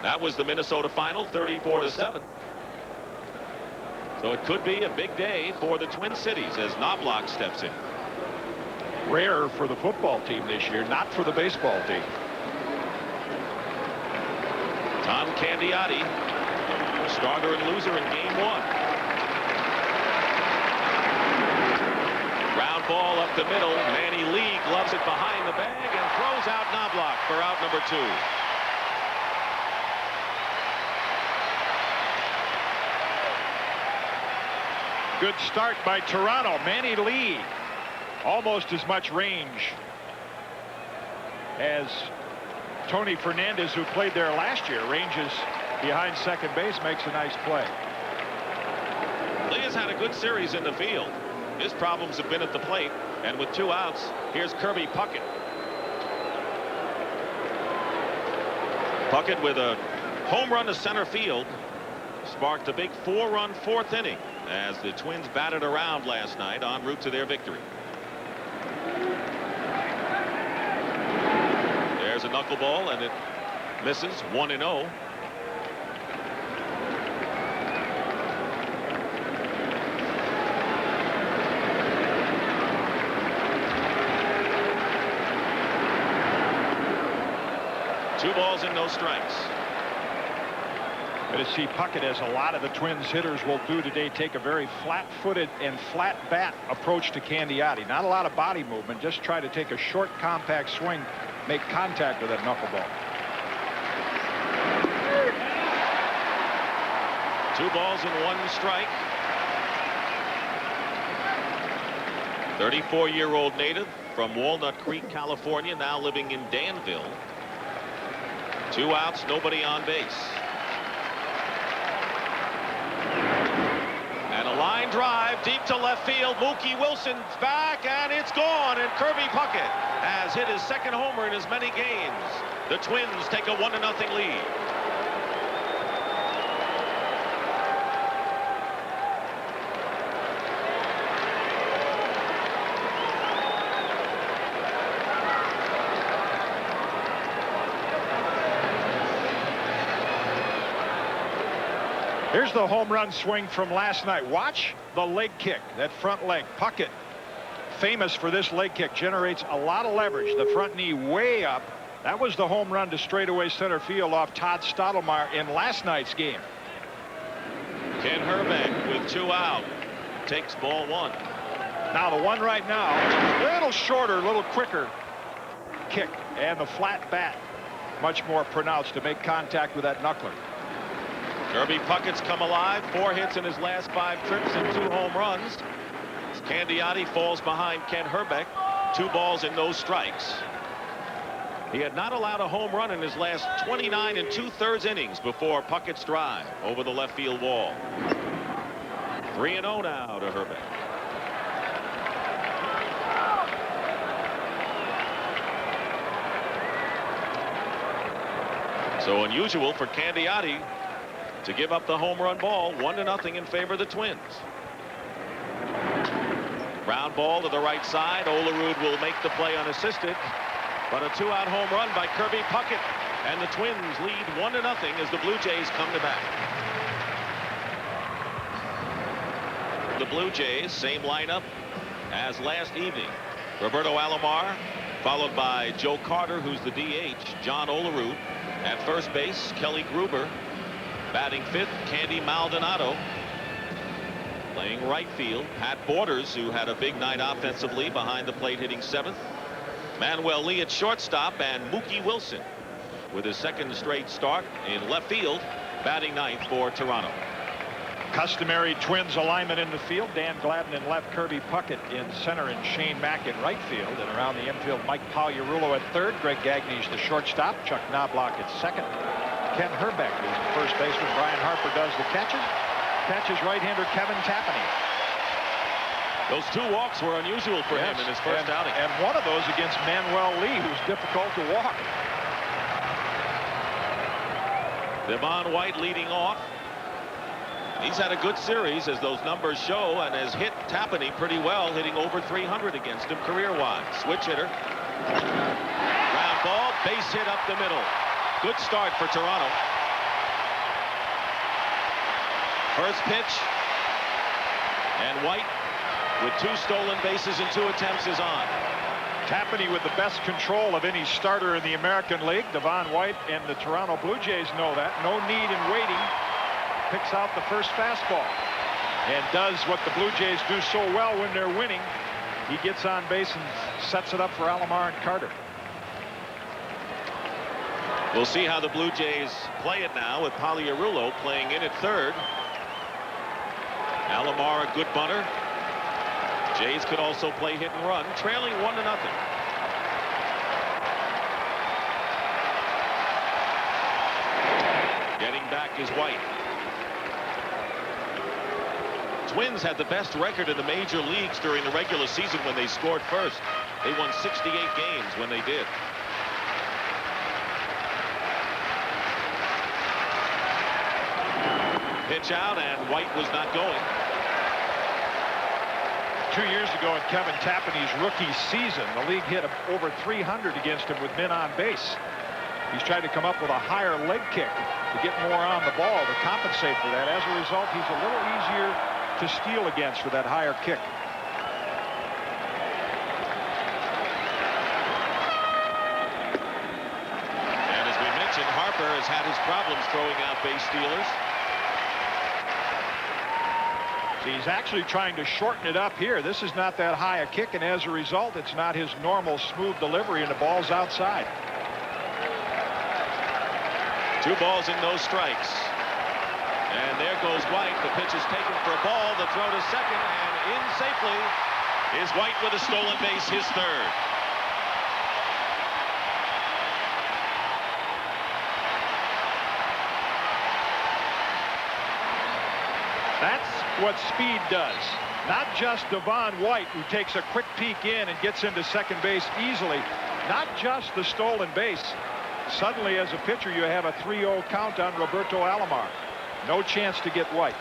That was the Minnesota final, 34-7. So it could be a big day for the Twin Cities as Knobloch steps in. Rare for the football team this year, not for the baseball team. Tom Candiotti, starter and loser in game 1. Ground ball up the middle. Manny Lee gloves it behind the bag and throws out Knobloch for out number 2. Good start by Toronto. Manny Lee, almost as much range as Tony Fernandez, who played there last year. Ranges behind second base, makes a nice play. Lee has had a good series in the field. His problems have been at the plate, and with 2 outs, here's Kirby Puckett. Puckett with a home run to center field sparked a big 4-run 4th inning as the Twins batted around last night en route to their victory. There's a knuckleball, and it misses. 1-0. Two balls and no strikes. But to see Puckett, as a lot of the Twins hitters will do today, take a very flat-footed and flat bat approach to Candiotti. Not a lot of body movement, just try to take a short, compact swing, make contact with that knuckleball. 2 balls and 1 strike. 34-year-old native from Walnut Creek, California, now living in Danville. 2 outs, nobody on base. And a line drive deep to left field. Mookie Wilson's back, and it's gone. And Kirby Puckett has hit his 2nd homer in as many games. The Twins take a 1-0 lead. Here's the home run swing from last night. Watch the leg kick, that front leg. Puckett, famous for this leg kick, generates a lot of leverage. The front knee way up. That was the home run to straightaway center field off Todd Stottlemyre in last night's game. Ken Herbeck with 2 out takes ball 1. Now the one right now, a little shorter, a little quicker kick, and the flat bat much more pronounced to make contact with that knuckler. Kirby Puckett's come alive. 4 hits in his last 5 trips and 2 home runs. Candiotti falls behind Ken Herbeck. 2 balls and no strikes. He had not allowed a home run in his last 29 2/3 innings before Puckett's drive over the left field wall. 3-0 now to Herbeck. So unusual for Candiotti to give up the home run ball. 1-0 in favor of the Twins. Ground ball to the right side. Olerud will make the play unassisted, but a 2-out home run by Kirby Puckett, and the Twins lead 1-0 as the Blue Jays come to bat. The Blue Jays, same lineup as last evening. Roberto Alomar, followed by Joe Carter, who's the DH. John Olerud at first base. Kelly Gruber batting 5th. Candy Maldonado playing right field. Pat Borders, who had a big night offensively behind the plate, hitting 7th. Manuel Lee at shortstop, and Mookie Wilson with his 2nd straight start in left field, batting 9th for Toronto. Customary Twins alignment in the field. Dan Gladden in left, Kirby Puckett in center, and Shane Mack in right field. And around the infield, Mike Pagliarulo at 3rd. Greg Gagney's the shortstop. Chuck Knobloch at 2nd. Ken Herbeck is the first baseman. Brian Harper does the catches. Catches right-hander Kevin Tapani. Those 2 walks were unusual for him in his first outing. And one of those against Manuel Lee, who's difficult to walk. Devon White leading off. He's had a good series, as those numbers show, and has hit Tapani pretty well, hitting over 300 against him career-wise. Switch hitter. Ground ball, base hit up the middle. Good start for Toronto. First pitch. And White, with 2 stolen bases and 2 attempts, is on. Tapani with the best control of any starter in the American League. Devon White and the Toronto Blue Jays know that. No need in waiting. Picks out the first fastball and does what the Blue Jays do so well when they're winning. He gets on base and sets it up for Alomar and Carter. We'll see how the Blue Jays play it now with Pagliarulo playing in at third. Alomar, a good bunter. Jays could also play hit and run, trailing 1-0. Getting back is White. Twins had the best record in the major leagues during the regular season when they scored first. They won 68 games when they did. Pitch out, and White was not going. 2 years ago in Kevin Tapani's rookie season, the league hit over 300 against him with men on base. He's tried to come up with a higher leg kick to get more on the ball to compensate for that. As a result, he's a little easier to steal against for that higher kick. And as we mentioned, Harper has had his problems throwing out base stealers. He's actually trying to shorten it up here. This is not that high a kick, and as a result, it's not his normal smooth delivery, and the ball's outside. 2 balls and no strikes. And there goes White. The pitch is taken for a ball. The throw to second, and in safely is White with a stolen base, his third. That's what speed does. Not just Devon White, who takes a quick peek in and gets into second base easily. Not just the stolen base. Suddenly, as a pitcher, you have a 3-0 count on Roberto Alomar. No chance to get White.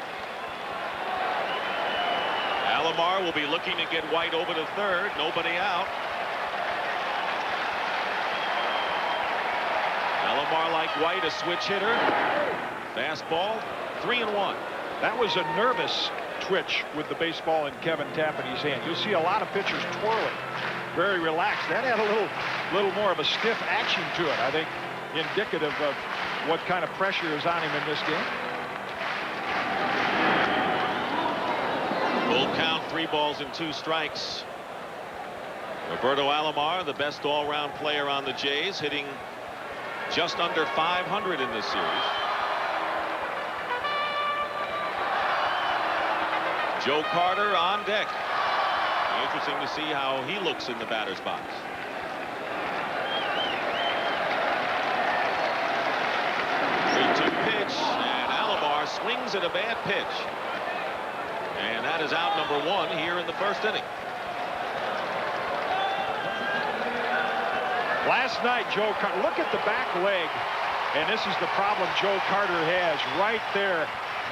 Alomar will be looking to get White over to third. Nobody out. Alomar, like White, a switch hitter. Fastball, 3-1. That was a nervous twitch with the baseball in Kevin Tapani's hand. You'll see a lot of pitchers twirling, very relaxed. That had a little more of a stiff action to it, I think, indicative of what kind of pressure is on him in this game. Full count, 3 balls and 2 strikes. Roberto Alomar, the best all-round player on the Jays, hitting just under 500 in this series. Joe Carter on deck. Interesting to see how he looks in the batter's box. 3-2 pitch, and Alomar swings at a bad pitch. And that is out number 1 here in the first inning. Last night, Joe Carter, look at the back leg, and this is the problem Joe Carter has right there.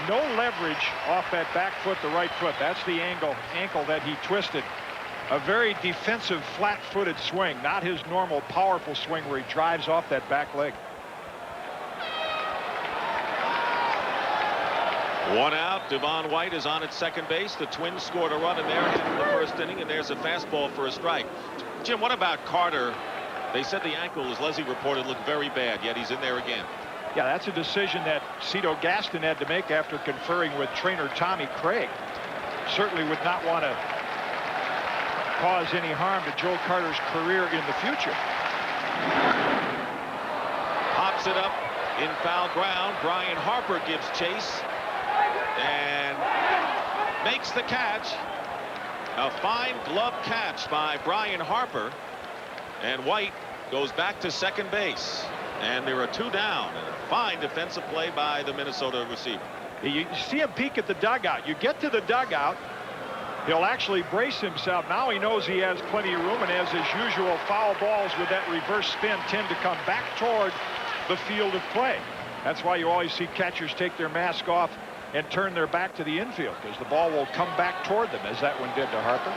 No leverage off that back foot, the right foot. That's the ankle that he twisted. A very defensive, flat-footed swing, not his normal powerful swing where he drives off that back leg. 1 out. Devon White is on at second base. The Twins scored a run in their half of the first inning, and there's a fastball for a strike. Jim, what about Carter? They said the ankle, as Leslie reported, looked very bad, yet he's in there again. Yeah, that's a decision that Cito Gaston had to make after conferring with trainer Tommy Craig. Certainly would not want to cause any harm to Joe Carter's career in the future. Pops it up in foul ground. Brian Harper gives chase and makes the catch. A fine glove catch by Brian Harper. And White goes back to second base. And there are 2 down. And a fine defensive play by the Minnesota receiver. You see him peek at the dugout. You get to the dugout, he'll actually brace himself. Now he knows he has plenty of room, and as his usual, foul balls with that reverse spin tend to come back toward the field of play. That's why you always see catchers take their mask off and turn their back to the infield, because the ball will come back toward them, as that one did to Harper.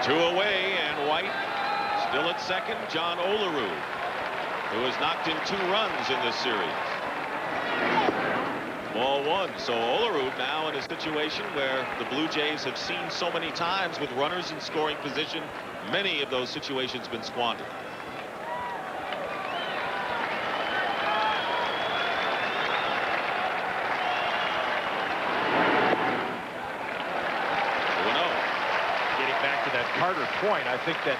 2 away, and White still at second. John Olerud, who has knocked in 2 runs in this series. Ball one. So Olerud now in a situation where the Blue Jays have seen so many times with runners in scoring position. Many of those situations been squandered. Carter point, I think that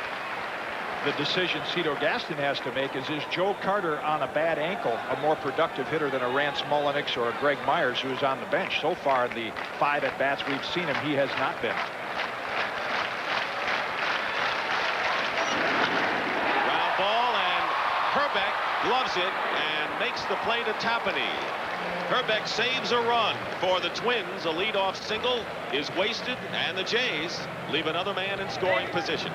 the decision Cito Gaston has to make is Joe Carter on a bad ankle a more productive hitter than a Rance Mullenix or a Greg Myers, who is on the bench? So far in the 5 at-bats we've seen him, he has not been. Ground ball, and Herbeck gloves it and makes the play to Tapani. Herbeck saves a run for the Twins. A leadoff single is wasted, and the Jays leave another man in scoring position.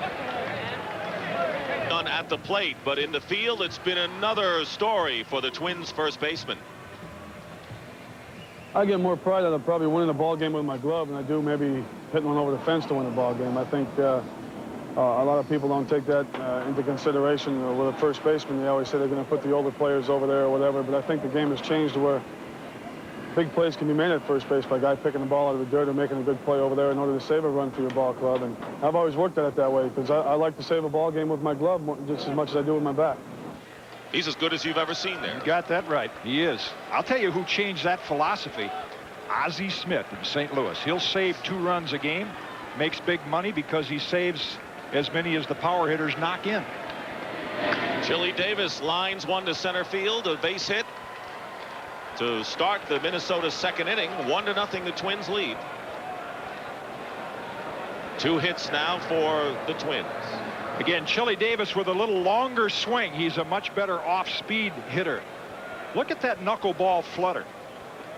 Done at the plate, but in the field, it's been another story for the Twins first baseman. I get more pride out of probably winning the ball game with my glove than I do maybe hitting one over the fence to win a ball game. I think a lot of people don't take that into consideration. With a first baseman, they always say they're going to put the older players over there or whatever, but I think the game has changed to where big plays can be made at first base by a guy picking the ball out of the dirt or making a good play over there in order to save a run for your ball club. And I've always worked at it that way because I like to save a ball game with my glove just as much as I do with my bat. He's as good as you've ever seen there. You got that right. He is. I'll tell you who changed that philosophy. Ozzie Smith in St. Louis. He'll save 2 runs a game, makes big money because he saves as many as the power hitters knock in. Chili Davis lines one to center field, a base hit to start the Minnesota second inning. 1-0 the Twins lead. 2 hits now for the Twins. Again, Chili Davis with a little longer swing. He's a much better off-speed hitter. Look at that knuckleball flutter.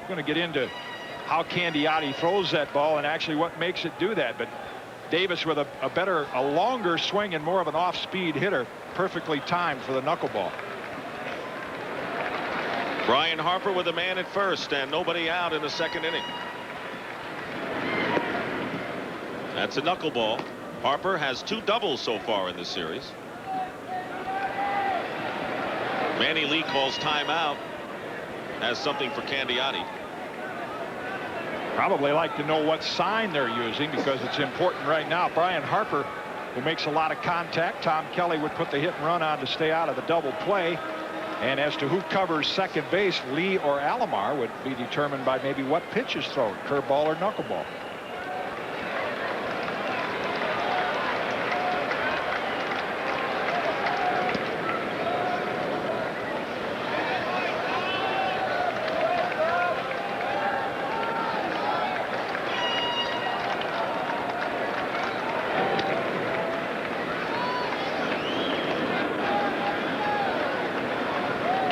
I'm going to get into how Candiotti throws that ball and actually what makes it do that. But Davis with a longer swing and more of an off-speed hitter, perfectly timed for the knuckleball. Brian Harper with a man at first and nobody out in the second inning. That's a knuckleball. Harper has 2 doubles so far in this series. Manny Lee calls timeout. Has something for Candiotti. Probably like to know what sign they're using because it's important right now. Brian Harper, who makes a lot of contact. Tom Kelly would put the hit and run on to stay out of the double play. And as to who covers second base, Lee or Alomar, would be determined by maybe what pitch is thrown, curveball or knuckleball.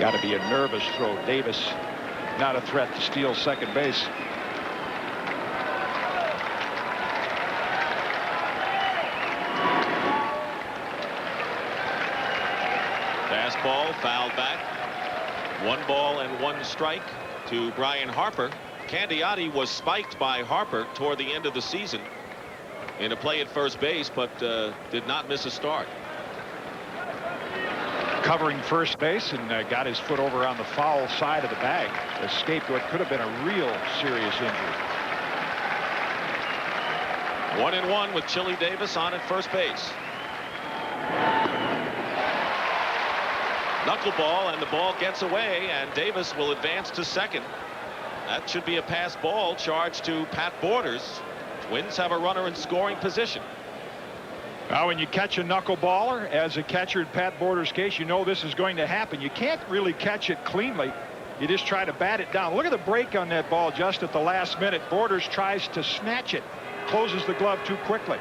Got to be a nervous throw. Davis not a threat to steal second base. Fastball fouled back. 1 ball and 1 strike to Brian Harper. Candiotti was spiked by Harper toward the end of the season in a play at first base, but did not miss a start. Covering first base and got his foot over on the foul side of the bag. Escaped what could have been a real serious injury. 1-1 with Chili Davis on at first base. Knuckleball, and the ball gets away, and Davis will advance to second. That should be a pass ball charged to Pat Borders. Twins have a runner in scoring position. Now, when you catch a knuckleballer, as a catcher in Pat Borders' case, you know this is going to happen. You can't really catch it cleanly. You just try to bat it down. Look at the break on that ball just at the last minute. Borders tries to snatch it, closes the glove too quickly.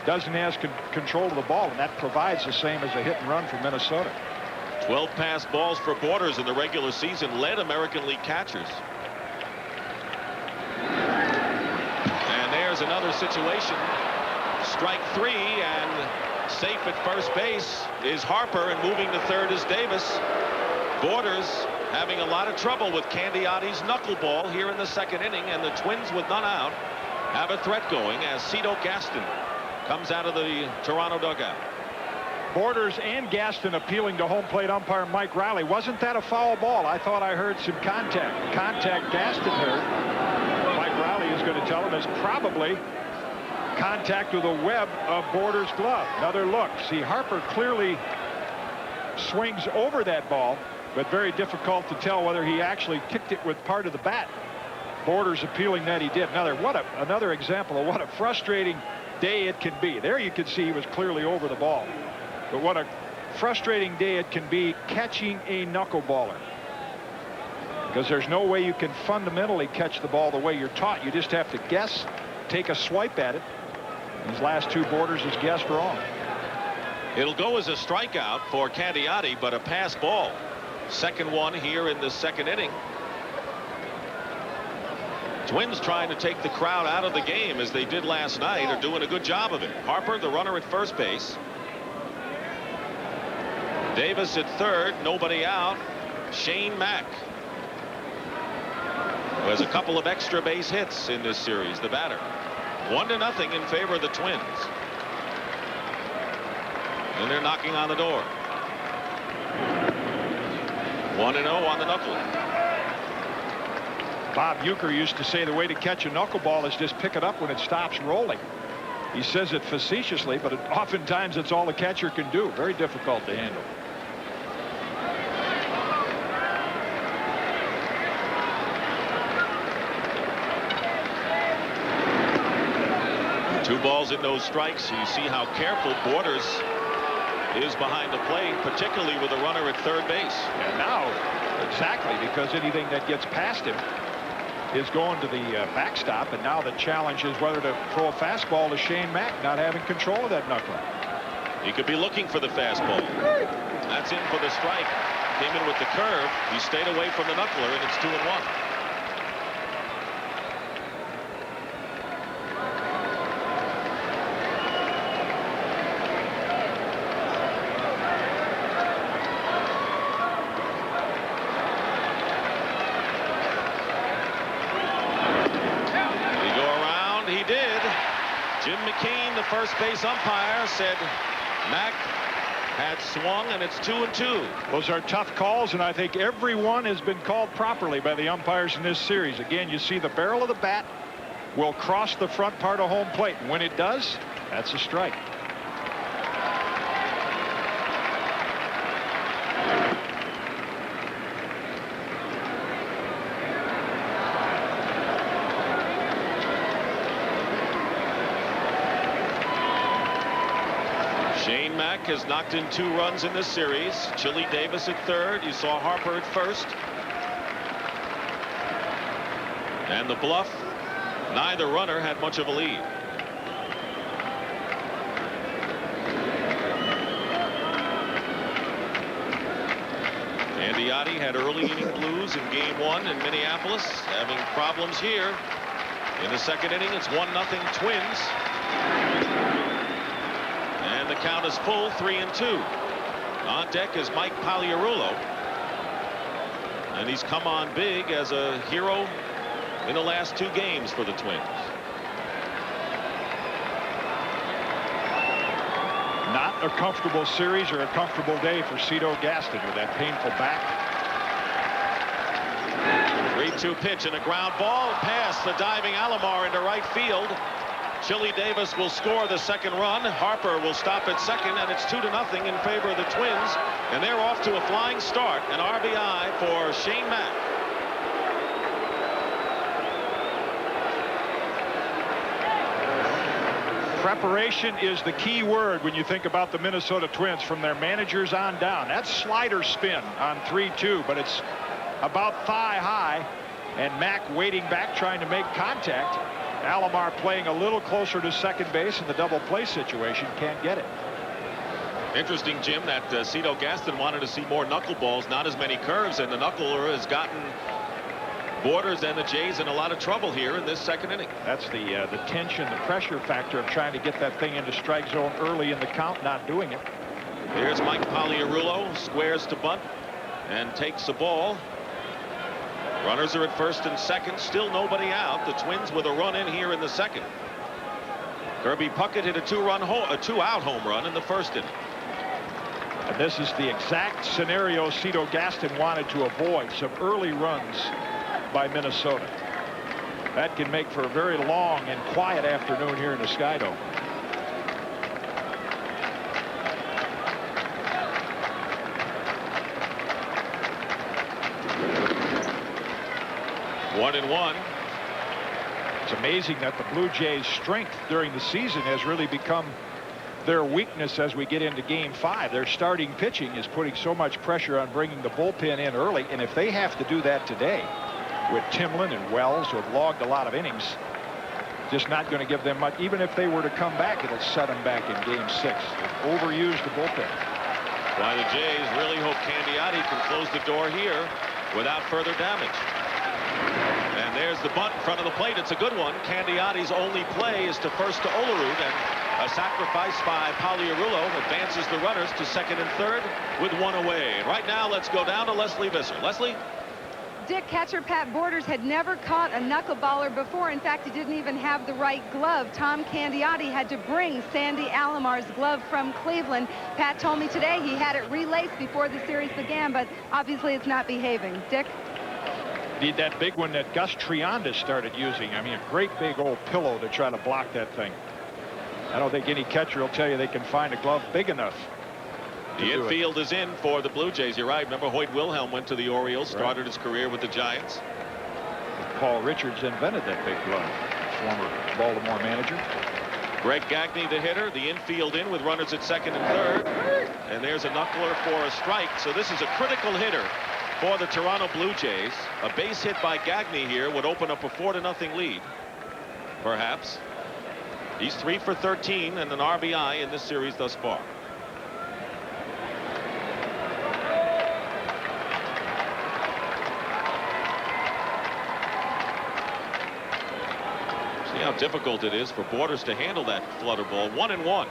Doesn't have control of the ball, and that provides the same as a hit and run for Minnesota. 12 pass balls for Borders in the regular season, led American League catchers. And there's another situation. Strike 3, and safe at first base is Harper, and moving to third is Davis. Borders having a lot of trouble with Candiotti's knuckleball here in the second inning, and the Twins with none out have a threat going as Cito Gaston comes out of the Toronto dugout. Borders and Gaston appealing to home plate umpire Mike Riley. Wasn't that a foul ball? I thought I heard some contact. The contact Gaston heard, Mike Riley is going to tell him, is probably contact with the web of Borders' glove. Another look. See, Harper clearly swings over that ball, but very difficult to tell whether he actually kicked it with part of the bat. Borders appealing that he did. Another example of what a frustrating day it can be. There you can see he was clearly over the ball. But what a frustrating day it can be catching a knuckleballer. Because there's no way you can fundamentally catch the ball the way you're taught. You just have to guess, take a swipe at it. These last two Borders has guessed wrong. It'll go as a strikeout for Candiotti, but a pass ball. Second one here in the second inning. Twins trying to take the crowd out of the game as they did last night are doing a good job of it. Harper, the runner at first base. Davis at third, nobody out. Shane Mack, who has a couple of extra base hits in this series, the batter. 1-0 in favor of the Twins. And they're knocking on the door. 1-0 on the knuckle. Bob Uecker used to say the way to catch a knuckleball is just pick it up when it stops rolling. He says it facetiously, but oftentimes it's all the catcher can do. Very difficult to handle. Two balls and no strikes. You see how careful Borders is behind the plate, particularly with a runner at third base. And now, exactly, because anything that gets past him is going to the backstop, and now the challenge is whether to throw a fastball to Shane Mack, not having control of that knuckle. He could be looking for the fastball. That's in for the strike. Came in with the curve. He stayed away from the knuckler, and it's 2-1. First base umpire said Mack had swung, and it's 2-2. Those are tough calls, and I think every one has been called properly by the umpires in this series. Again, you see the barrel of the bat will cross the front part of home plate, and when it does, that's a strike. Shane Mack has knocked in 2 runs in this series. Chili Davis at third. You saw Harper at first. And the bluff, neither runner had much of a lead. Candiotti had early inning blues in game 1 in Minneapolis, having problems here. In the second inning, it's 1-0 Twins. And the count is full, 3-2. On deck is Mike Pagliarulo. And he's come on big as a hero in the last 2 games for the Twins. Not a comfortable series or a comfortable day for Cito Gaston with that painful back. 3-2 pitch and a ground ball past the diving Alomar into right field. Chili Davis will score the second run. Harper will stop at second, and it's 2-0 in favor of the Twins. And they're off to a flying start. An RBI for Shane Mack. Preparation is the key word when you think about the Minnesota Twins from their managers on down. That's slider spin on 3-2, but it's about thigh high, and Mack waiting back trying to make contact. Alomar playing a little closer to second base in the double play situation, can't get it. Interesting, Jim, that Cito Gaston wanted to see more knuckleballs, not as many curves, and the knuckler has gotten Borders and the Jays in a lot of trouble here in this second inning. That's the tension, the pressure factor of trying to get that thing into strike zone early in the count, not doing it. Here's Mike Pagliarulo, squares to bunt and takes the ball. Runners are at first and second, still nobody out. The Twins with a run in here in the second. Kirby Puckett hit a 2-out home run in the first inning. And this is the exact scenario Cito Gaston wanted to avoid. Some early runs by Minnesota. That can make for a very long and quiet afternoon here in the Sky Dome. One and one. It's amazing that the Blue Jays' strength during the season has really become their weakness as we get into Game 5. Their starting pitching is putting so much pressure on bringing the bullpen in early, and if they have to do that today with Timlin and Wells, who have logged a lot of innings, just not going to give them much. Even if they were to come back, it'll set them back in Game 6. They've overused the bullpen. Why the Jays really hope Candiotti can close the door here without further damage. And there's the bunt in front of the plate. It's a good one. Candiotti's only play is to first to Olerud, and a sacrifice by Pagliarulo advances the runners to second and third with one away. And right now, let's go down to Leslie Visser. Leslie? Dick, catcher Pat Borders had never caught a knuckleballer before. In fact, he didn't even have the right glove. Tom Candiotti had to bring Sandy Alomar's glove from Cleveland. Pat told me today he had it relaced before the series began, but obviously it's not behaving. Dick? Need that big one that Gus Trianda started using. I mean, a great big old pillow to try to block that thing. I don't think any catcher will tell you they can find a glove big enough. The infield is in for the Blue Jays. You're right. Remember, Hoyt Wilhelm went to the Orioles, started his career with the Giants. Paul Richards invented that big glove. Former Baltimore manager. Greg Gagne, the hitter. The infield in with runners at second and third. And there's a knuckler for a strike. So this is a critical hitter for the Toronto Blue Jays. A base hit by Gagne here would open up a 4-0 lead. Perhaps. He's 3 for 13 and an RBI in this series thus far. See how difficult it is for Borders to handle that flutter ball. 1-1.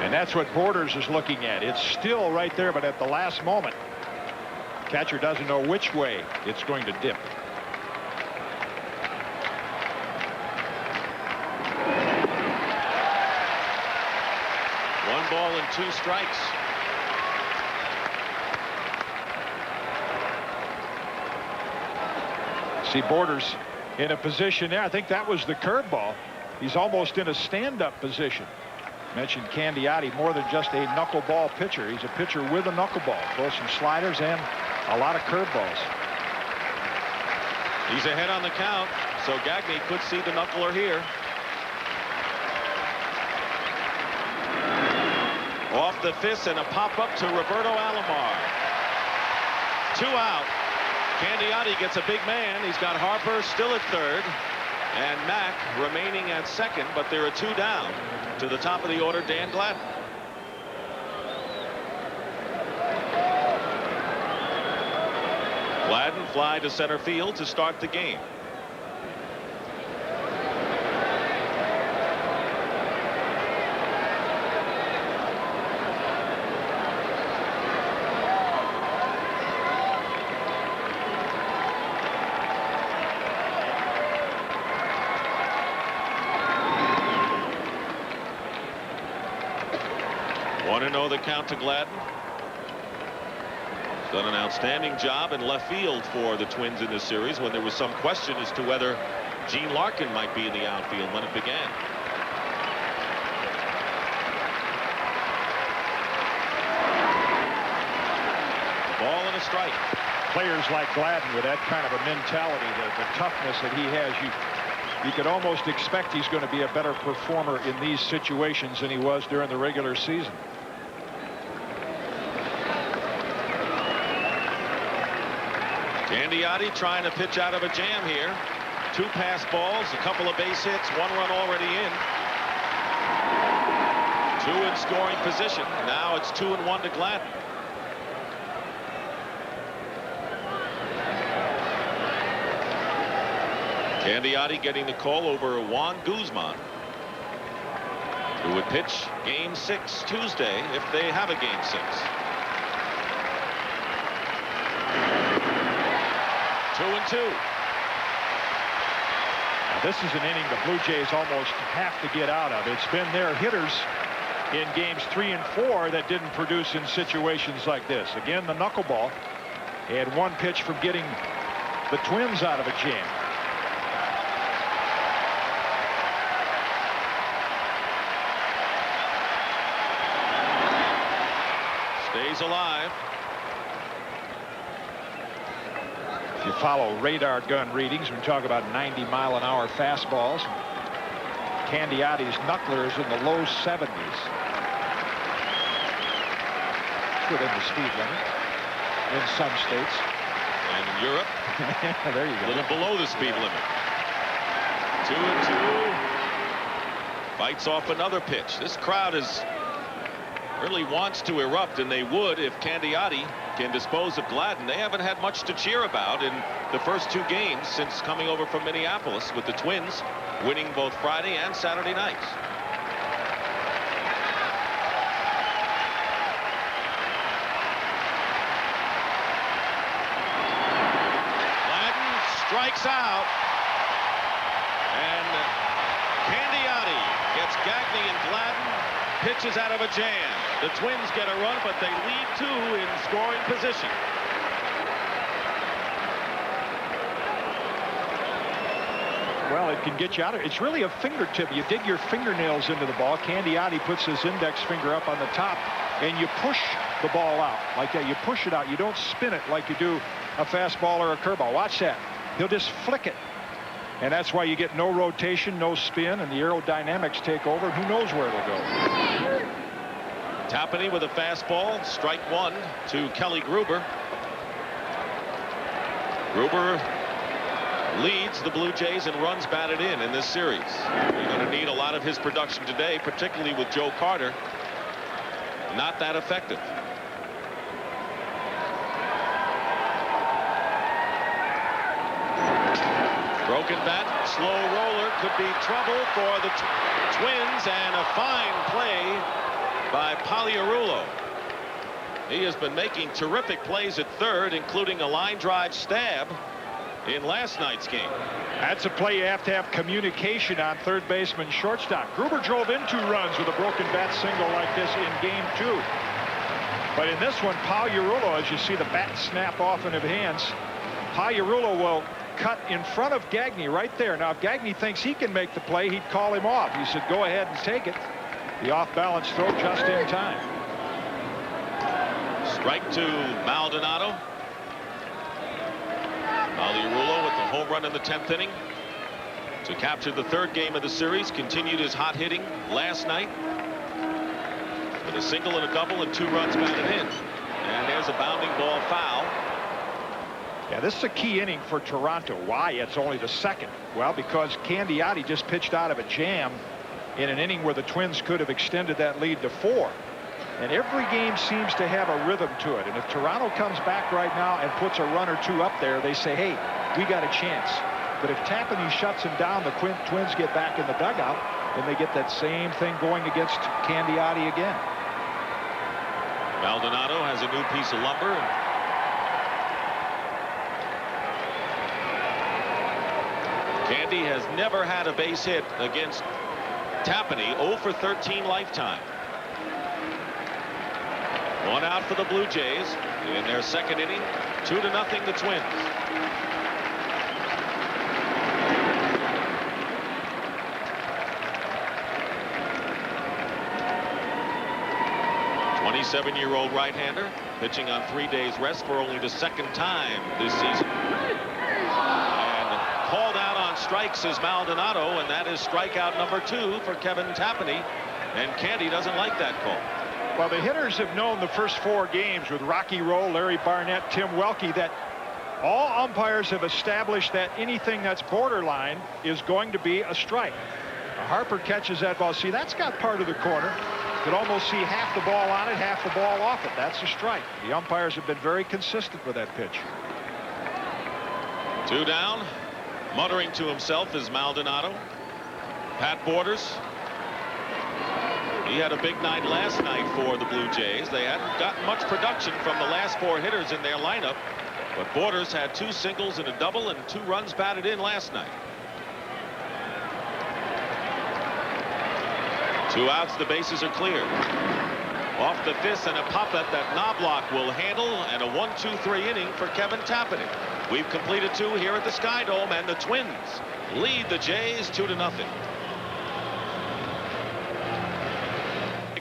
And that's what Borders is looking at. It's still right there, but at the last moment, catcher doesn't know which way it's going to dip. One ball and 2 strikes. See Borders in a position there. I think that was the curveball. He's almost in a stand-up position. Mentioned Candiotti, more than just a knuckleball pitcher. He's a pitcher with a knuckleball. Throws some sliders and a lot of curveballs. He's ahead on the count, so Gagne could see the knuckler here. Off the fist and a pop-up to Roberto Alomar. 2 out. Candiotti gets a big man. He's got Harper still at third and Mack remaining at second, but there are 2 down. To the top of the order, Dan Gladden. Gladden fly to center field to start the game. The count to Gladden. Done an outstanding job in left field for the Twins in this series when there was some question as to whether Gene Larkin might be in the outfield when it began. Ball and a strike. Players like Gladden with that kind of a mentality, the toughness that he has, you could almost expect he's going to be a better performer in these situations than he was during the regular season. Candiotti trying to pitch out of a jam here. 2 pass balls, a couple of base hits, 1 run already in. 2 in scoring position. Now it's 2-1 to Gladden. Candiotti getting the call over Juan Guzman, who would pitch Game 6 Tuesday if they have a Game 6. 2-2. I This is an inning the Blue Jays almost have to get out of. It's been their hitters in games 3 and 4 that didn't produce in situations like this. Again, the knuckleball had one pitch from getting the Twins out of a jam. Stays alive. If you follow radar gun readings, we talk about 90-mile-an-hour fastballs. Candiotti's knuckler is in the low 70s. Within the speed limit in some states. And in Europe, there you go. a little below the speed limit. 2-2. Bites off another pitch. This crowd really wants to erupt, and they would if Candiotti can dispose of Gladden. They haven't had much to cheer about in the first 2 games since coming over from Minneapolis, with the Twins winning both Friday and Saturday nights. Gladden strikes out, and Candiotti gets Gagne and Gladden. Pitches out of a jam. The Twins get a run, but they lead 2 in scoring position. Well, it can get you out of it. It's really a fingertip. You dig your fingernails into the ball. Candiotti puts his index finger up on the top, and you push the ball out like that. You push it out. You don't spin it like you do a fastball or a curveball. Watch that. He'll just flick it. And that's why you get no rotation, no spin, and the aerodynamics take over. Who knows where it'll go. Tapani with a fastball. Strike 1 to Kelly Gruber. Gruber leads the Blue Jays in runs batted in this series. You're going to need a lot of his production today, particularly with Joe Carter not that effective. Broken bat, slow roller, could be trouble for the Twins, and a fine play by Pagliarulo. He has been making terrific plays at third, including a line drive stab in last night's game. That's a play you have to have communication on, third baseman, shortstop. Gruber drove in 2 runs with a broken bat single like this in game 2. But in this one, Pagliarulo, as you see the bat snap off in his hands, Pagliarulo will cut in front of Gagne right there. Now, if Gagne thinks he can make the play, he'd call him off. He said, go ahead and take it. The off-balance throw just in time. Strike to Maldonado. Pagliarulo with the home run in the 10th inning to capture the 3rd game of the series. Continued his hot hitting last night with a single and a double and 2 runs batted in. And there's a bounding ball foul. Yeah, this is a key inning for Toronto. Why? It's only the 2nd. Well, because Candiotti just pitched out of a jam in an inning where the Twins could have extended that lead to 4. And every game seems to have a rhythm to it. And if Toronto comes back right now and puts a run or 2 up there, they say, hey, we got a chance. But if Tapani shuts him down, the Twins get back in the dugout, and they get that same thing going against Candiotti again. Maldonado has a new piece of lumber. Candy has never had a base hit against Tapani. 0 for 13 lifetime. 1 out for the Blue Jays in their 2nd inning. 2-0 the Twins. A 27-year-old right-hander pitching on 3 days rest for only the 2nd time this season. And called out on strikes is Maldonado, and that is strikeout number 2 for Kevin Tapani. And Candy doesn't like that call. Well, the hitters have known the first 4 games with Rocky Rowe, Larry Barnett, Tim Welke, that all umpires have established that anything that's borderline is going to be a strike. Harper catches that ball. See, that's got part of the corner. You could almost see half the ball on it, half the ball off it. That's a strike. The umpires have been very consistent with that pitch. 2 down. Muttering to himself is Maldonado. Pat Borders. He had a big night last night for the Blue Jays. They hadn't gotten much production from the last 4 hitters in their lineup, but Borders had 2 singles and a double and 2 runs batted in last night. 2 outs, the bases are clear. Off the fist and a pop-up that Knobloch will handle, and a 1-2-3 inning for Kevin Tapani. We've completed 2 here at the Sky Dome, and the Twins lead the Jays 2-0.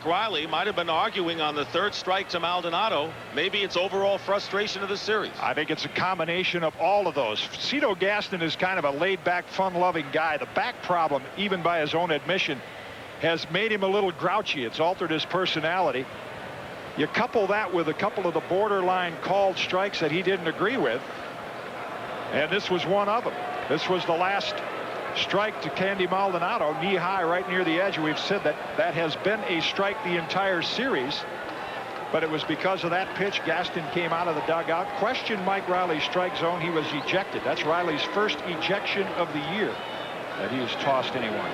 Riley might have been arguing on the 3rd strike to Maldonado. Maybe it's overall frustration of the series. I think it's a combination of all of those. Cito Gaston is kind of a laid-back, fun-loving guy. The back problem, even by his own admission, has made him a little grouchy. It's altered his personality. You couple that with a couple of the borderline called strikes that he didn't agree with, and this was one of them. This was the last strike to Candy Maldonado, knee high right near the edge. We've said that that has been a strike the entire series, but it was because of that pitch. Gaston came out of the dugout, questioned Mike Riley's strike zone. He was ejected. That's Riley's first ejection of the year that he has tossed anyone.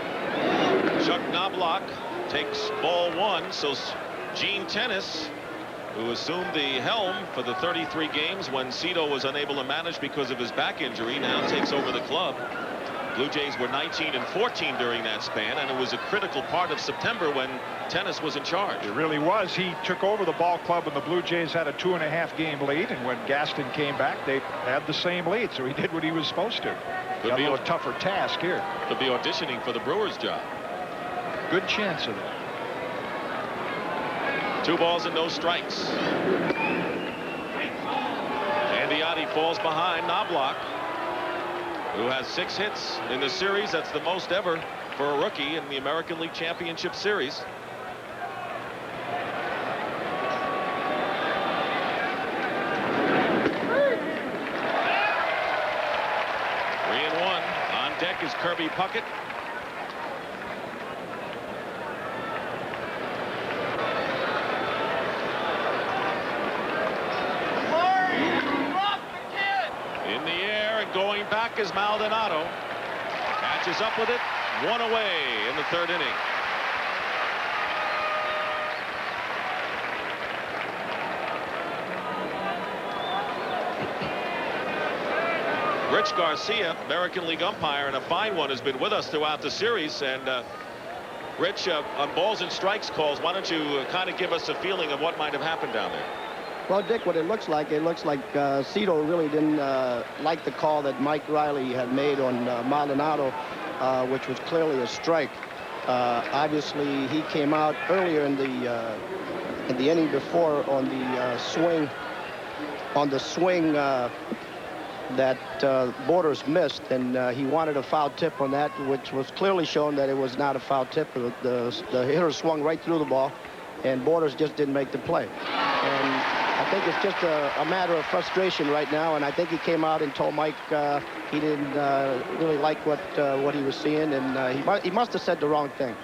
Chuck Knobloch takes ball 1, so Gene Tennis, who assumed the helm for the 33 games when Cito was unable to manage because of his back injury, now takes over the club. Blue Jays were 19-14 during that span, and it was a critical part of September when Tennis was in charge. It really was. He took over the ball club when the Blue Jays had a 2.5 game lead, and when Gaston came back, they had the same lead, so he did what he was supposed to. Could be a little tougher task here. Could be auditioning for the Brewers job. Good chance of that. 2 balls and no strikes. Andiotti falls behind Knobloch, who has 6 hits in the series. That's the most ever for a rookie in the American League Championship Series. Three and 1. On deck is Kirby Puckett. Going back is Maldonado. Catches up with it. 1 away in the 3rd inning. Rich Garcia, American League umpire, and a fine one, has been with us throughout the series. And Rich, on balls and strikes calls, why don't you kind of give us a feeling of what might have happened down there? Well, Dick, what it looks like Cito really didn't like the call that Mike Riley had made on Maldonado, which was clearly a strike. Obviously, he came out earlier in the inning before on the swing that Borders missed, and he wanted a foul tip on that, which was clearly shown that it was not a foul tip. The hitter swung right through the ball, and Borders just didn't make the play. And I think it's just a matter of frustration right now, and I think he came out and told Mike he didn't really like what he was seeing, and he must have said the wrong thing.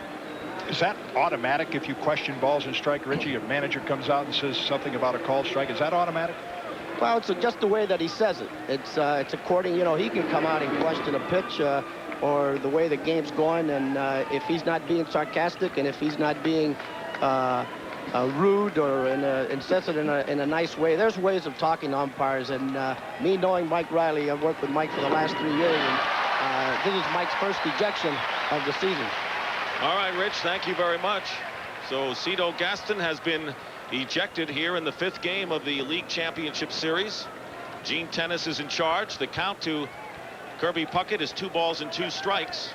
Is that automatic if you question balls and strike, Richie? A manager comes out and says something about a called strike. Is that automatic? Well, it's just the way that he says it. It's according, he can come out and question a pitch or the way the game's going, and if he's not being sarcastic and if he's not being rude or insensitive in a nice way. There's ways of talking to umpires, and me knowing Mike Riley, I've worked with Mike for the last 3 years, and this is Mike's first ejection of the season. All right, Rich, thank you very much. So Cito Gaston has been ejected here in the 5th game of the League Championship Series. Gene Tennis is in charge. The count to Kirby Puckett is 2 balls and 2 strikes.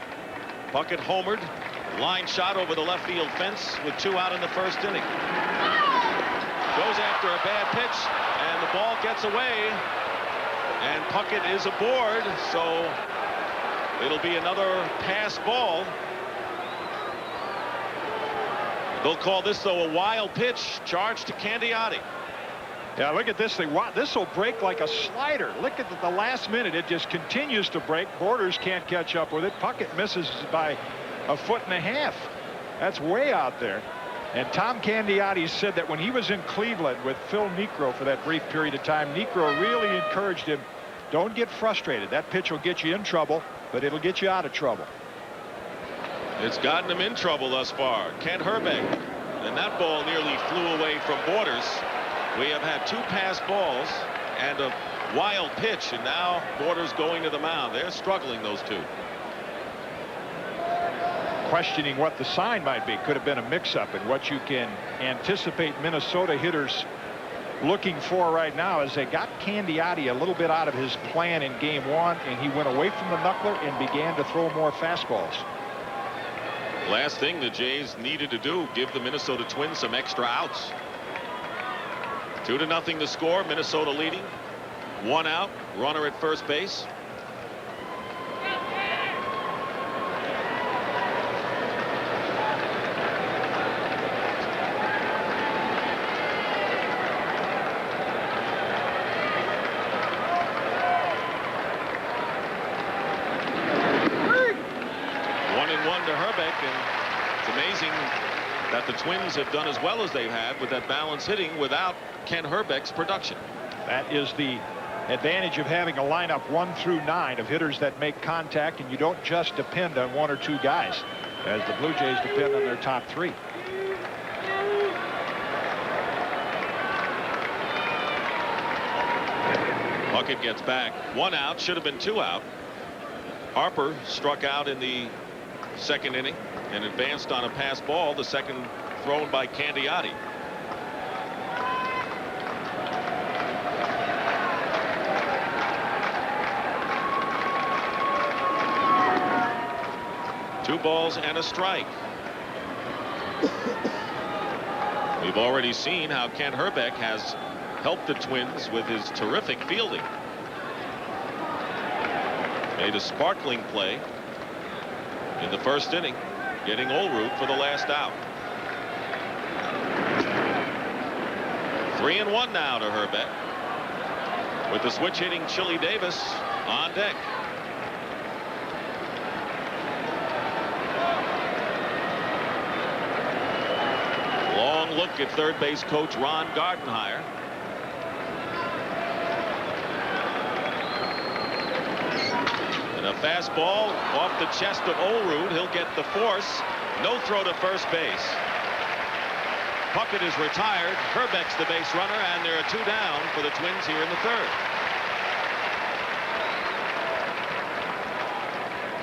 Puckett homered. Line shot over the left field fence with 2 out in the 1st inning. Goes after a bad pitch, and the ball gets away, and Puckett is aboard, so it'll be another pass ball. They'll call this, though, a wild pitch, charged to Candiotti. Yeah, look at this thing. Wow, this will break like a slider. Look at the last minute. It just continues to break. Borders can't catch up with it. Puckett misses by 1.5 foot. That's way out there. And Tom Candiotti said that when he was in Cleveland with Phil Niekro for that brief period of time, Niekro really encouraged him, don't get frustrated. That pitch will get you in trouble, but it'll get you out of trouble. It's gotten him in trouble thus far. Kent Herbeck, and that ball nearly flew away from Borders. We have had 2 pass balls and a wild pitch, and now Borders going to the mound. They're struggling, those two. questioning what the sign might be. Could have been a mix-up. And what you can anticipate Minnesota hitters looking for right now is they got Candiotti a little bit out of his plan in game 1, and he went away from the knuckler and began to throw more fastballs. Last thing the Jays needed to do, give the Minnesota Twins some extra outs. 2-0 the score. Minnesota leading. 1 out. Runner at first base. That the Twins have done as well as they've had with that balance hitting without Ken Herbeck's production. That is the advantage of having a lineup 1 through 9 of hitters that make contact, and you don't just depend on 1 or 2 guys, as the Blue Jays depend on their top 3. Puckett gets back. 1 out, should have been 2 out. Harper struck out in the second inning and advanced on a pass ball, the second thrown by Candiotti. Two balls and a strike. We've already seen how Ken Herbeck has helped the Twins with his terrific fielding. Made a sparkling play in the first inning, getting Olerud for the last out. 3-1 now to Herbeck, with the switch hitting Chili Davis on deck. Long look at third base coach Ron Gardenhire. And a fastball off the chest of Olerud. He'll get the force. No throw to first base. Puckett is retired. Herbeck's the base runner, and there are 2 down for the Twins here in the third.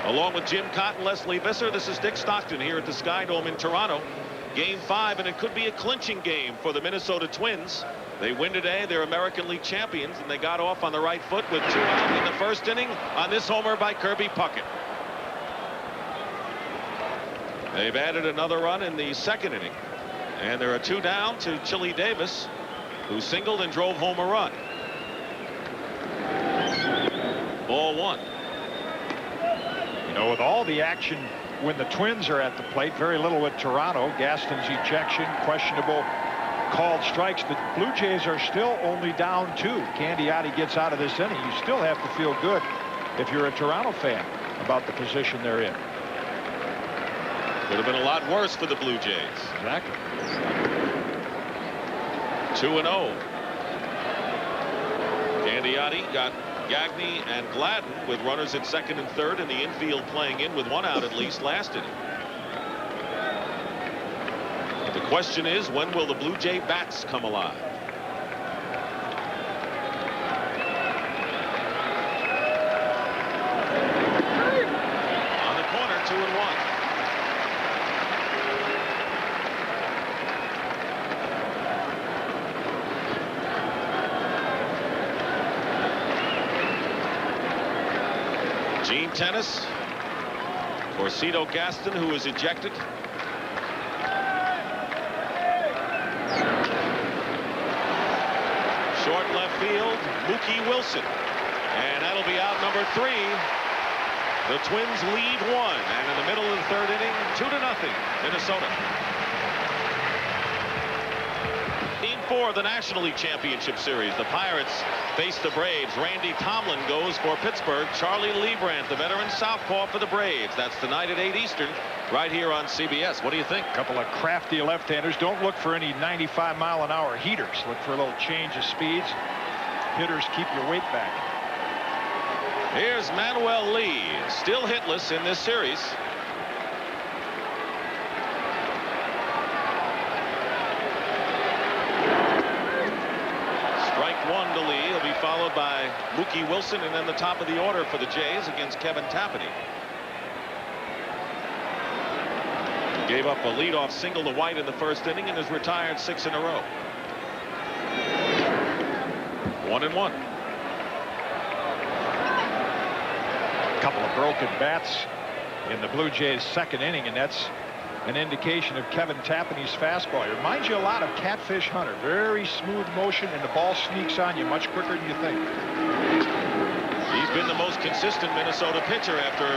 Along with Jim Cotton, Leslie Visser, this is Dick Stockton here at the Sky Dome in Toronto. Game 5, and it could be a clinching game for the Minnesota Twins. They win today. They're American League champions, and they got off on the right foot with 2 out in the first inning on this homer by Kirby Puckett. They've added another run in the second inning, and there are 2 down to Chili Davis, who singled and drove home a run. Ball 1. You know, with all the action when the Twins are at the plate, very little with Toronto. Gaston's ejection, questionable called strikes. The Blue Jays are still only down 2. Candiotti gets out of this inning. You still have to feel good if you're a Toronto fan about the position they're in. Could have been a lot worse for the Blue Jays. Exactly. 2-0. Candiotti got Gagne and Gladden with runners at second and third, and the infield playing in with 1 out at least last inning. The question is, when will the Blue Jay bats come alive? On the corner, 2-1. Gene Tennis for Cito Gaston, who is ejected. Short left field, Mookie Wilson, and that'll be out number 3. The Twins lead 1, and in the middle of the third inning, 2-0 Minnesota. Game 4 of the National League Championship Series. The Pirates face the Braves. Randy Tomlin goes for Pittsburgh. Charlie Liebrandt, the veteran southpaw, for the Braves. That's tonight at 8 Eastern, right here on CBS. What do you think? A couple of crafty left-handers. Don't look for any 95-mile-an-hour heaters. Look for a little change of speeds. Hitters, keep your weight back. Here's Manuel Lee, still hitless in this series. Strike 1 to Lee. He'll be followed by Mookie Wilson, and then the top of the order for the Jays against Kevin Tapani. Gave up a leadoff single to White in the first inning and has retired 6 in a row. 1-1. A couple of broken bats in the Blue Jays' second inning, and that's an indication of Kevin Tapani's fastball. It reminds you a lot of Catfish Hunter. Very smooth motion, and the ball sneaks on you much quicker than you think. He's been the most consistent Minnesota pitcher after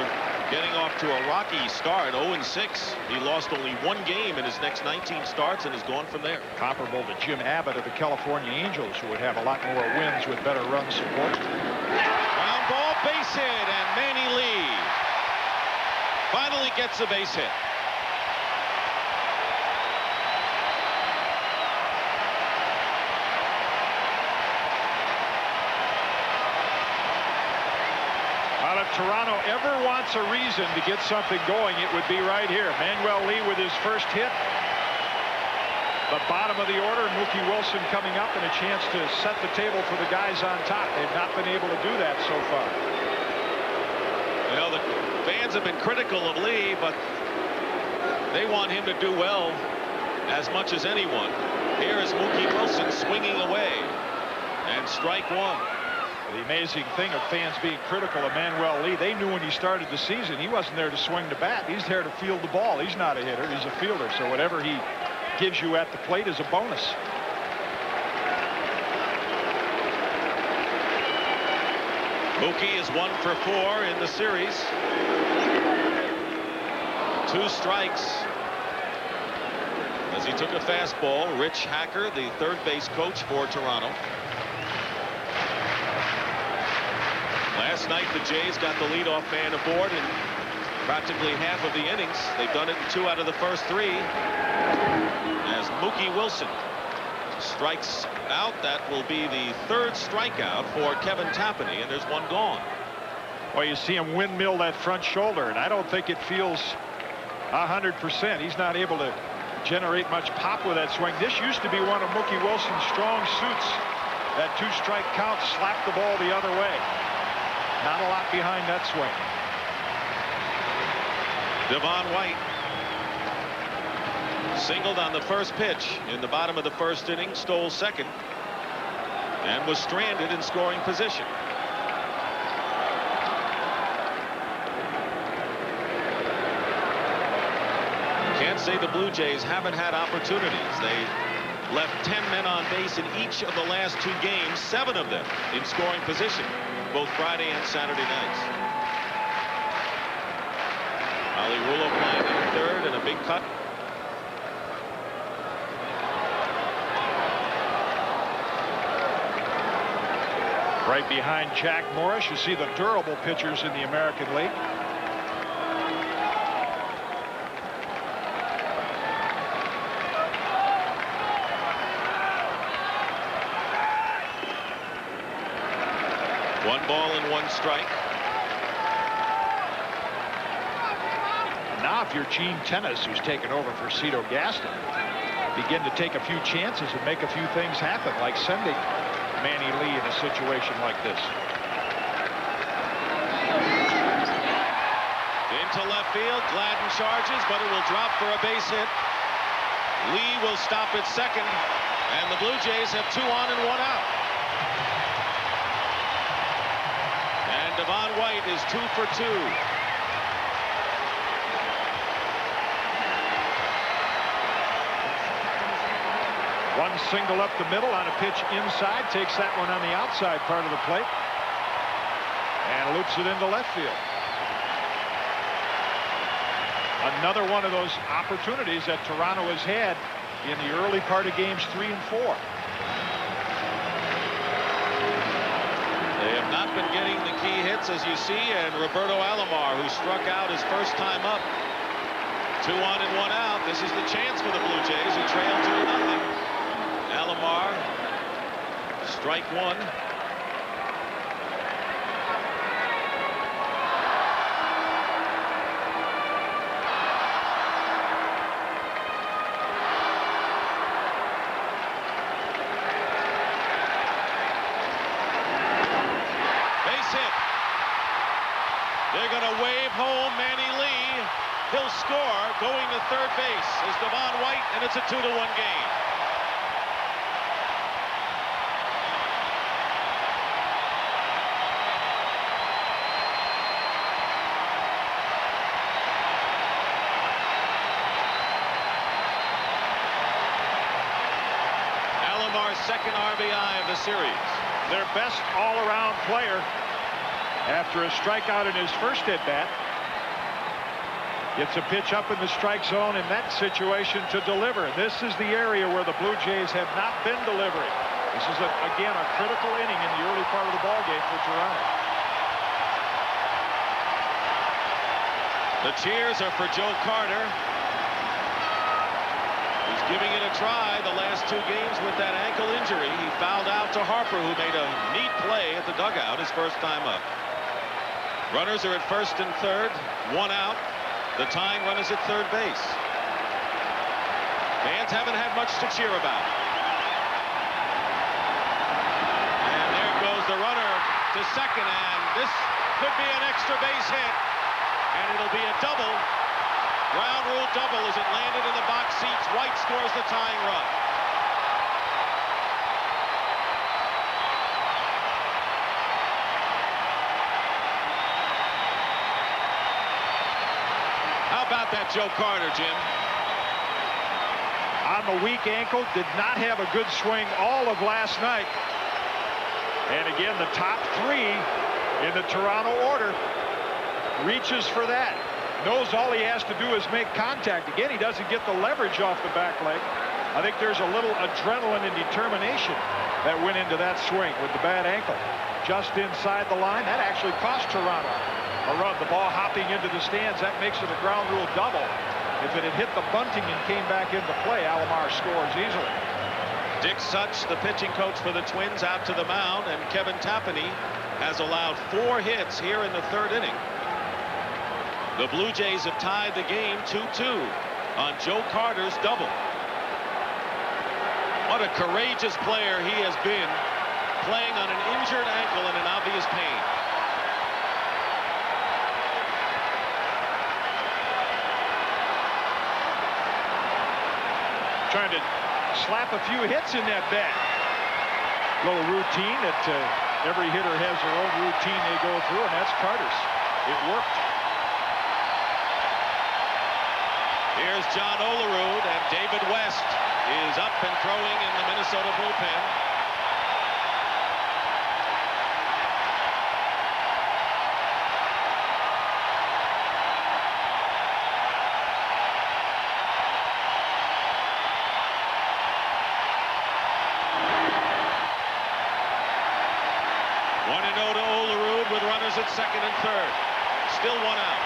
getting off to a rocky start. 0-6. He lost only 1 game in his next 19 starts and has gone from there. Comparable to Jim Abbott of the California Angels, who would have a lot more wins with better run support. Ground ball, base hit, and Manny Lee finally gets a base hit. Well, if Toronto ever wants a reason to get something going, it would be right here. Manuel Lee with his first hit. The bottom of the order, Mookie Wilson coming up, and a chance to set the table for the guys on top. They've not been able to do that so far. You know, the fans have been critical of Lee, but they want him to do well as much as anyone. Here is Mookie Wilson swinging away, and strike 1. The amazing thing of fans being critical of Manuel Lee, they knew when he started the season he wasn't there to swing the bat. He's there to field the ball. He's not a hitter. He's a fielder. So whatever he gives you at the plate is a bonus. Mookie is 1 for 4 in the series. 2 strikes as he took a fastball. Rich Hacker, the third base coach for Toronto. Last night the Jays got the leadoff man aboard in practically half of the innings. They've done it in 2 out of the first 3. As Mookie Wilson strikes out, that will be the 3rd strikeout for Kevin Tapani, and there's 1 gone. Well, you see him windmill that front shoulder, and I don't think it feels 100%. He's not able to generate much pop with that swing. This used to be one of Mookie Wilson's strong suits. That 2-strike count slapped the ball the other way. Not a lot behind that swing. Devon White singled on the first pitch in the bottom of the first inning, stole second, and was stranded in scoring position. Can't say the Blue Jays haven't had opportunities. They left 10 men on base in each of the last 2 games, 7 of them in scoring position, both Friday and Saturday nights. Ali Rulo playing in third, and a big cut. Right behind Jack Morris, you see the durable pitchers in the American League. One ball and 1 strike. Now if you're Gene Tennis, who's taken over for Cito Gaston, begin to take a few chances and make a few things happen, like sending Manny Lee in a situation like this. Into left field, Gladden charges, but it will drop for a base hit. Lee will stop at second, and the Blue Jays have 2 on and 1 out. And Devon White is 2 for 2. One single up the middle on a pitch inside, takes that one on the outside part of the plate and loops it into left field. Another one of those opportunities that Toronto has had in the early part of games 3 and 4. They have not been getting the key hits, as you see, and Roberto Alomar, who struck out his first time up. 2 on and 1 out. This is the chance for the Blue Jays, who trail 2-0. Alomar, strike 1. They're going to wave home Manny Lee. He'll score. going to third base is Devon White, and it's a 2-1 game. Alomar's second RBI of the series. Their best all-around player after a strikeout in his first at-bat. Gets a pitch up in the strike zone in that situation to deliver. This is the area where the Blue Jays have not been delivering. This is, again, a critical inning in the early part of the ballgame for Toronto. The cheers are for Joe Carter. He's giving it a try the last 2 games with that ankle injury. He fouled out to Harper, who made a neat play at the dugout his first time up. Runners are at first and third, 1 out. The tying run is at third base. Fans haven't had much to cheer about. And there goes the runner to second, and this could be an extra base hit. And it'll be a double. Ground rule double as it landed in the box seats. White scores the tying run. How about that Joe Carter, Jim? On the weak ankle, did not have a good swing all of last night. And again, the top 3 in the Toronto order reaches for that. Knows all he has to do is make contact. Again, he doesn't get the leverage off the back leg. I think there's a little adrenaline and determination that went into that swing with the bad ankle. Just inside the line, that actually cost Toronto a run. The ball hopping into the stands, that makes it a ground rule double. If it had hit the bunting and came back into play, Alomar scores easily. Dick Such, the pitching coach for the Twins, out to the mound, and Kevin Tapani has allowed 4 hits here in the 3rd inning. The Blue Jays have tied the game 2-2 on Joe Carter's double. What a courageous player he has been, playing on an injured ankle and in obvious pain. Trying to slap a few hits in that bat. Little routine that every hitter has their own routine they go through, and that's Carter's. It worked. Here's John Olerud, and David West is up and throwing in the Minnesota bullpen. At second and third. Still 1 out.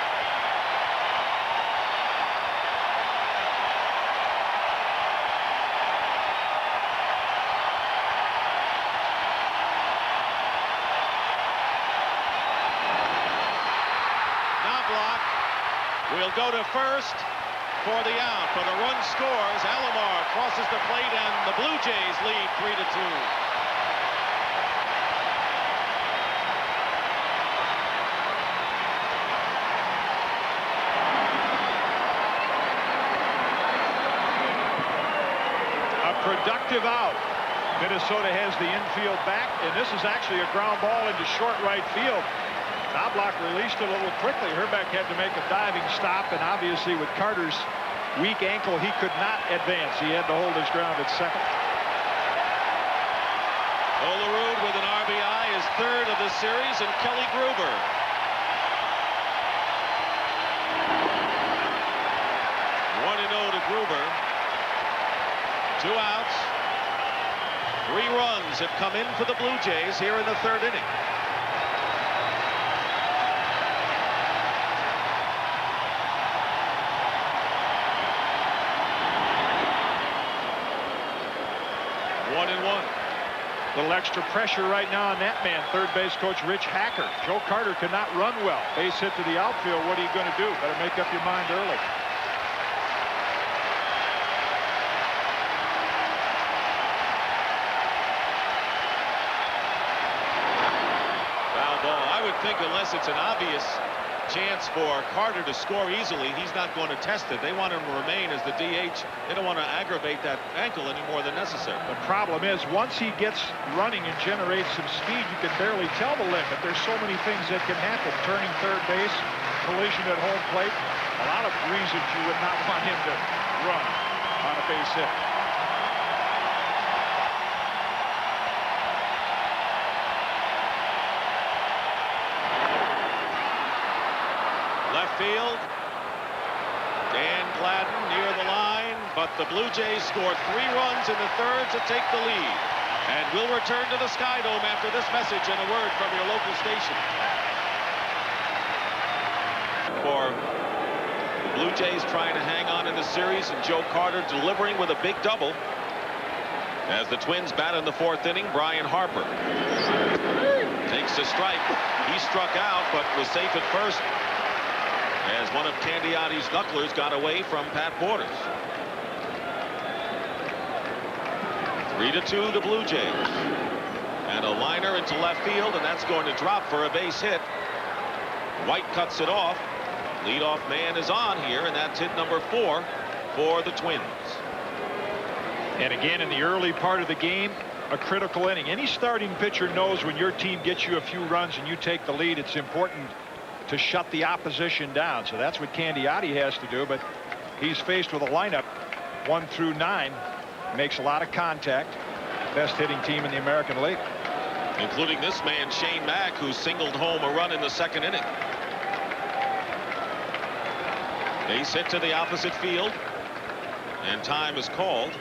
Knobloch will go to first for the out, but a run scores. Alomar crosses the plate, and the Blue Jays lead 3-2. Productive out. Minnesota has the infield back, and this is actually a ground ball into short right field. Knobloch released it a little quickly. Herbeck had to make a diving stop, and obviously with Carter's weak ankle, he could not advance. He had to hold his ground at second. Olerud with an RBI, his 3rd of the series, and Kelly Gruber. One and 0 to Gruber. 2 outs. 3 runs have come in for the Blue Jays here in the 3rd inning. One and 1. Little extra pressure right now on that man, third base coach Rich Hacker. Joe Carter could not run well. Base hit to the outfield. What are you going to do? Better make up your mind early. I would think unless it's an obvious chance for Carter to score easily. He's not going to test it. They want him to remain as the DH. They don't want to aggravate that ankle any more than necessary. The problem is, once he gets running and generates some speed, you can barely tell the limit. There's so many things that can happen. Turning third base, collision at home plate. A lot of reasons you would not want him to run on a base hit. Left field. Dan Gladden near the line, but the Blue Jays scored 3 runs in the third to take the lead. And we'll return to the Sky Dome after this message and a word from your local station. For the Blue Jays trying to hang on in the series, and Joe Carter delivering with a big double. As the Twins bat in the 4th inning, Brian Harper takes a strike. He struck out, but was safe at first, as one of Candiotti's knucklers got away from Pat Borders. 3-2 the Blue Jays. And a liner into left field, and that's going to drop for a base hit. White cuts it off. Leadoff man is on here, and that's hit number 4 for the Twins. And again, in the early part of the game, a critical inning. Any starting pitcher knows when your team gets you a few runs and you take the lead, it's important to shut the opposition down. So that's what Candiotti has to do, but he's faced with a lineup 1 through 9. Makes a lot of contact. Best hitting team in the American League. Including this man, Shane Mack, who singled home a run in the 2nd inning. Base hit to the opposite field, and time is called.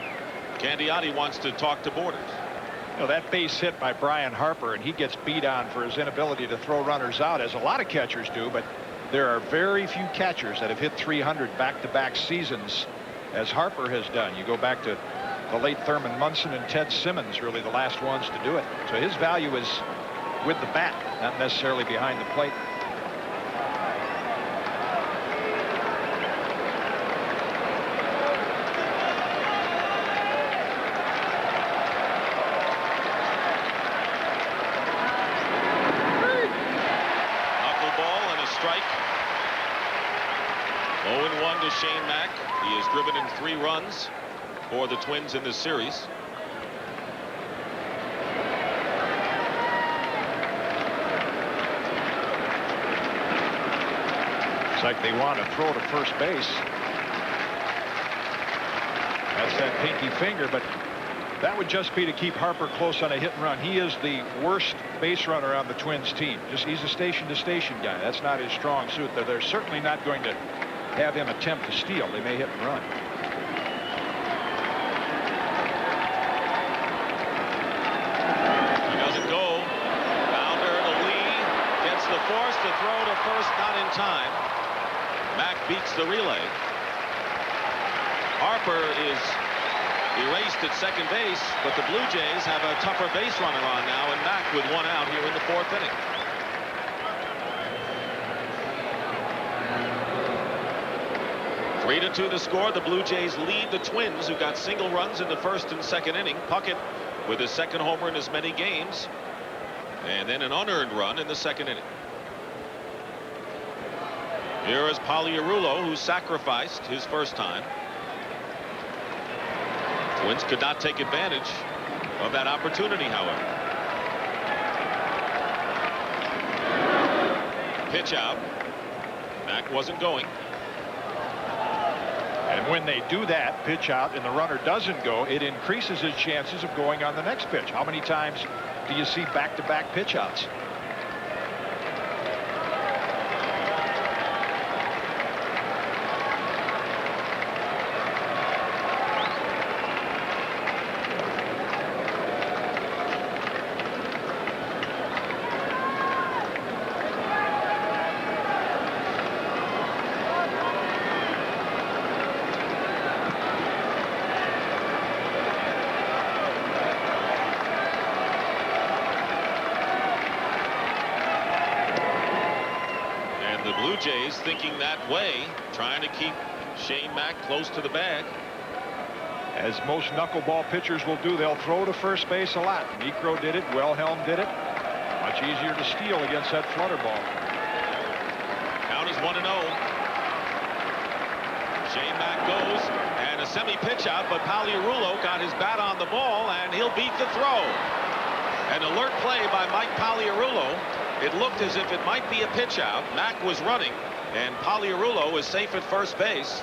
Candiotti wants to talk to Borders. You know, that base hit by Brian Harper, and he gets beat on for his inability to throw runners out, as a lot of catchers do, but there are very few catchers that have hit 300 back-to-back seasons as Harper has done. You go back to the late Thurman Munson and Ted Simmons, really the last ones to do it. So his value is with the bat, not necessarily behind the plate. Strike. 0-1 to Shane Mack. He has driven in 3 runs for the Twins in this series. It's like they want to throw to first base. That's that pinky finger, but that would just be to keep Harper close on a hit and run. He is the worst base runner on the Twins team. He's a station-to-station guy. That's not his strong suit. They're certainly not going to have him attempt to steal. They may hit and run. He doesn't go. Bounder to Lee. Gets the force to throw to first, not in time. Mack beats the relay. Harper is erased at second base, but the Blue Jays have a tougher base runner on now, and Mack with 1 out here in the 4th inning. Three to 2 the score. The Blue Jays lead the Twins, who got single runs in the 1st and 2nd inning. Puckett with his 2nd homer in as many games, and then an unearned run in the 2nd inning. Here is Pagliarulo, who sacrificed his first time. Twins could not take advantage of that opportunity, however. Pitch out. Mack wasn't going. And when they do that, pitch out, and the runner doesn't go, it increases his chances of going on the next pitch. How many times do you see back-to-back pitch outs? Jays thinking that way, trying to keep Shane Mack close to the bag. As most knuckleball pitchers will do, they'll throw to first base a lot. Necro did it. Wilhelm did it. Much easier to steal against that flutter ball. 1-0. Shane Mack goes, and a semi-pitch out, but Pagliarulo got his bat on the ball, and he'll beat the throw. An alert play by Mike Pagliarulo. It looked as if it might be a pitch out. Mack was running, and Pagliarulo is safe at first base.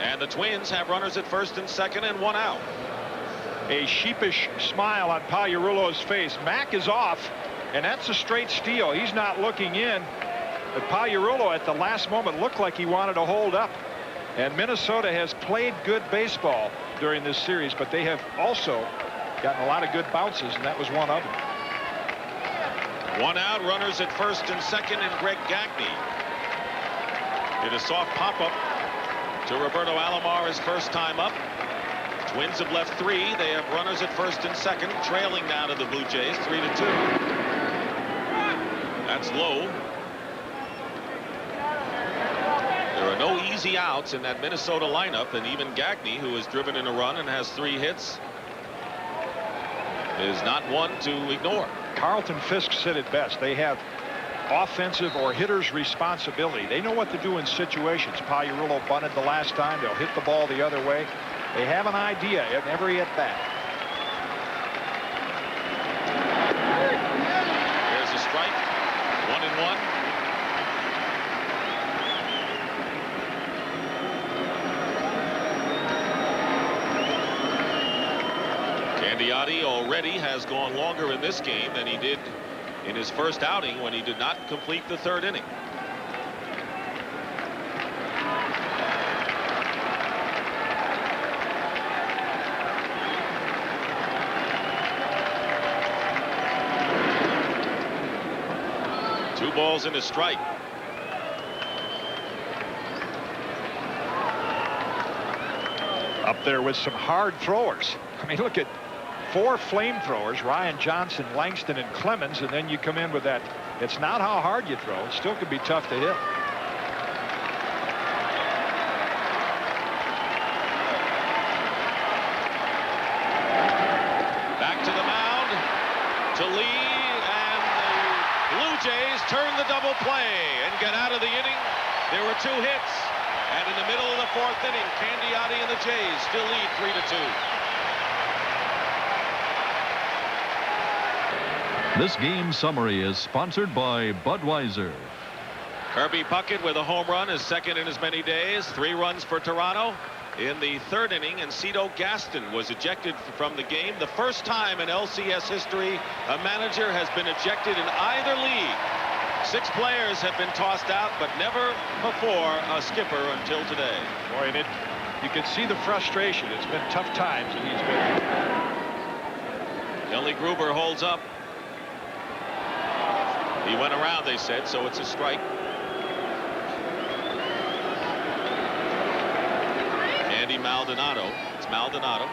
And the Twins have runners at first and second and 1 out. A sheepish smile on Pagliarulo's face. Mack is off, and that's a straight steal. He's not looking in, but Pagliarulo at the last moment looked like he wanted to hold up. And Minnesota has played good baseball during this series, but they have also gotten a lot of good bounces, and that was one of them. 1 out, runners at first and second, and Greg Gagne did a soft pop-up to Roberto Alomar his first time up. Twins have left 3. They have runners at first and second, trailing now to the Blue Jays 3-2. That's low. There are no easy outs in that Minnesota lineup, and even Gagne, who has driven in a run and has 3 hits, is not one to ignore. Carlton Fisk said it best. They have offensive or hitter's responsibility. They know what to do in situations. Pagliarulo bunted the last time. They'll hit the ball the other way. They have an idea at every at bat. There's a strike. 1-1. Candiotti already has gone longer in this game than he did in his first outing when he did not complete the 3rd inning. Two balls and a strike. Up there with some hard throwers. I mean, look at 4 flamethrowers: Ryan Johnson, Langston, and Clemens, and then you come in with that. It's not how hard you throw. It still can be tough to hit. Back to the mound to Lee, and the Blue Jays turn the double play and get out of the inning. There were 2 hits, and in the middle of the 4th inning, Candiotti and the Jays still lead 3-2. This game summary is sponsored by Budweiser. Kirby Puckett with a home run, his second in as many days. 3 runs for Toronto. In the 3rd inning, and Cito Gaston was ejected from the game. The first time in LCS history a manager has been ejected in either league. 6 players have been tossed out, but never before a skipper until today. Boy, and you can see the frustration. It's been tough times, and he's been. Kelly Gruber holds up. He went around, they said, so it's a strike. Andy Maldonado. It's Maldonado.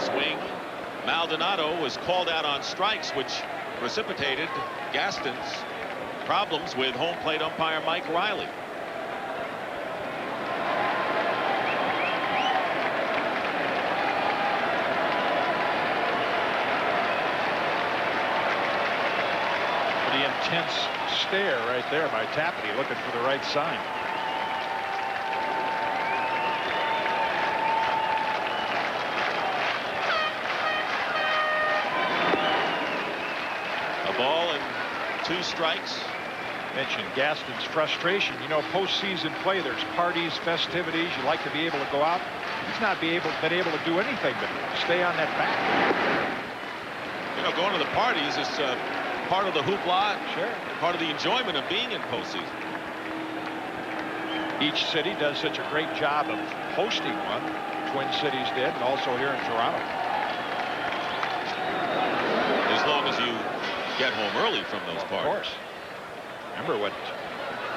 Swing. Maldonado was called out on strikes, which precipitated Gaston's problems with home plate umpire Mike Riley. Intense stare right there by Tapani, looking for the right sign. A ball and 2 strikes. Mentioned Gaston's frustration. You know, postseason play, there's parties, festivities. You like to be able to go out. He's not been able to do anything but stay on that bat. You know, going to the parties is part of the hoopla, sure, part of the enjoyment of being in postseason. Each city does such a great job of hosting one. Twin Cities did, and also here in Toronto. As long as you get home early from those parties. Of course. Remember what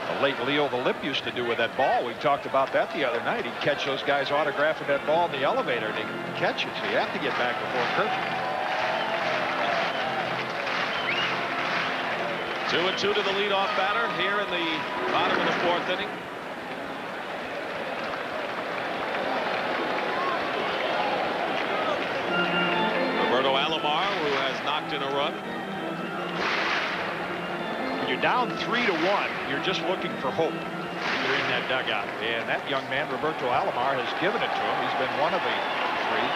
the late Leo the Lip used to do with that ball. We talked about that the other night. He'd catch those guys autographing that ball in the elevator, and they catch it, so you have to get back before curfew. 2-2 to the leadoff batter here in the bottom of the 4th inning. Roberto Alomar, who has knocked in a run. you're down 3-1, you're just looking for hope. You're in that dugout. And that young man, Roberto Alomar, has given it to him. He's been one of the three.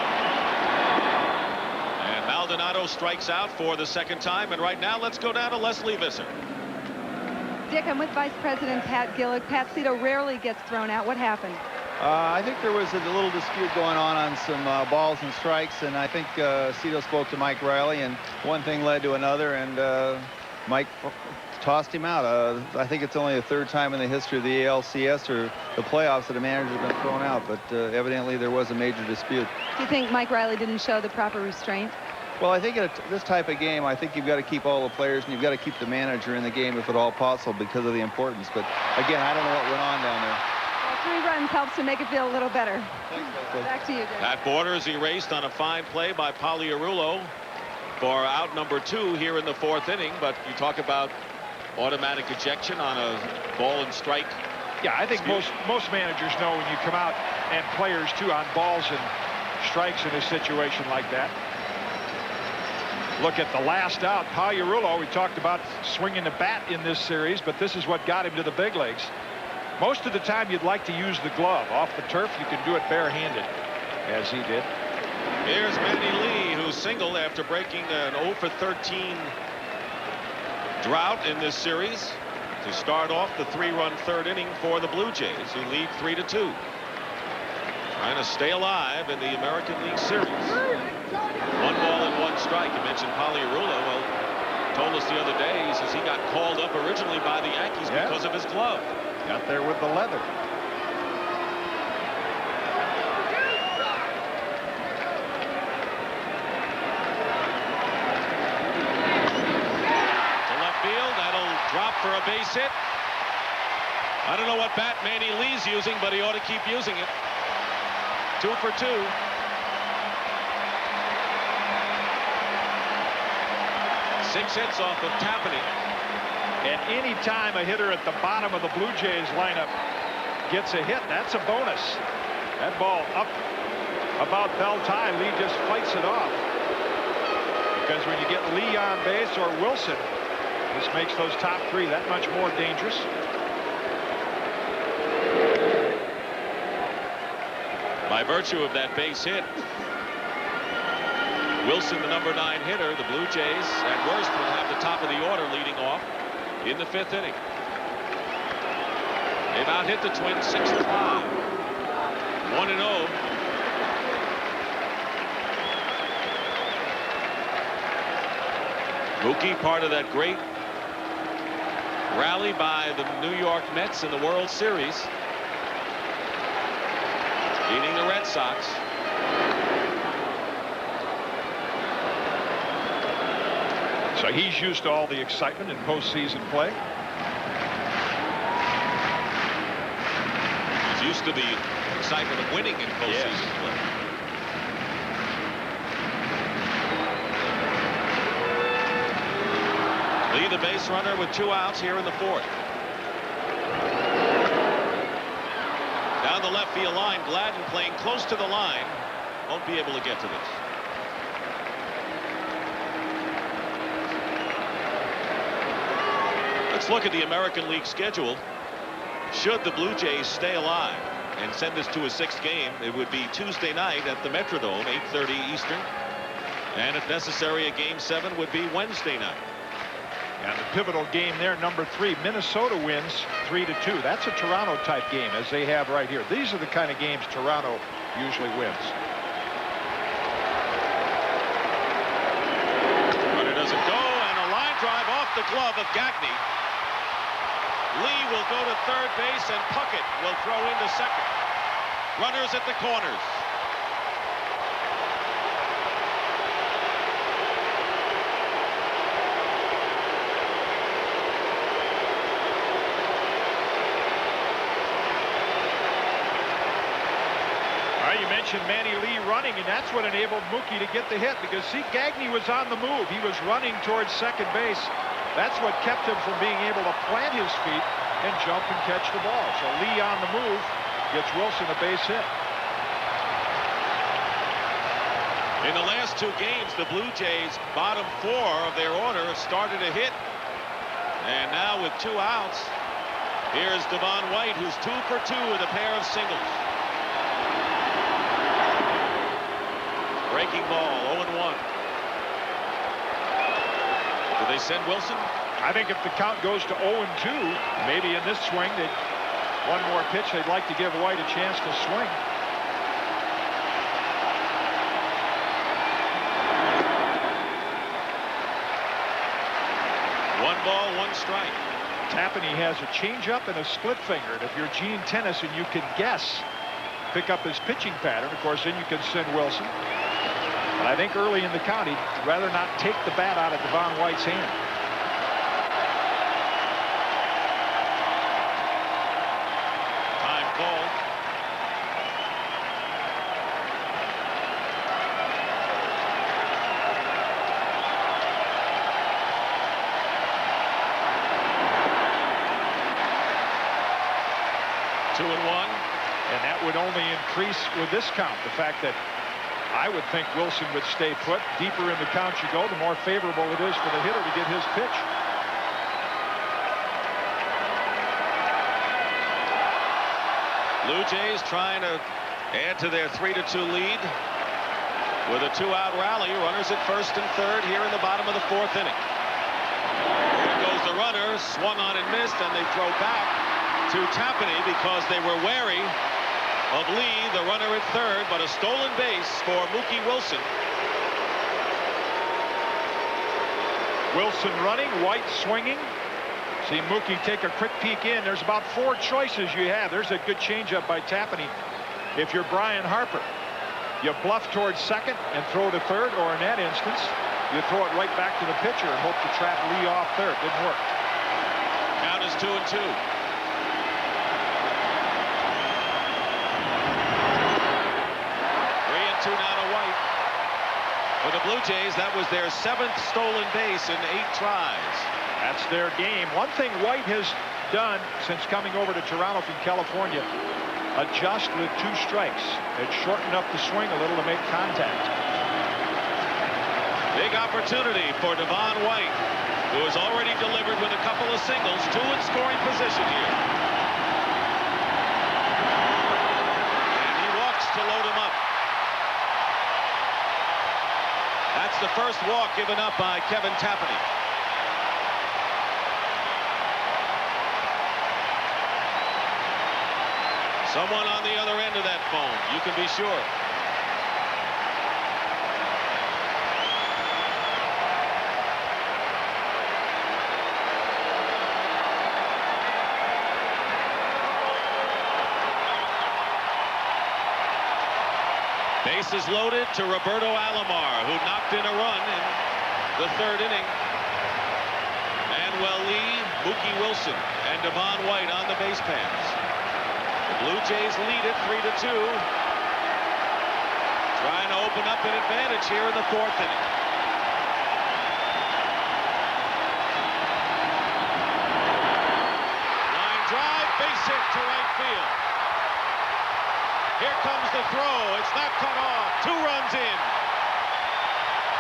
And Maldonado strikes out for the second time. And right now, let's go down to Leslie Visser. Dick, I'm with Vice President Pat Gillick. Pat, Cito rarely gets thrown out. What happened? I think there was a little dispute going on some balls and strikes, and I think Cito spoke to Mike Riley, and one thing led to another, and Mike tossed him out. I think it's only the third time in the history of the ALCS or the playoffs that a manager's been thrown out, but evidently there was a major dispute. Do you think Mike Riley didn't show the proper restraint? Well, I think in this type of game, I think you've got to keep all the players and you've got to keep the manager in the game if at all possible because of the importance. But again, I don't know what went on down there. Well, 3 runs helps to make it feel a little better. Thanks, back to you, Dick. Pat Borders erased on a fine play by Pagliarulo for out number 2 here in the 4th inning. But you talk about automatic ejection on a ball and strike. Yeah, I think most managers know when you come out, and players too, on balls and strikes in a situation like that. Look at the last out. Pagliarulo, we talked about swinging the bat in this series, but this is what got him to the big leagues. Most of the time you'd like to use the glove. Off the turf, you can do it barehanded, as he did. Here's Manny Lee, who singled after breaking an 0-for-13 drought in this series to start off the 3-run 3rd inning for the Blue Jays, who lead 3-2. Trying to stay alive in the American League Series. 1 ball and 1 strike. You mentioned Pagliarulo. Well, told us the other day, he says he got called up originally by the Yankees because of his glove. Got there with the leather. To left field, that'll drop for a base hit. I don't know what bat Manny Lee's using, but he ought to keep using it. 2 for 2. Six hits off of Tapani. And any time a hitter at the bottom of the Blue Jays lineup gets a hit, that's a bonus. That ball up about bell time. Lee just fights it off. Because when you get Lee on base or Wilson, this makes those top 3 that much more dangerous. By virtue of that base hit, Wilson, the number 9 hitter, the Blue Jays at worst will have the top of the order leading off in the 5th inning. They've out-hit the Twins 6-5. 1-0. Mookie, part of that great rally by the New York Mets in the World Series, beating the Red Sox. So he's used to all the excitement in postseason play. He's used to the excitement of winning in postseason play. Lee, the base runner, with 2 outs here in the 4th. Down the left field line, Gladden playing close to the line. Won't be able to get to this. Let's look at the American League schedule. Should the Blue Jays stay alive and send this to a 6th game, it would be Tuesday night at the Metrodome, 8:30 Eastern. And if necessary, a Game 7 would be Wednesday night. And the pivotal game there, number 3, Minnesota wins 3-2. That's a Toronto type game, as they have right here. These are the kind of games Toronto usually wins. But it doesn't go, and a line drive off the glove of Gagne. Lee will go to 3rd base, and Puckett will throw into 2nd. Runners at the corners. You mentioned Manny Lee running, and that's what enabled Mookie to get the hit, because see, Gagne was on the move. He was running towards 2nd base. That's what kept him from being able to plant his feet and jump and catch the ball. So Lee on the move gets Wilson a base hit. In the last 2 games, the Blue Jays' bottom 4 of their order started a hit. And now with 2 outs, here's Devon White, who's 2 for 2 with a pair of singles. Breaking ball, 0-1. Do they send Wilson? I think if the count goes to 0-2, maybe in this swing, one more pitch, they'd like to give White a chance to swing. One ball, 1 strike. Tapani has a changeup and a split finger. And if you're Gene Tennyson, you can guess, pick up his pitching pattern. Of course, then you can send Wilson. But I think early in the count, he'd rather not take the bat out of Devon White's hand. Time called. Two and 1. And that would only increase with this count. The fact that I would think Wilson would stay put. Deeper in the count you go, the more favorable it is for the hitter to get his pitch. Blue Jays trying to add to their 3-2 lead with a 2-out rally. Runners at first and third here in the bottom of the 4th inning. There goes the runner, swung on and missed, and they throw back to Tapani because they were wary of Lee, the runner at third, but a stolen base for Mookie Wilson. Wilson running, White swinging. See Mookie take a quick peek in. There's about 4 choices you have. There's a good changeup by Tapani. If you're Brian Harper, you bluff towards second and throw to third, or in that instance, you throw it right back to the pitcher and hope to trap Lee off third. Didn't work. Count is 2-2. 3-2 now to White. For the Blue Jays, that was their 7th stolen base in 8 tries. That's their game. One thing White has done since coming over to Toronto from California, adjust with 2 strikes. It shortened up the swing a little to make contact. Big opportunity for Devon White, who has already delivered with a couple of singles, 2 in scoring position here. And he walks to load him up. That's the first walk given up by Kevin Tapani. Someone on the other end of that phone, you can be sure. Bases loaded to Roberto Alomar, who knocked in a run in the 3rd inning. Manuel Lee, Mookie Wilson, and Devon White on the base paths. The Blue Jays lead it 3-2. Trying to open up an advantage here in the 4th inning. Line drive, base hit to right field. Here comes the throw. It's not cut off. 2 runs in.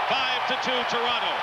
5-2 Toronto.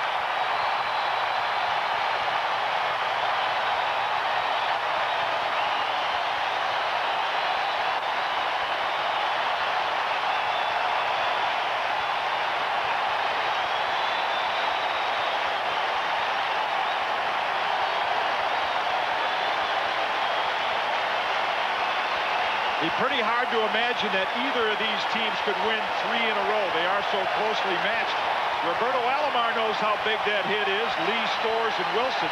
Pretty hard to imagine that either of these teams could win 3 in a row. They are so closely matched. Roberto Alomar knows how big that hit is. Lee, Stores, and Wilson.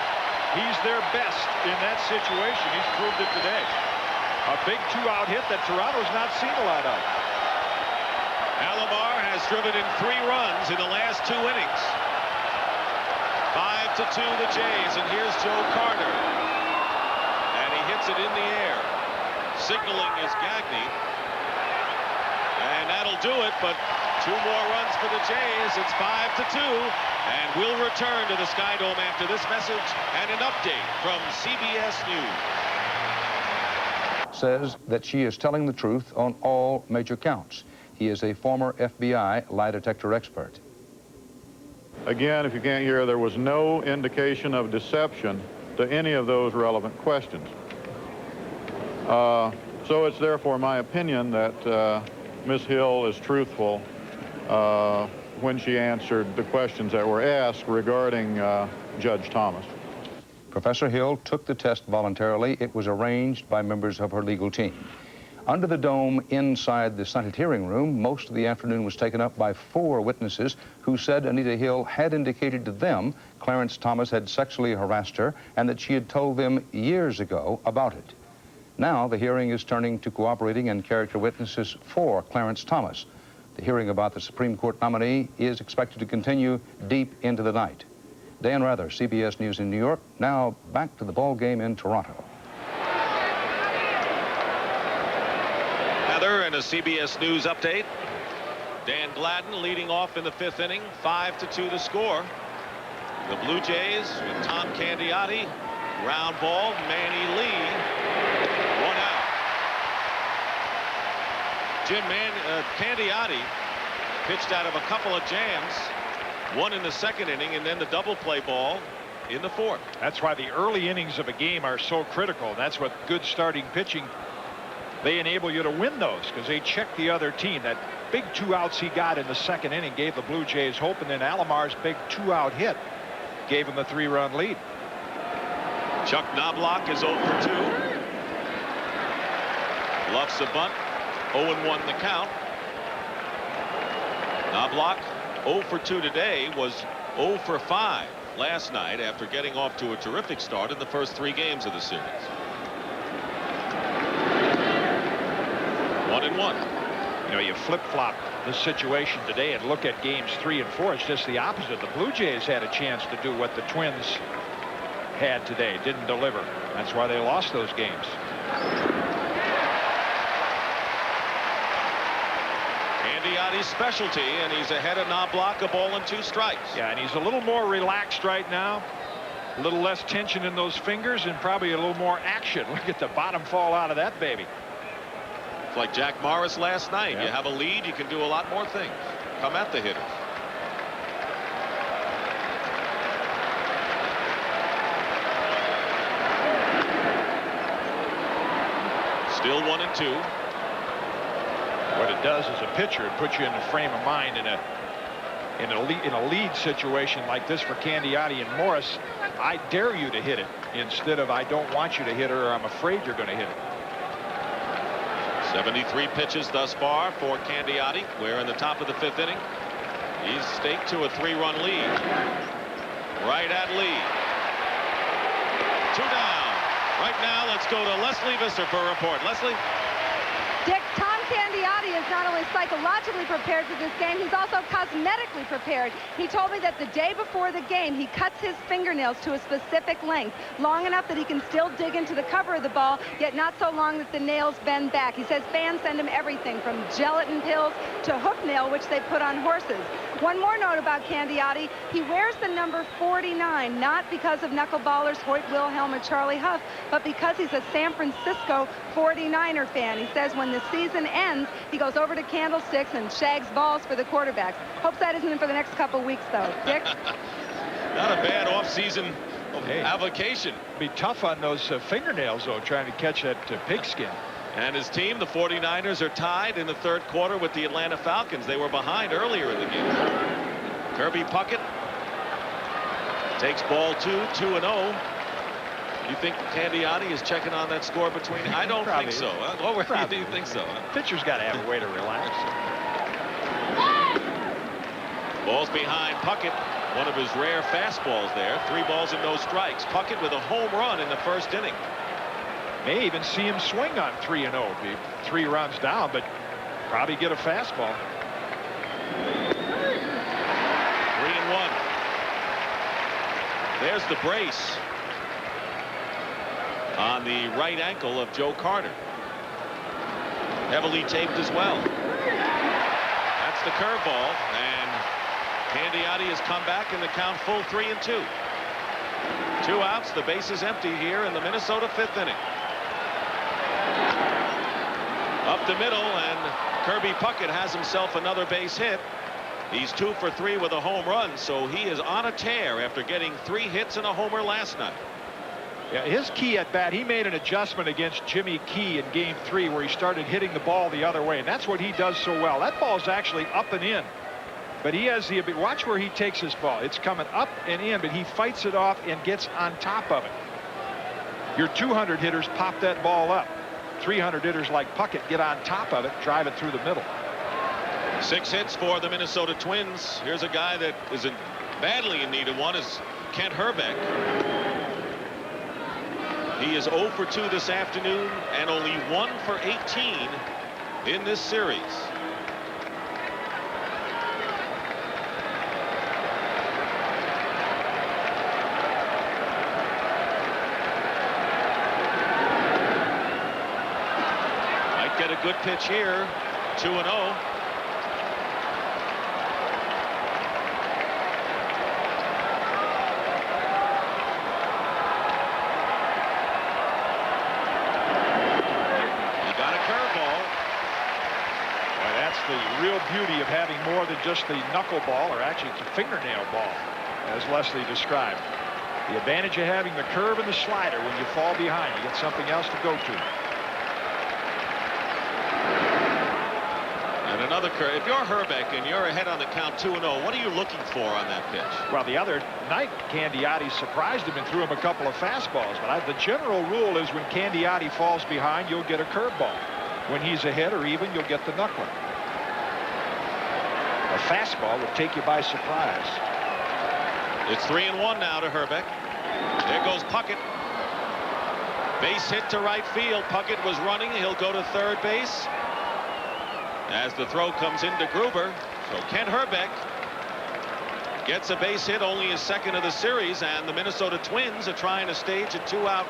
He's their best in that situation. He's proved it today. A big 2-out hit that Toronto's not seen a lot of. Alomar has driven in 3 runs in the last 2 innings. 5-2 the Jays, and here's Joe Carter. And he hits it in the air. Signaling is Gagne, and that'll do it, but 2 more runs for the Jays. It's 5-2, and we'll return to the Skydome after this message and an update from CBS News. Says that she is telling the truth on all major counts. He is a former FBI lie detector expert. Again, if you can't hear, there was no indication of deception to any of those relevant questions. So it's therefore my opinion that Ms. Hill is truthful when she answered the questions that were asked regarding Judge Thomas. Professor Hill took the test voluntarily. It was arranged by members of her legal team. Under the dome inside the Senate hearing room, most of the afternoon was taken up by 4 witnesses who said Anita Hill had indicated to them Clarence Thomas had sexually harassed her and that she had told them years ago about it. Now the hearing is turning to cooperating and character witnesses for Clarence Thomas. The hearing about the Supreme Court nominee is expected to continue deep into the night. Dan Rather, CBS News in New York. Now back to the ball game in Toronto. Heather and a CBS News update. Dan Gladden leading off in the 5th inning. 5-2 the score. The Blue Jays with Tom Candiotti. Ground ball, Manny Lee. 1 out. Jim Candiotti pitched out of a couple of jams. 1 in the 2nd inning and then the double play ball in the 4th. That's why the early innings of a game are so critical. That's what good starting pitching, they enable you to win those because they check the other team. That big 2 outs he got in the 2nd inning gave the Blue Jays hope, and then Alomar's big 2-out hit gave him a 3-run lead. Chuck Knobloch is 0 for 2. Luffs a bunt. 0-1 the count. Knobloch 0 for 2 today, was 0 for 5 last night after getting off to a terrific start in the first 3 games of the series. 1-1. You know, you flip-flop the situation today and look at games 3 and 4. It's just the opposite. The Blue Jays had a chance to do what the Twins had today, didn't deliver. That's why they lost those games. Candiotti's specialty, and he's ahead of Knobloch, 1-2 strikes. Yeah, and he's a little more relaxed right now. A little less tension in those fingers and probably a little more action. Look at the bottom fall out of that baby. It's like Jack Morris last night. Yep. You have a lead, you can do a lot more things. Come at the hitters. Still 1-2. What it does as a pitcher, it puts you in the frame of mind in a lead situation like this for Candiotti and Morris. I dare you to hit it instead of I don't want you to hit it or I'm afraid you're going to hit it. 73 pitches thus far for Candiotti. We're in the top of the 5th inning. He's staked to a 3-run lead. Right at Lee. 2 down. Right now, let's go to Leslie Visser for a report. Leslie? Dick, Tom Candiotti is not only psychologically prepared for this game, he's also cosmetically prepared. He told me that the day before the game, he cuts his fingernails to a specific length, long enough that he can still dig into the cover of the ball, yet not so long that the nails bend back. He says fans send him everything from gelatin pills to hook nail, which they put on horses. One more note about Candiotti, he wears the number 49, not because of knuckleballers Hoyt Wilhelm or Charlie Huff, but because he's a San Francisco 49er fan. He says when the season ends, he goes over to Candlesticks and shags balls for the quarterbacks. Hopes that isn't for the next couple weeks, though. Dick? Not a bad off-season avocation. Be tough on those fingernails, though, trying to catch that pigskin. And his team, the 49ers, are tied in the 3rd quarter with the Atlanta Falcons. They were behind earlier in the game. Kirby Puckett takes ball 2, 2-0. You think Candiotti is checking on that score between? I don't think so. Huh? Do you think so? Huh? Pitcher's got to have a way to relax. Ball's behind Puckett. One of his rare fastballs there. 3 balls and no strikes. Puckett with a home run in the 1st inning. May even see him swing on 3-0. Be 3 runs down, but probably get a fastball. 3-1. There's the brace on the right ankle of Joe Carter. Heavily taped as well. That's the curveball, and Candiotti has come back in the count full 3-2. 2 outs, the base is empty here in the Minnesota 5th inning. Up the middle, and Kirby Puckett has himself another base hit. He's 2 for 3 with a home run, so he is on a tear after getting 3 hits and a homer last night. Yeah, his key at bat, he made an adjustment against Jimmy Key in Game 3 where he started hitting the ball the other way, and that's what he does so well. That ball's actually up and in, but he has the, watch where he takes his ball. It's coming up and in, but he fights it off and gets on top of it. Your 200 hitters pop that ball up. 300 hitters like Puckett get on top of it, drive it through the middle. 6 hits for the Minnesota Twins. Here's a guy that is badly in need of one, is Kent Herbeck. He is 0 for 2 this afternoon and only 1 for 18 in this series. Might get a good pitch here. 2-0. The real beauty of having more than just the knuckleball, or actually it's a fingernail ball, as Leslie described. The advantage of having the curve and the slider, when you fall behind, you get something else to go to. And another curve. If you're Herbeck and you're ahead on the count 2-0, what are you looking for on that pitch? Well, the other night, Candiotti surprised him and threw him a couple of fastballs. But the general rule is when Candiotti falls behind, you'll get a curveball. When he's ahead or even, you'll get the knuckler. A fastball would take you by surprise. It's 3-1 now to Herbeck. There goes Puckett. Base hit to right field. Puckett was running. He'll go to third base as the throw comes into Gruber. So Kent Herbeck gets a base hit, only his second of the series, and the Minnesota Twins are trying to stage a 2-out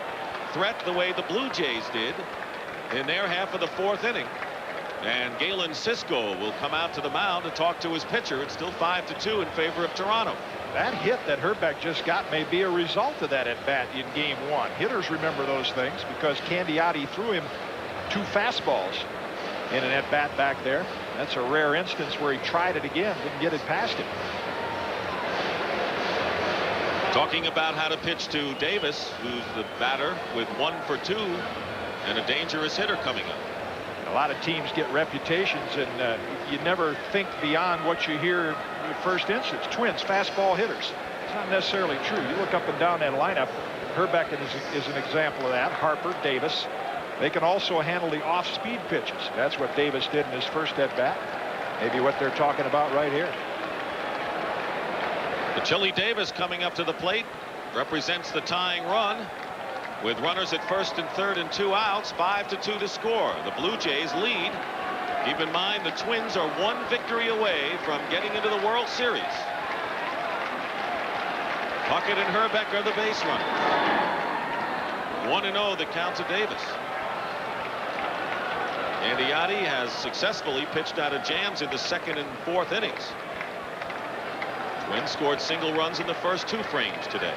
threat the way the Blue Jays did in their half of the 4th inning. And Galen Cisco will come out to the mound to talk to his pitcher. It's still 5-2 in favor of Toronto. That hit that Herbeck just got may be a result of that at bat in Game 1. Hitters remember those things because Candiotti threw him 2 fastballs in an at bat back there. That's a rare instance where he tried it again, didn't get it past him. Talking about how to pitch to Davis, who's the batter with 1 for 2 and a dangerous hitter coming up. A lot of teams get reputations, and you never think beyond what you hear in the first instance. Twins, fastball hitters. It's not necessarily true. You look up and down that lineup. Herbeck is an example of that. Harper, Davis. They can also handle the off-speed pitches. That's what Davis did in his first at-bat. Maybe what they're talking about right here. The Chili Davis coming up to the plate represents the tying run. With runners at first and third and 2 outs, 5-2 to score. The Blue Jays lead. Keep in mind the Twins are 1 victory away from getting into the World Series. Puckett and Herbeck are the base runners. 1-0 the count to Davis. Candiotti has successfully pitched out of jams in the 2nd and 4th innings. Twins scored single runs in the first 2 frames today.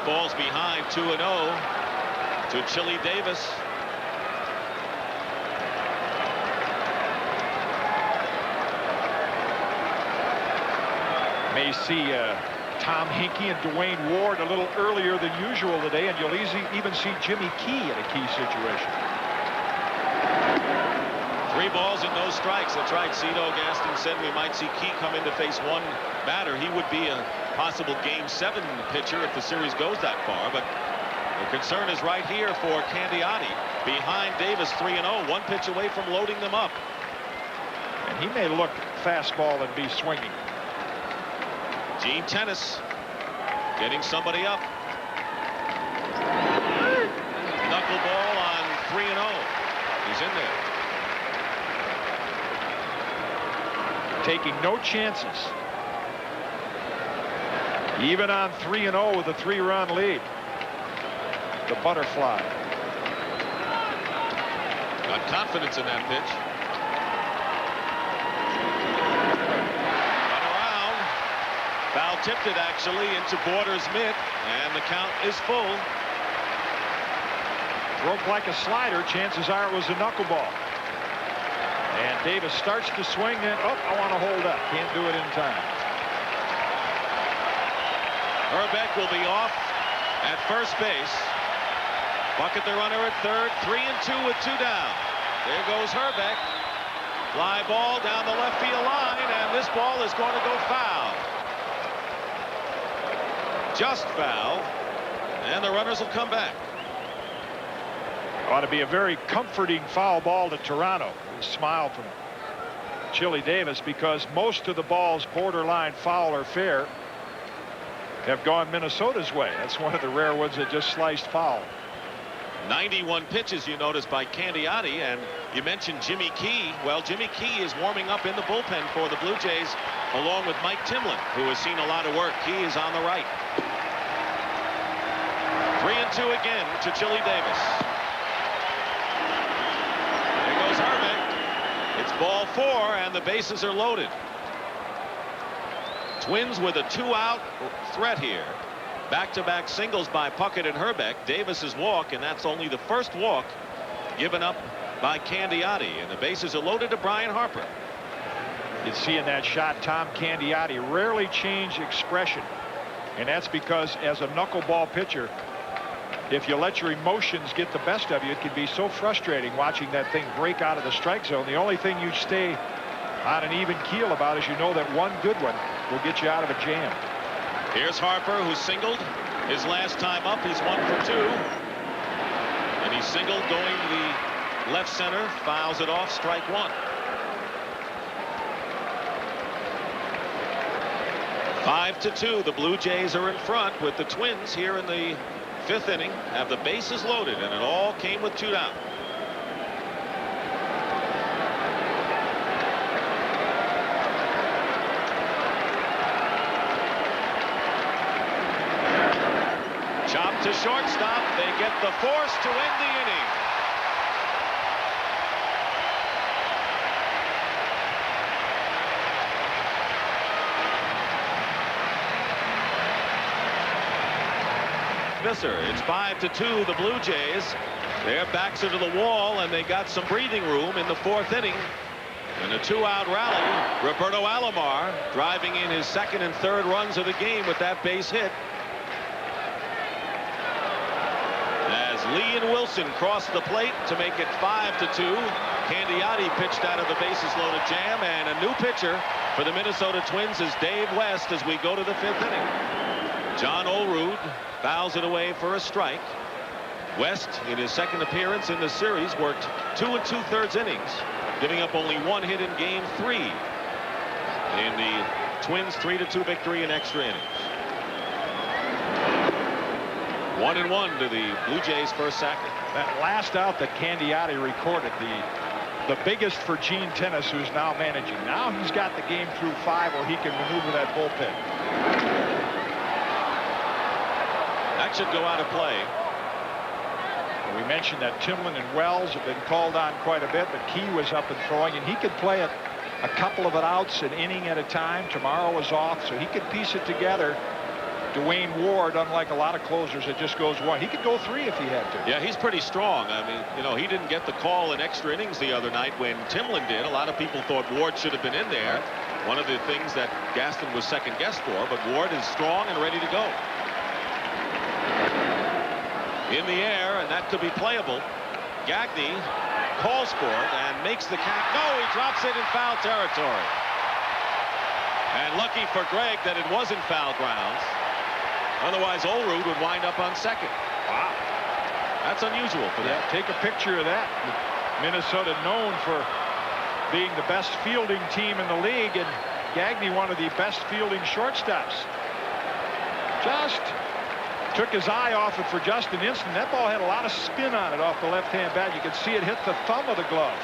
Falls behind 2-0 to Chili Davis. May see Tom Hinkie and Dwayne Ward a little earlier than usual today, and you'll even see Jimmy Key in a key situation. 3 balls and no strikes. That's right. Cito Gaston said we might see Key come in to face 1 batter. He would be a possible Game 7 pitcher if the series goes that far. But the concern is right here for Candiotti. Behind Davis 3-0. 1 pitch away from loading them up. And he may look fastball and be swinging. Gene Tennis getting somebody up. Knuckleball on 3-0. He's in there. Taking no chances. Even on 3-0 with a 3-run lead. The butterfly. Got confidence in that pitch. Run around. Foul tipped it actually into Borders' mitt, and the count is full. Broke like a slider. Chances are it was a knuckleball. And Davis starts to swing, and I want to hold up. Can't do it in time. Herbeck will be off at first base. Bucket the runner at third. 3-2 with 2 down. There goes Herbeck. Fly ball down the left field line, and this ball is going to go foul. Just foul, and the runners will come back. Ought to be a very comforting foul ball to Toronto. A smile from Chili Davis, because most of the balls borderline foul or fair have gone Minnesota's way. That's one of the rare ones that just sliced foul. 91 pitches, you notice, by Candiotti, and you mentioned Jimmy Key. Well, Jimmy Key is warming up in the bullpen for the Blue Jays, along with Mike Timlin, who has seen a lot of work. Key is on the right. 3-2 again to Chili Davis. There goes Herbeck. It's ball 4, and the bases are loaded. Twins with a 2-out threat here. Back-to-back singles by Puckett and Herbeck. Davis's walk, and that's only the first walk given up by Candiotti, and the bases are loaded to Brian Harper. You see in that shot, Tom Candiotti rarely change expression, and that's because as a knuckleball pitcher, if you let your emotions get the best of you, it can be so frustrating watching that thing break out of the strike zone. The only thing you stay on an even keel about is you know that one good one will get you out of a jam. Here's Harper, who singled his last time up. He's 1 for 2. And he singled going the left center, fouls it off, strike 1. 5-2. The Blue Jays are in front with the Twins here in the 5th inning. Have the bases loaded, and it all came with 2 down. Chop to shortstop. They get the force to end the inning. Visser. It's 5-2. The Blue Jays. Their backs are to the wall, and they got some breathing room in the 4th inning. And a 2-out rally. Roberto Alomar driving in his 2nd and 3rd runs of the game with that base hit. As Lee and Wilson crossed the plate to make it 5-2. Candiotti pitched out of the bases loaded jam, and a new pitcher for the Minnesota Twins is Dave West as we go to the 5th inning. John Olerud fouls it away for a strike. West, in his 2nd appearance in the series, worked 2 2/3 innings, giving up only 1 hit in game 3 in the Twins' 3-2 victory in extra innings. 1-1 to the Blue Jays' first sacket. That last out that Candiotti recorded, the biggest for Gene Tennis, who's now managing. Now he's got the game through 5 where he can maneuver that bullpen. That should go out of play. We mentioned that Timlin and Wells have been called on quite a bit, but Key was up and throwing, and he could play it a couple of it outs, an inning at a time. Tomorrow was off, so he could piece it together. Dwayne Ward, unlike a lot of closers, it just goes 1. He could go 3 if he had to. Yeah, he's pretty strong. I mean, you know, he didn't get the call in extra innings the other night when Timlin did. A lot of people thought Ward should have been in there. One of the things that Gaston was second guessed for, but Ward is strong and ready to go. In the air, and that could be playable. Gagne calls for it and makes the count. No, he drops it in foul territory. And lucky for Greg that it wasn't foul grounds. Otherwise, Olerud would wind up on second. Wow. That's unusual for that. Take a picture of that. Minnesota known for being the best fielding team in the league, and Gagne one of the best fielding shortstops. Just took his eye off it for just an instant. That ball had a lot of spin on it off the left-hand bat. You could see it hit the thumb of the glove.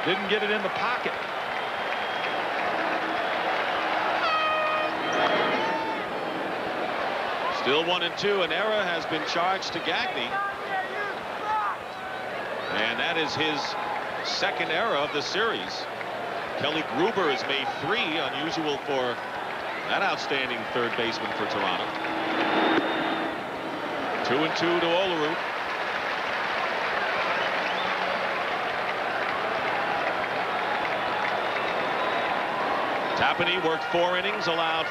Didn't get it in the pocket. Still 1-2. An error has been charged to Gagne. And that is his 2nd error of the series. Kelly Gruber has made 3, unusual for that outstanding 3rd baseman for Toronto. 2-2 to Olerud. Trapani worked 4 innings, allowed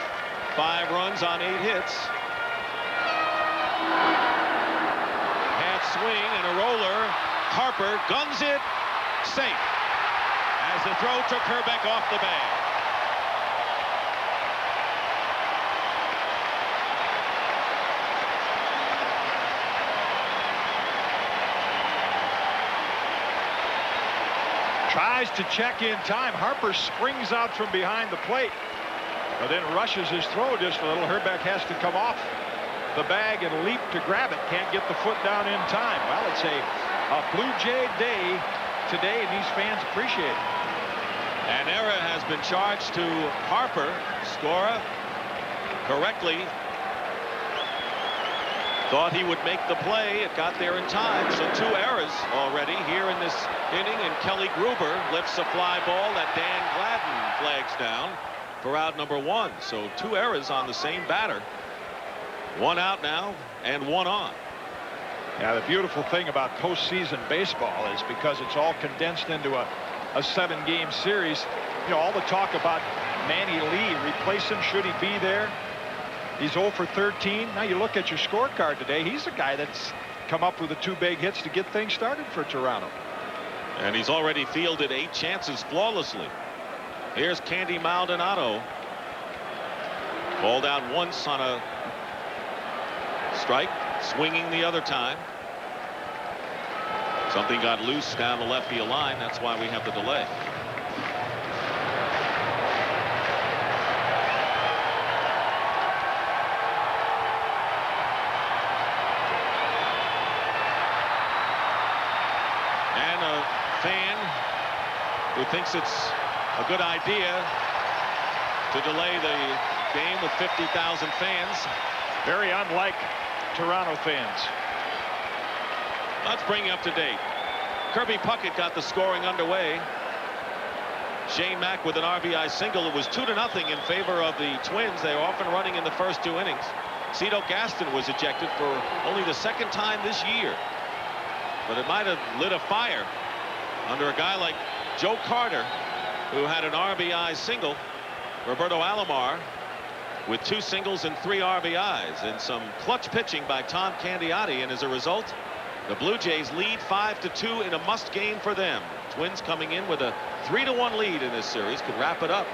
5 runs on 8 hits. Half swing and a roller. Harper guns it. Safe. As the throw took Herbeck off the bag. Tries to check in time. Harper springs out from behind the plate, but then rushes his throw just a little. Herbeck has to come off the bag and leap to grab it. Can't get the foot down in time. Well, it's a Blue Jay day today, and these fans appreciate it. An error has been charged to Harper. Scorer correctly thought he would make the play. It got there in time. So 2 errors already here in this inning, and Kelly Gruber lifts a fly ball that Dan Gladden flags down for out number 1. So 2 errors on the same batter. 1 out now and 1 on. Yeah, the beautiful thing about postseason baseball is because it's all condensed into a 7-game series. You know, all the talk about Manny Lee, replace him, should he be there? He's 0 for 13. Now you look at your scorecard today. He's a guy that's come up with the 2 big hits to get things started for Toronto. And he's already fielded 8 chances flawlessly. Here's Candy Maldonado. Called out once on a strike, swinging the other time. Something got loose down the left field line. That's why we have the delay. And a fan who thinks it's a good idea to delay the game with 50,000 fans. Very unlike Toronto fans. Let's bring you up to date. Kirby Puckett got the scoring underway. Shane Mack with an RBI single. It was 2-0 in favor of the Twins. They were often running in the first 2 innings. Cito Gaston was ejected for only the 2nd time this year. But it might have lit a fire under a guy like Joe Carter, who had an RBI single. Roberto Alomar with 2 singles and 3 RBIs, and some clutch pitching by Tom Candiotti, and as a result, the Blue Jays lead 5-2 in a must game for them. Twins coming in with a 3-1 lead in this series could wrap it up.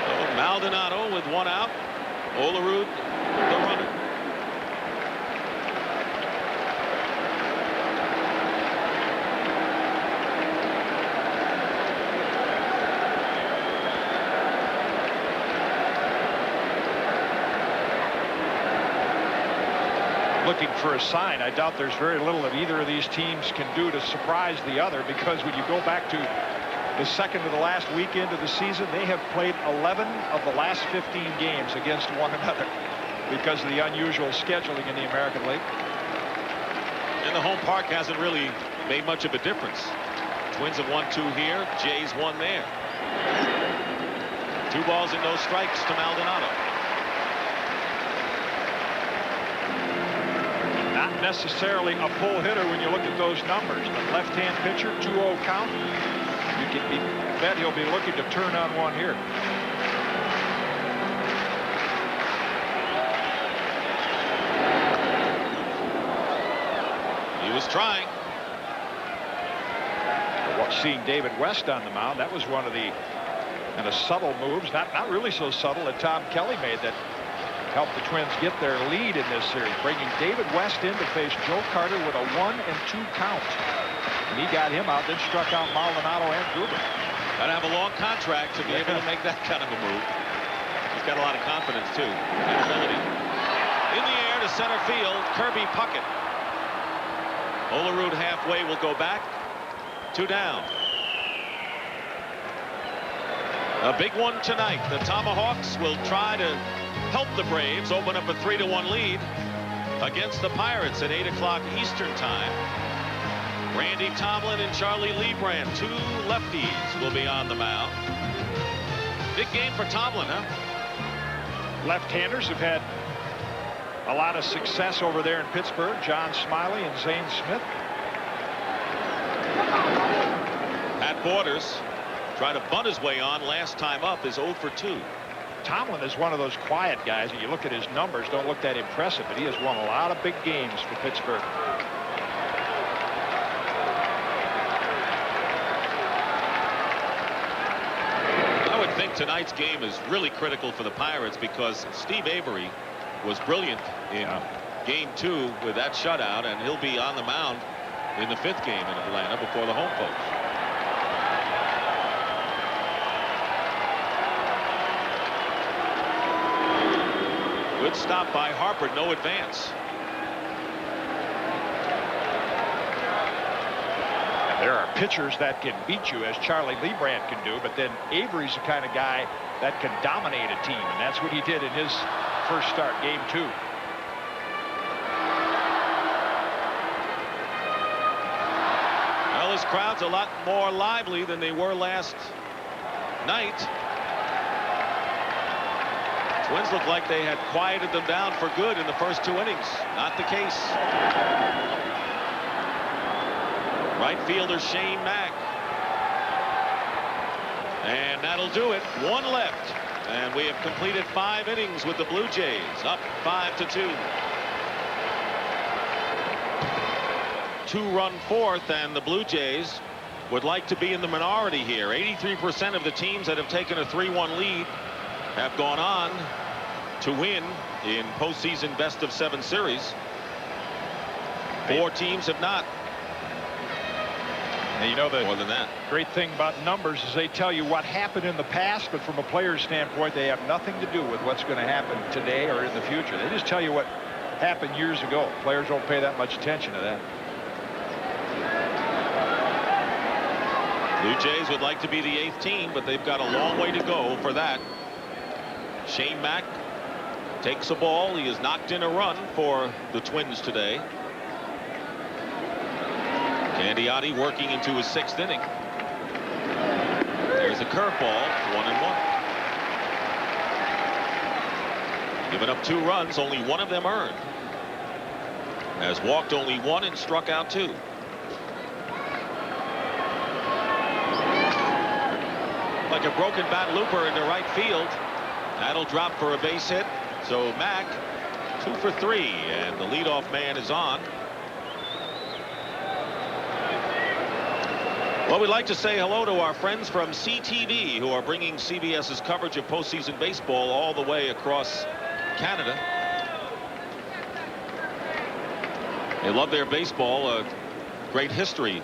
So Maldonado with 1 out. Olerud the runner. Looking for a sign. I doubt there's very little that either of these teams can do to surprise the other, because when you go back to the 2nd of the last weekend of the season, they have played 11 of the last 15 games against one another because of the unusual scheduling in the American League. And the home park hasn't really made much of a difference. Twins have won 2 here. Jays won there. 2 balls and no strikes to Maldonado. Not necessarily a pull hitter when you look at those numbers, but left-hand pitcher, 2-0 count. You can bet he'll be looking to turn on one here. He was trying. Seeing David West on the mound, that was one of the kind of subtle moves, not really so subtle, that Tom Kelly made that helped the Twins get their lead in this series, bringing David West in to face Joe Carter with a 1-2 count. And he got him out, then struck out Maldonado and Gruber. Gotta have a long contract to be able to make that kind of a move. He's got a lot of confidence too, and ability. In the air to center field, Kirby Puckett. Olerud halfway will go back. 2 down. A big one tonight. The Tomahawks will try to help the Braves open up a 3-1 lead against the Pirates at 8 o'clock Eastern time. Randy Tomlin and Charlie Lebrand, 2 lefties, will be on the mound. Big game for Tomlin, huh? Left-handers have had a lot of success over there in Pittsburgh. John Smiley and Zane Smith. Pat Borders Tried to bunt his way on last time up, is 0 for 2. Tomlin is one of those quiet guys, and you look at his numbers, don't look that impressive, but he has won a lot of big games for Pittsburgh. I would think tonight's game is really critical for the Pirates because Steve Avery was brilliant in game 2 with that shutout, and he'll be on the mound in the 5th game in Atlanta before the home folks. Good stop by Harper, no advance. And there are pitchers that can beat you, as Charlie Leibrandt can do, but then Avery's the kind of guy that can dominate a team, and that's what he did in his first start, game 2. Well, this crowd's a lot more lively than they were last night. Twins look like they had quieted them down for good in the first 2 innings. Not the case. Right fielder Shane Mack. And that'll do it. 1 left. And we have completed 5 innings with the Blue Jays up 5-2. 2-run 4th, and the Blue Jays would like to be in the minority here. 83% of the teams that have taken a 3-1 lead have gone on to win in postseason best-of-7 series. 4 teams have not. And you know, the more than that. Great thing about numbers is they tell you what happened in the past, but from a player's standpoint, they have nothing to do with what's going to happen today or in the future. They just tell you what happened years ago. Players don't pay that much attention to that. Blue Jays would like to be the 8th team, but they've got a long way to go for that. Shane Mack takes a ball. He has knocked in a run for the Twins today. Candiotti working into his 6th inning. There's a curveball, 1-1. Given up 2 runs, only 1 of them earned. Has walked only 1 and struck out 2. Like a broken bat looper into right field. That'll drop for a base hit. So Mack 2 for 3, and the leadoff man is on. Well, we'd like to say hello to our friends from CTV, who are bringing CBS's coverage of postseason baseball all the way across Canada. They love their baseball. A great history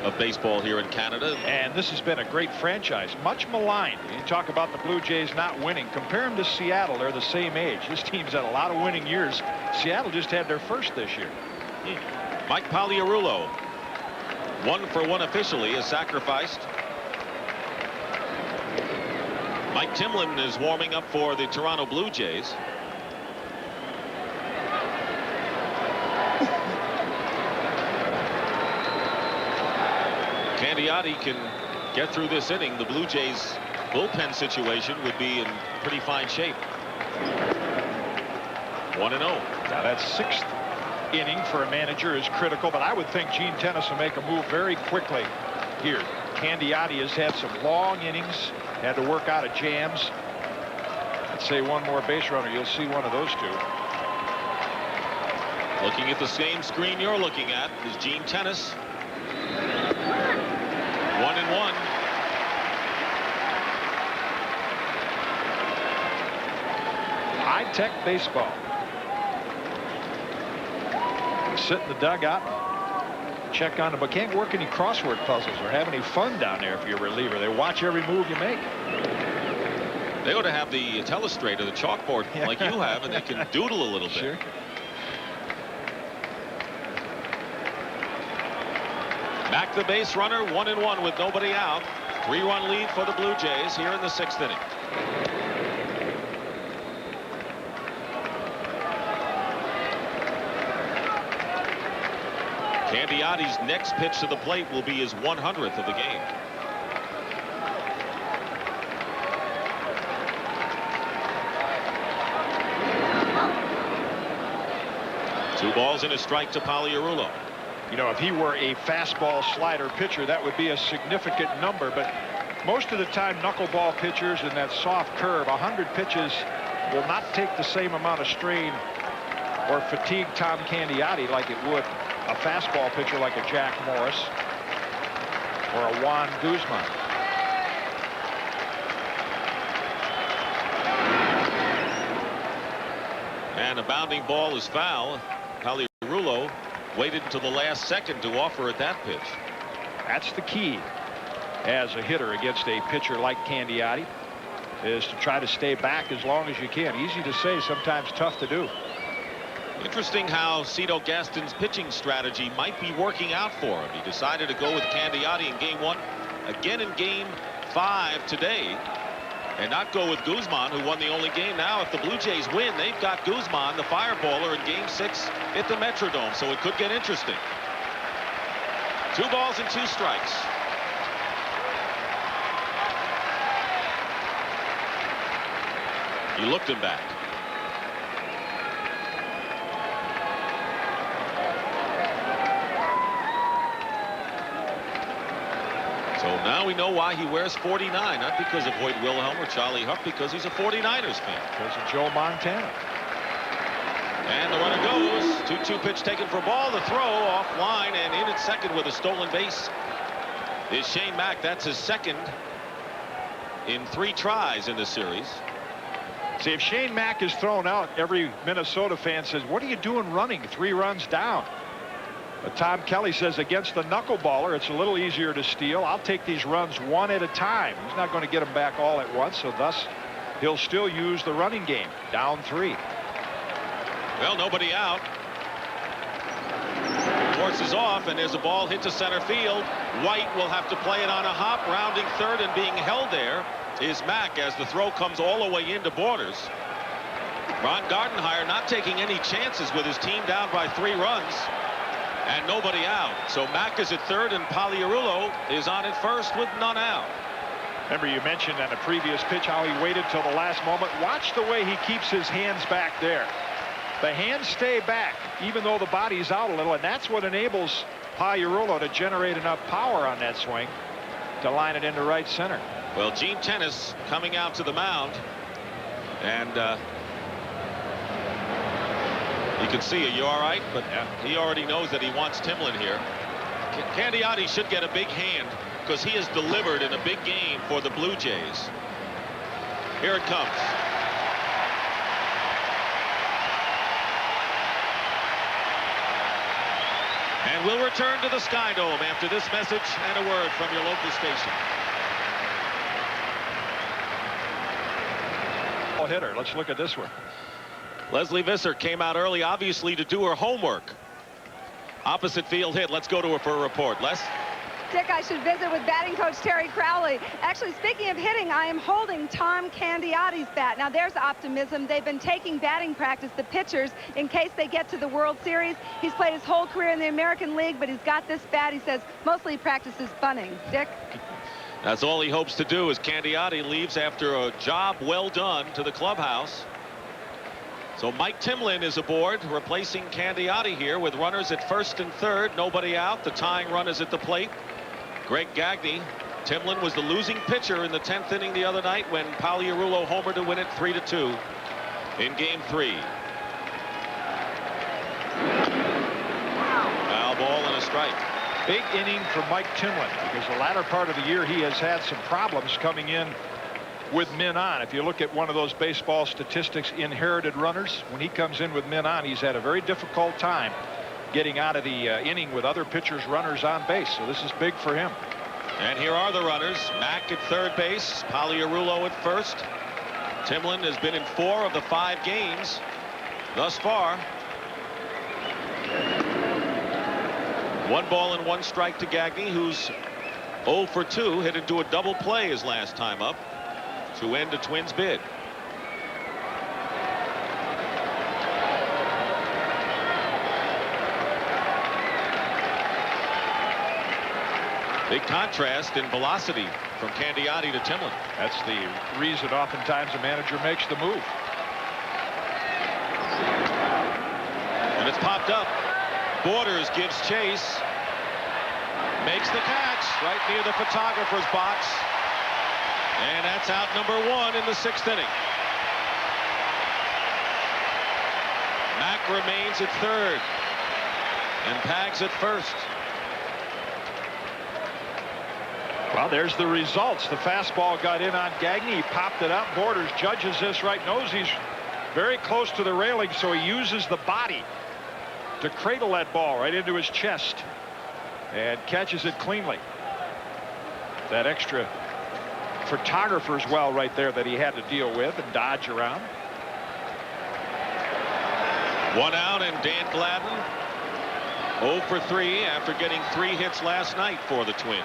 of baseball here in Canada. And this has been a great franchise, much maligned. You talk about the Blue Jays not winning. Compare them to Seattle. They're the same age. This team's had a lot of winning years. Seattle just had their first this year. Mike Pagliarulo, 1 for 1 officially, is sacrificed. Mike Timlin is warming up for the Toronto Blue Jays. Candiotti can get through this inning. The Blue Jays bullpen situation would be in pretty fine shape. 1-0. Now that 6th inning for a manager is critical, but I would think Gene Tennis will make a move very quickly here. Candiotti has had some long innings, had to work out of jams. Let's say 1 more base runner. You'll see one of those 2. Looking at the same screen you're looking at is Gene Tennis. 1-1. High-tech baseball. Sit in the dugout, check on it, but can't work any crossword puzzles or have any fun down there if you're a reliever. They watch every move you make. They ought to have the telestrator, the chalkboard, like you have, and they can doodle a little bit. Sure. Back the base runner, 1-1 with nobody out. 3-run lead for the Blue Jays here in the 6th inning. Candiotti's next pitch to the plate will be his 100th of the game. Two balls and a strike to Pagliarulo. You know, if he were a fastball slider pitcher, that would be a significant number. But most of the time, knuckleball pitchers and that soft curve, 100 pitches will not take the same amount of strain or fatigue Tom Candiotti like it would a fastball pitcher like a Jack Morris or a Juan Guzman. And a bounding ball is foul. Pagliarulo waited until the last second to offer at that pitch. That's the key as a hitter against a pitcher like Candiotti, is to try to stay back as long as you can. Easy to say, sometimes tough to do. Interesting how Cito Gaston's pitching strategy might be working out for him. He decided to go with Candiotti in game 1, again in game 5 today, and not go with Guzman, who won the only game. Now, if the Blue Jays win, they've got Guzman, the fireballer, in game 6 at the Metrodome, so it could get interesting. 2 balls and 2 strikes. He looked him back. So now we know why he wears 49, not because of Hoyt Wilhelm or Charlie Huff, because he's a 49ers fan. Because of Joe Montana. And the runner goes. 2-2 pitch taken for ball. The throw offline and in at second with a stolen base is Shane Mack. That's his second in 3 tries in the series. See, if Shane Mack is thrown out, every Minnesota fan says, what are you doing running 3 runs down? But Tom Kelly says against the knuckleballer, it's a little easier to steal. I'll take these runs one at a time. He's not going to get them back all at once, so thus he'll still use the running game. Down 3. Well, nobody out. Horse is off, and there's a ball hit to center field. White will have to play it on a hop. Rounding third and being held there is Mack as the throw comes all the way into Borders. Ron Gardenhire not taking any chances with his team down by 3 runs. And nobody out. So Mack is at third, and Pagliarulo is on at first with none out. Remember, you mentioned on a previous pitch how he waited till the last moment. Watch the way he keeps his hands back there. The hands stay back even though the body's out a little, and that's what enables Pagliarulo to generate enough power on that swing to line it into right center. Well, Gene Tennis coming out to the mound, and you can see, are you all right? But he already knows that he wants Timlin here. Candiotti should get a big hand because he has delivered in a big game for the Blue Jays. Here it comes. And we'll return to the Sky Dome after this message and a word from your local station. Hitter. Let's look at this one. Leslie Visser came out early, obviously, to do her homework. Opposite field hit. Let's go to her for a report. Les? Dick, I should visit with batting coach Terry Crowley. Actually, speaking of hitting, I am holding Tom Candiotti's bat. Now, there's optimism. They've been taking batting practice, the pitchers, in case they get to the World Series. He's played his whole career in the American League, but he's got this bat. He says mostly he practices bunting. Dick? That's all he hopes to do as Candiotti leaves after a job well done to the clubhouse. So Mike Timlin is aboard, replacing Candiotti here with runners at first and third. Nobody out. The tying run is at the plate. Greg Gagne. Timlin was the losing pitcher in the 10th inning the other night when Pagliarulo homered to win it 3-2 in game 3. Foul ball and a strike. Big inning for Mike Timlin because the latter part of the year he has had some problems coming in with men on. If you look at one of those baseball statistics, inherited runners, when he comes in with men on, he's had a very difficult time getting out of the inning with other pitchers' runners on base. So this is big for him. And here are the runners. Mack at third base, Pagliarulo at first. Timlin has been in 4 of the 5 games thus far. 1 ball and 1 strike to Gagne, who's 0 for 2, hit into a double play his last time up to end a Twins bid. Big contrast in velocity from Candiotti to Timlin. That's the reason oftentimes a manager makes the move. And it's popped up. Borders gives chase. Makes the catch right near the photographer's box. And that's out number 1 in the 6th inning. Mack remains at third. And Pags at first. Well, there's the results. The fastball got in on Gagne. He popped it up. Borders judges this right. Knows he's very close to the railing, so he uses the body to cradle that ball right into his chest and catches it cleanly. That extra photographer's well right there that he had to deal with and dodge around. 1 out, and Dan Gladden 0 for 3 after getting 3 hits last night for the Twins.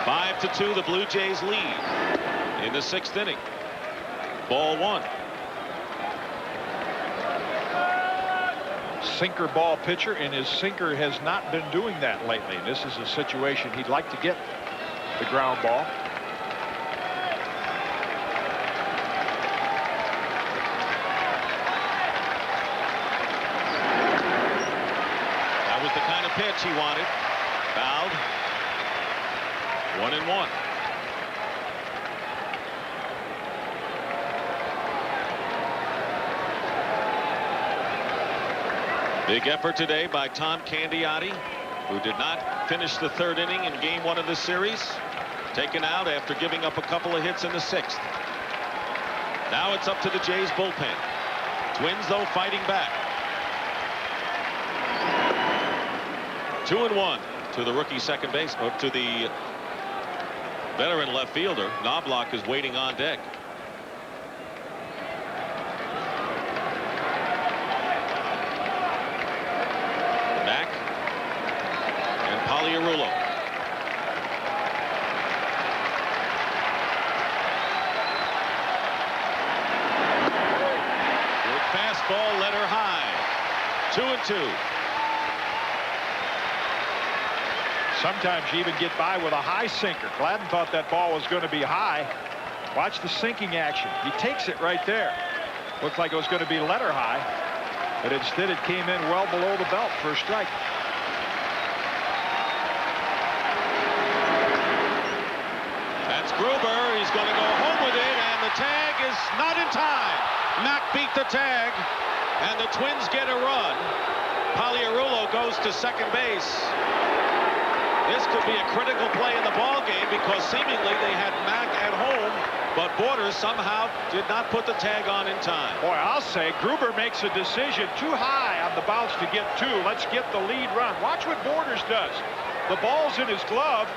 5-2, the Blue Jays lead in the 6th inning. Ball 1. Sinker ball pitcher, and his sinker has not been doing that lately. This is a situation he'd like to get the ground ball. That was the kind of pitch he wanted. Fouled. 1-1. Big effort today by Tom Candiotti, who did not finish the 3rd inning in game 1 of this series. Taken out after giving up a couple of hits in the 6th. Now it's up to the Jays bullpen. Twins, though, fighting back. 2-1 to the rookie second base, or to the veteran left fielder. Knobloch is waiting on deck. Mack and Polyarullo. Good fastball, let her high. 2-2. Sometimes you even get by with a high sinker. Gladden thought that ball was going to be high. Watch the sinking action. He takes it right there. Looked like it was going to be letter high, but instead it came in well below the belt for a strike. That's Gruber. He's going to go home with it, and the tag is not in time. Mack beat the tag, and the Twins get a run. Polyarullo goes to second base. This could be a critical play in the ball game because seemingly they had Mack at home, but Borders somehow did not put the tag on in time. Boy, I'll say Gruber makes a decision too high on the bounce to get 2. Let's get the lead run. Watch what Borders does. The ball's in his glove,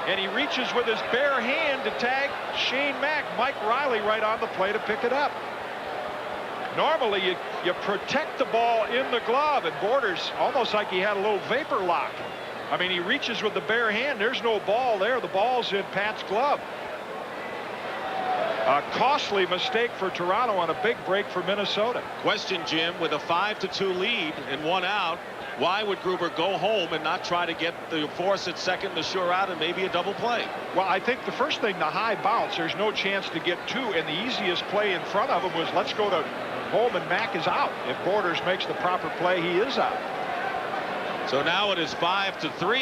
and he reaches with his bare hand to tag Shane Mack. Mike Riley right on the play to pick it up. Normally you protect the ball in the glove, and Borders almost like he had a little vapor lock. I mean, he reaches with the bare hand. There's no ball there. The ball's in Pat's glove. A costly mistake for Toronto on a big break for Minnesota. Question, Jim, with a 5-2 lead and 1 out, why would Gruber go home and not try to get the force at second, the sure out, and maybe a double play? Well, I think the first thing, the high bounce, there's no chance to get 2, and the easiest play in front of him was let's go to home, and Mack is out. If Borders makes the proper play, he is out. So now it is 5-3,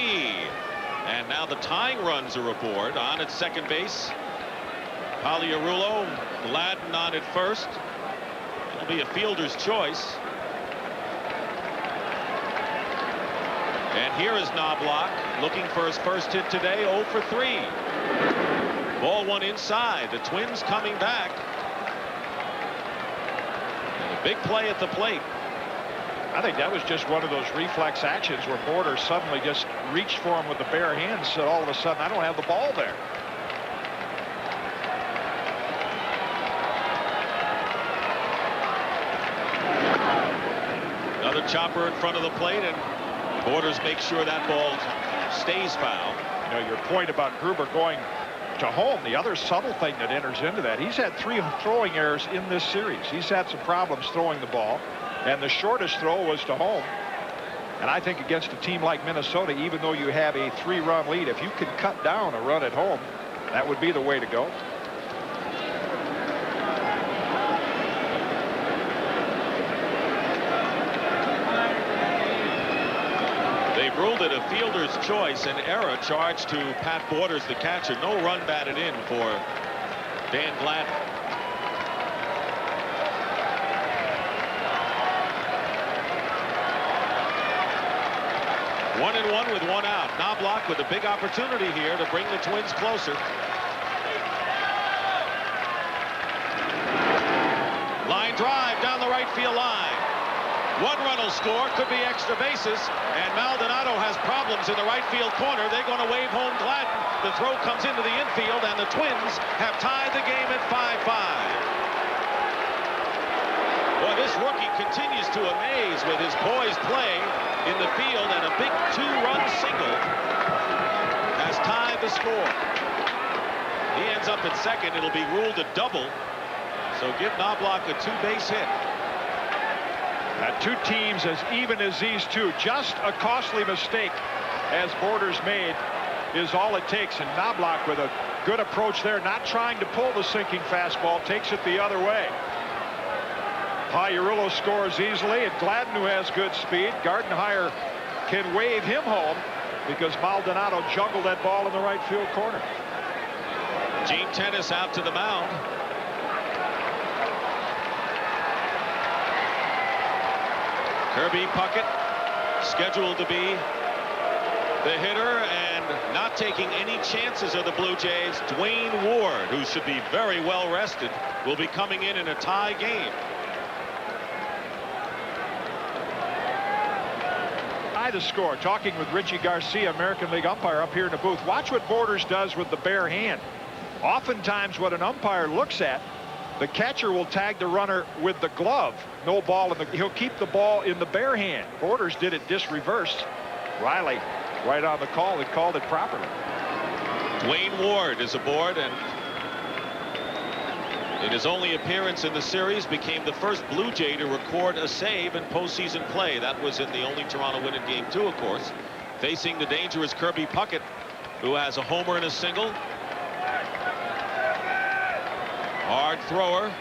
and now the tying runs are aboard. On at second base, Polyarullo, Gladden on at first. It'll be a fielder's choice. And here is Knobloch looking for his first hit today. 0 for 3. Ball 1 inside. The Twins coming back. And a big play at the plate. I think that was just one of those reflex actions where Borders suddenly just reached for him with the bare hand and said all of a sudden I don't have the ball there. Another chopper in front of the plate, and Borders makes sure that ball stays foul. You know, your point about Gruber going to home, the other subtle thing that enters into that, he's had 3 throwing errors in this series. He's had some problems throwing the ball, and the shortest throw was to home. And I think against a team like Minnesota, even though you have a 3-run lead, if you can cut down a run at home, that would be the way to go. They've ruled it a fielder's choice, an error charged to Pat Borders, the catcher. No run batted in for Dan Gladden. One and one with one out. Knobloch with a big opportunity here to bring the Twins closer. Line drive down the right field line. One run will score, could be extra bases, and Maldonado has problems in the right field corner. They're going to wave home Gladden. The throw comes into the infield, and the Twins have tied the game at 5-5. Boy, this rookie continues to amaze with his poised play in the field, and a big two-run single has tied the score. He ends up at second. It'll be ruled a double, so give Knobloch a two-base hit. Two teams as even as these two. Just a costly mistake as Borders made is all it takes, and Knobloch with a good approach there, not trying to pull the sinking fastball, takes it the other way. Pagliarulo scores easily, and Gladden, who has good speed, Gardenhire can wave him home because Maldonado juggled that ball in the right field corner. Gene Tennis out to the mound. Kirby Puckett scheduled to be the hitter, and not taking any chances of the Blue Jays, Dwayne Ward, who should be very well rested, will be coming in a tie game. The score. Talking with Richie Garcia, American League umpire, up here in the booth. Watch what Borders does with the bare hand. Oftentimes what an umpire looks at, the catcher will tag the runner with the glove. No ball in the, he'll keep the ball in the bare hand. Borders did it disreverse. Riley right on the call, they called it properly. Dwayne Ward is aboard, and in his only appearance in the series became the first Blue Jay to record a save in postseason play. That was in the only Toronto win in Game 2, of course. Facing the dangerous Kirby Puckett, who has a homer and a single. Hard thrower.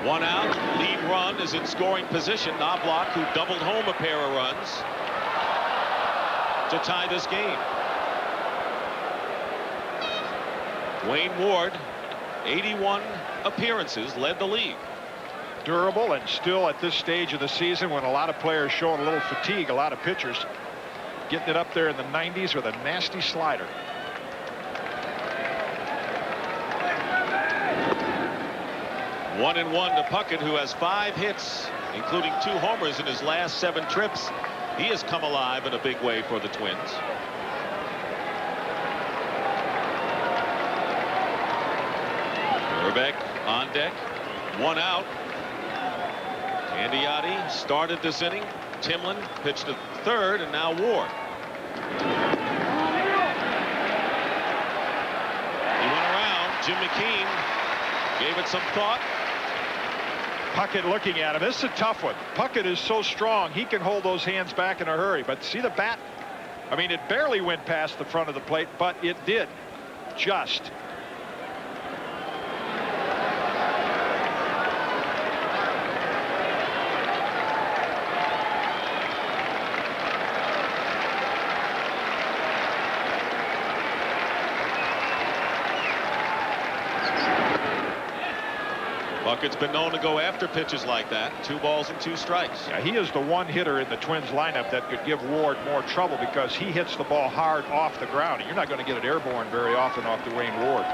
One out. Lead run is in scoring position. Knobloch, who doubled home a pair of runs to tie this game. Dwayne Ward, 81 appearances, led the league. Durable, and still at this stage of the season when a lot of players showing a little fatigue, a lot of pitchers getting it up there in the 90s with a nasty slider. One and one to Puckett, who has 5 hits, including 2 homers in his last 7 trips. He has come alive in a big way for the Twins. Urbeck on deck. 1 out. Candiotti started this inning. Timlin pitched to third, and now Ward. He went around. Jim McKean gave it some thought. Puckett looking at him. This is a tough one. Puckett is so strong, he can hold those hands back in a hurry. But see the bat? I mean, it barely went past the front of the plate, but it did. Just. Puckett's been known to go after pitches like that. 2 balls and 2 strikes. Yeah, he is the one hitter in the Twins lineup that could give Ward more trouble because he hits the ball hard off the ground. And you're not going to get it airborne very often off Dwayne Ward.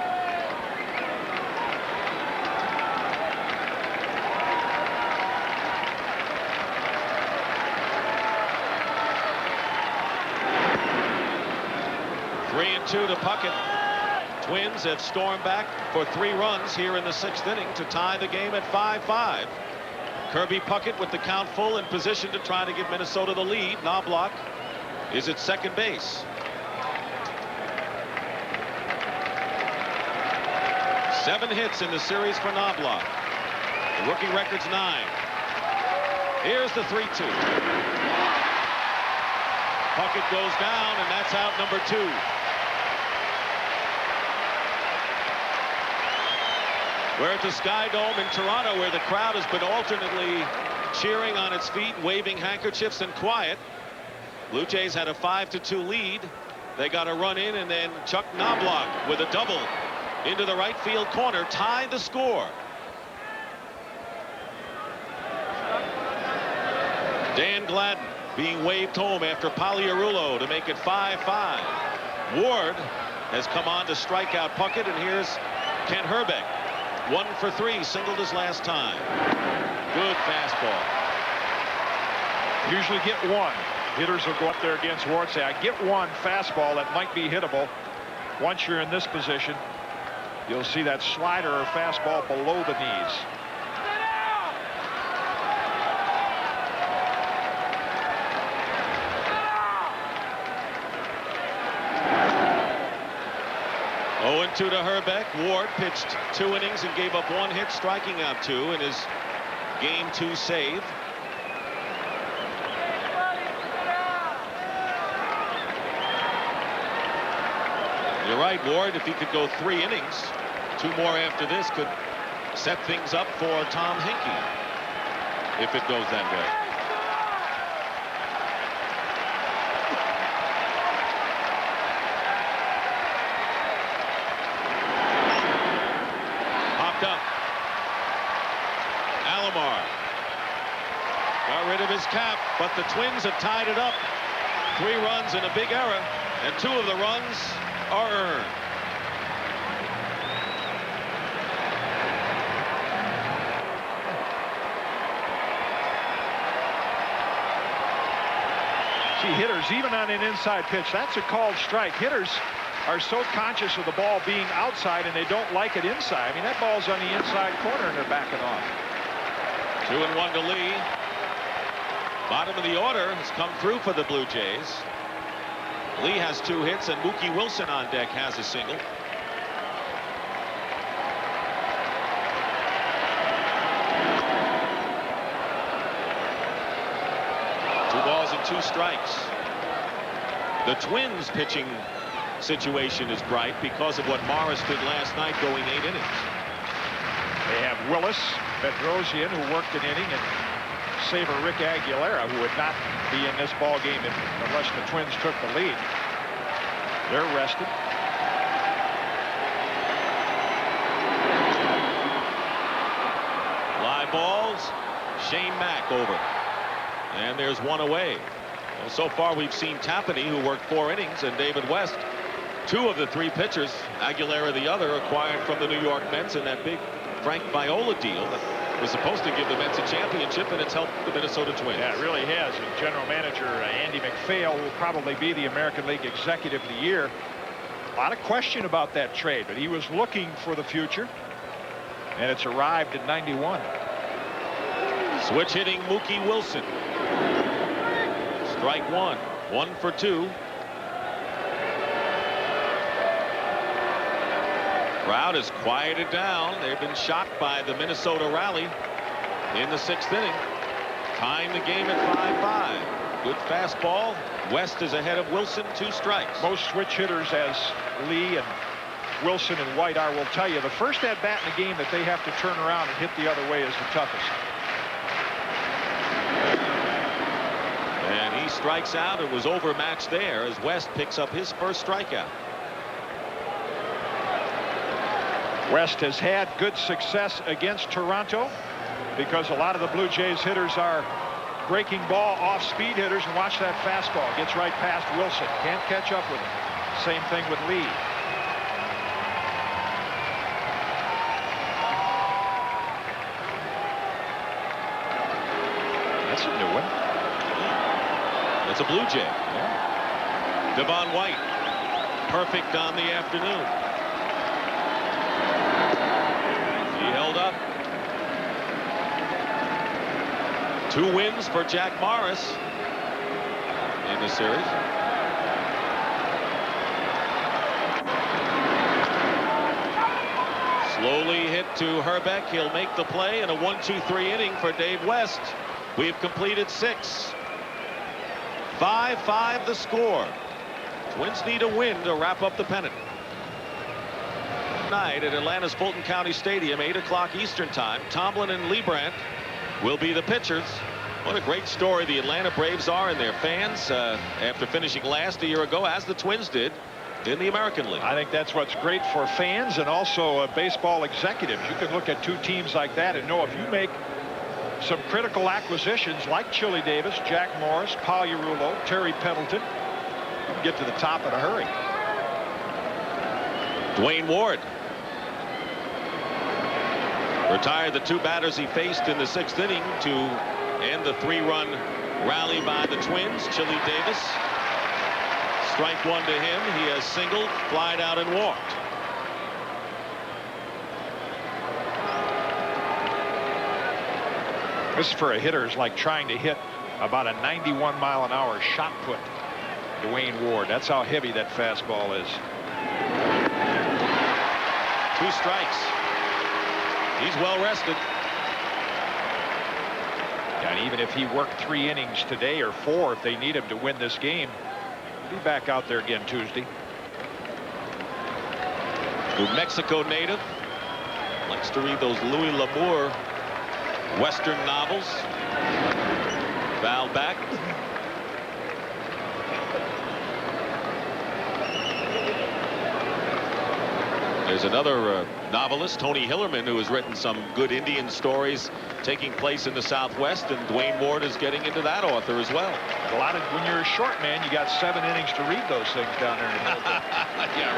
Three and 2 to Puckett. Twins have stormed back for 3 runs here in the 6th inning to tie the game at 5-5. Kirby Puckett with the count full in position to try to give Minnesota the lead. Knobloch is at second base. 7 hits in the series for Knobloch. The rookie record's 9. Here's the 3-2. Puckett goes down, and that's out number 2. We're at the Sky Dome in Toronto, where the crowd has been alternately cheering on its feet, waving handkerchiefs, and quiet. Blue Jays had a 5-2 lead. They got a run in, and then Chuck Knobloch with a double into the right field corner tied the score. Dan Gladden being waved home after Pagliarulo to make it 5-5. Ward has come on to strike out Puckett, and here's Kent Herbeck. 1 for 3, singled his last time. Good fastball. Usually get one. Hitters will go up there against Ward, say, I get one fastball that might be hittable. Once you're in this position, you'll see that slider or fastball below the knees. Oh, 2 to Herbeck. Ward pitched 2 innings and gave up 1 hit, striking out 2 in his game 2 save. You're right, Ward. If he could go 3 innings, 2 more after this could set things up for Tom Hinkie if it goes that way. Popped up. Alomar got rid of his cap, but the Twins have tied it up. 3 runs and a big error, and 2 of the runs are earned. See, hitters, even on an inside pitch, that's a called strike. Hitters are so conscious of the ball being outside, and they don't like it inside. I mean, that ball's on the inside corner, and they're backing off. 2-1 to Lee. Bottom of the order has come through for the Blue Jays. Lee has 2 hits, and Mookie Wilson on deck has a single. Two balls and 2 strikes. The Twins pitching situation is bright because of what Morris did last night, going 8 innings. They have Willis, Bedrosian, who worked an inning, and saver Rick Aguilera, who would not be in this ball game unless the Twins took the lead. They're rested. Live balls. Shane Mack over. And there's 1 away. Well, so far we've seen Tapani, who worked 4 innings, and David West. 2 of the 3 pitchers, Aguilera the other, acquired from the New York Mets in that big Frank Viola deal that was supposed to give the Mets a championship, and it's helped the Minnesota Twins. Yeah, it really has. And General Manager Andy McPhail will probably be the American League Executive of the Year. A lot of question about that trade, but he was looking for the future, and it's arrived in '91. Switch hitting Mookie Wilson. Strike 1. 1 for 2. Crowd has quieted down. They've been shocked by the Minnesota rally in the 6th inning. Tying the game at 5-5. Good fastball. West is ahead of Wilson, 2 strikes. Most switch hitters, as Lee and Wilson and White are, will tell you the first at bat in the game that they have to turn around and hit the other way is the toughest. And he strikes out and was overmatched there as West picks up his first strikeout. West has had good success against Toronto because a lot of the Blue Jays hitters are breaking ball off speed hitters, and watch that fastball. Gets right past Wilson. Can't catch up with him. Same thing with Lee. That's a new one. That's a Blue Jay. Yeah. Devon White. Perfect on the afternoon. He held up. 2 wins for Jack Morris in the series. Slowly hit to Herbeck. He'll make the play in a 1-2-3 inning for Dave West. We've completed 6. 5-5 the score. Twins need a win to wrap up the pennant. Tonight at Atlanta's Fulton County Stadium, 8 o'clock Eastern Time, Tomlin and Leibrandt will be the pitchers. What a great story the Atlanta Braves are and their fans after finishing last a year ago, as the Twins did in the American League. I think that's what's great for fans and also baseball executives. You can look at two teams like that and know if you make some critical acquisitions like Chili Davis, Jack Morris, Paul Yarullo, Terry Pendleton, you can get to the top in a hurry. Dwayne Ward retired the 2 batters he faced in the 6th inning to end the 3-run rally by the Twins. Chili Davis, strike 1 to him. He has singled, flied out, and walked. This for a hitter is like trying to hit about a 91-mile-an-hour shot put. Dwayne Ward, that's how heavy that fastball is. 2 strikes. He's well rested. And even if he worked 3 innings today, or 4 if they need him to win this game, he'll be back out there again Tuesday. New Mexico native. Likes to read those Louis L'Amour Western novels. Foul back. There's another novelist, Tony Hillerman, who has written some good Indian stories taking place in the Southwest, and Dwayne Ward is getting into that author as well. A lot of, when you're a short man, you got 7 innings to read those things down there in the bullpen. Yeah,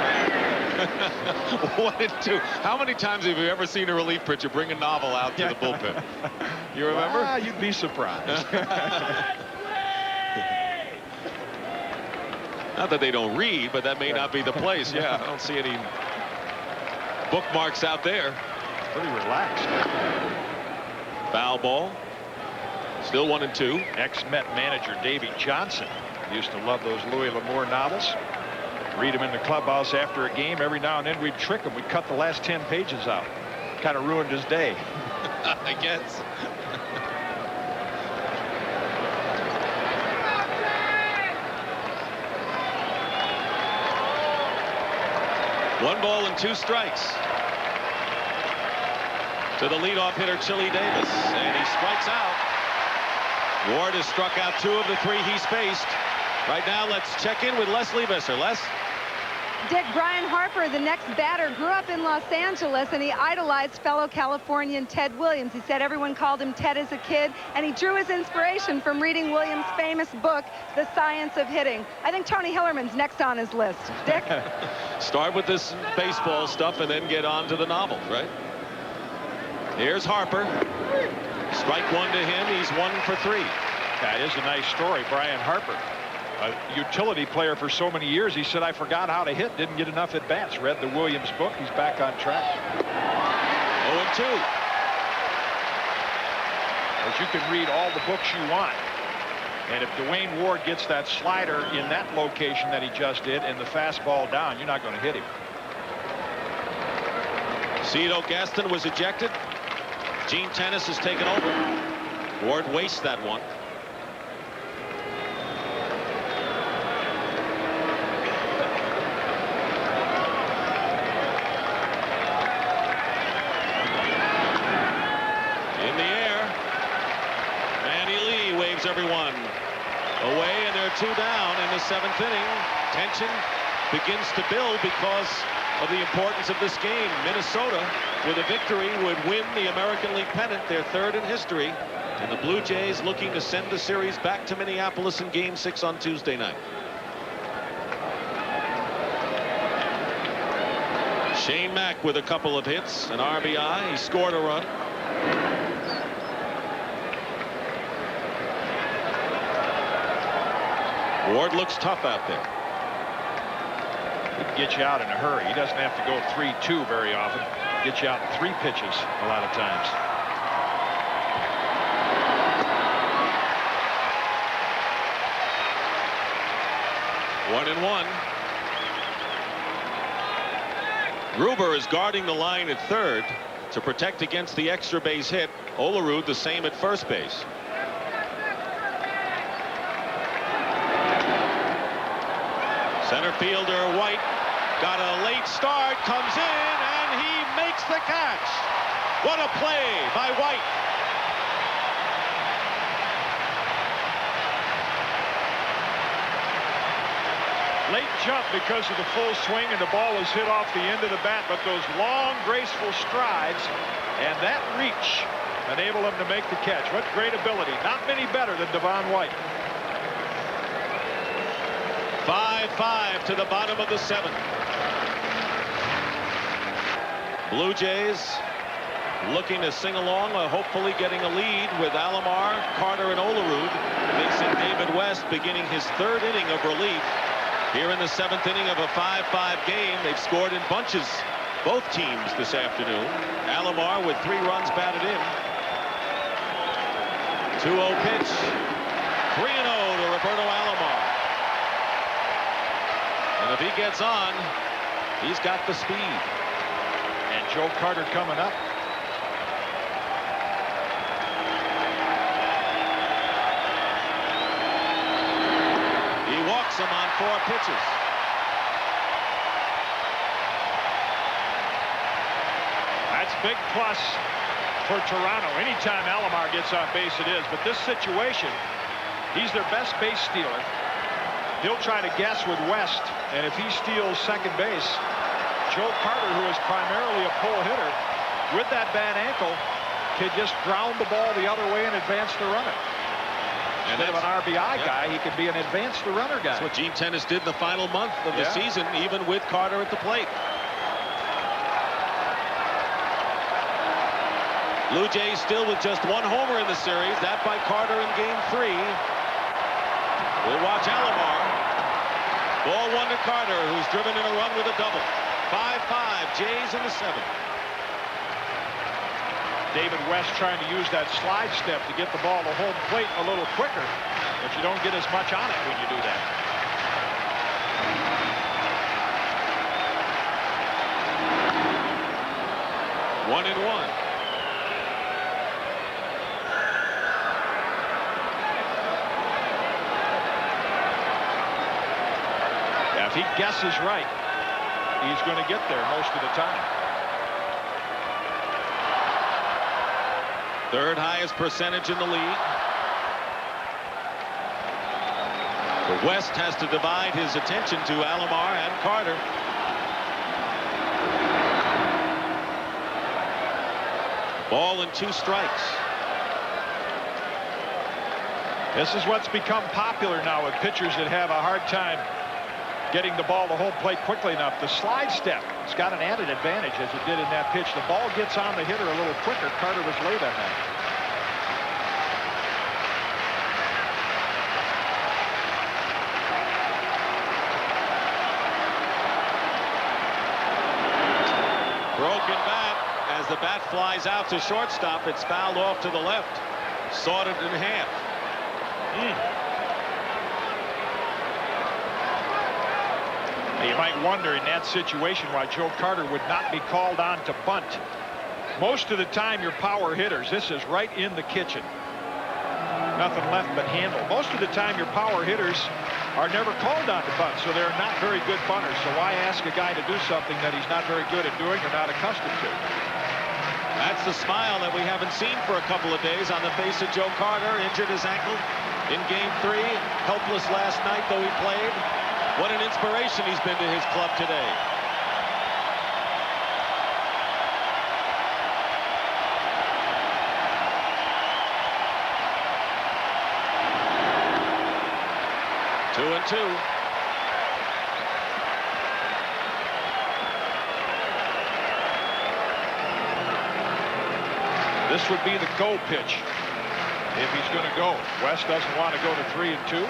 right. 1 and 2. How many times have you ever seen a relief pitcher bring a novel out to the bullpen? You remember? Well, you'd be surprised. Not that they don't read, but that may not be the place. Yeah, I don't see any bookmarks out there. Pretty relaxed. Foul ball. Still 1 and 2. Ex-Met manager Davey Johnson used to love those Louis L'Amour novels. Read them in the clubhouse after a game. Every now and then we'd trick him. We'd cut the last 10 pages out. Kind of ruined his day. I guess. One ball and 2 strikes to the leadoff hitter, Chili Davis, and he strikes out. Ward has struck out 2 of the 3 he's faced. Right now, let's check in with Leslie Visser. Les? Dick, Brian Harper, the next batter, grew up in Los Angeles, and he idolized fellow Californian Ted Williams. He said everyone called him Ted as a kid, and he drew his inspiration from reading Williams' famous book, The Science of Hitting. I think Tony Hillerman's next on his list. Dick? Start with this baseball stuff and then get on to the novels, right? Here's Harper. Strike 1 to him. He's 1 for 3. That is a nice story. Brian Harper, a utility player for so many years. He said, I forgot how to hit, didn't get enough at bats. Read the Williams book. He's back on track. 0-2. As you can read all the books you want. And if Dwayne Ward gets that slider in that location that he just did and the fastball down, you're not going to hit him. Cito Gaston was ejected. Gene Tennis has taken over. Ward wastes that one. In the air. Manny Lee waves everyone away, and they're 2 down in the 7th inning. Tension begins to build because of the importance of this game. Minnesota, with a victory, would win the American League pennant, their 3rd in history. And the Blue Jays looking to send the series back to Minneapolis in Game 6 on Tuesday night. Shane Mack with a couple of hits, an RBI. He scored a run. Ward looks tough out there. He'd get you out in a hurry. He doesn't have to go 3-2 very often. Get you out in 3 pitches a lot of times. One and 1. Gruber is guarding the line at 3rd to protect against the extra base hit. Olerud the same at first base. Center fielder White got a late start, comes in, and he makes the catch. What a play by White. Late jump because of the full swing, and the ball was hit off the end of the bat, but those long, graceful strides and that reach enable him to make the catch. What great ability. Not many better than Devon White. 5-5 to the bottom of the 7th. Blue Jays looking to sing along, hopefully getting a lead with Alomar, Carter, and Olerud facing David West, beginning his 3rd inning of relief. Here in the 7th inning of a 5-5 game, they've scored in bunches, both teams this afternoon. Alomar with 3 runs batted in. 2-0 pitch. 3-0 to Roberto Alomar. And if he gets on, he's got the speed. And Joe Carter coming up. Walks him on 4 pitches. That's big plus for Toronto. Anytime Alomar gets on base, it is. But this situation, he's their best base stealer. He'll try to guess with West, and if he steals second base, Joe Carter, who is primarily a pull hitter, with that bad ankle, can just ground the ball the other way and advance the runner. Instead of an RBI guy, he can be an advance the runner guy. That's what Gene Tennis did in the final month of the season, even with Carter at the plate. Blue Jays still with just 1 homer in the series, that by Carter in game 3. We'll watch Alomar. Ball 1 to Carter, who's driven in a run with a double. 5-5, Jays in the 7th. David West trying to use that slide step to get the ball to home plate a little quicker, but you don't get as much on it when you do that. One and one. Yeah, if he guesses right, he's going to get there most of the time. 3rd highest percentage in the league. But West has to divide his attention to Alomar and Carter. Ball and 2 strikes. This is what's become popular now with pitchers that have a hard time getting the ball to home plate quickly enough. The slide step has got an added advantage, as it did in that pitch. The ball gets on the hitter a little quicker. Carter was late on that. Broken bat. As the bat flies out to shortstop, it's fouled off to the left. Sawed it in half. You might wonder in that situation why Joe Carter would not be called on to bunt. Most of the time, your power hitters, this is right in the kitchen. Nothing left but handle. Most of the time, your power hitters are never called on to bunt, so they're not very good bunters. So why ask a guy to do something that he's not very good at doing or not accustomed to? That's the smile that we haven't seen for a couple of days on the face of Joe Carter. Injured his ankle in game 3. Helpless last night, though he played. What an inspiration he's been to his club today. Two and two. This would be the go pitch if he's going to go. West doesn't want to go to 3-2.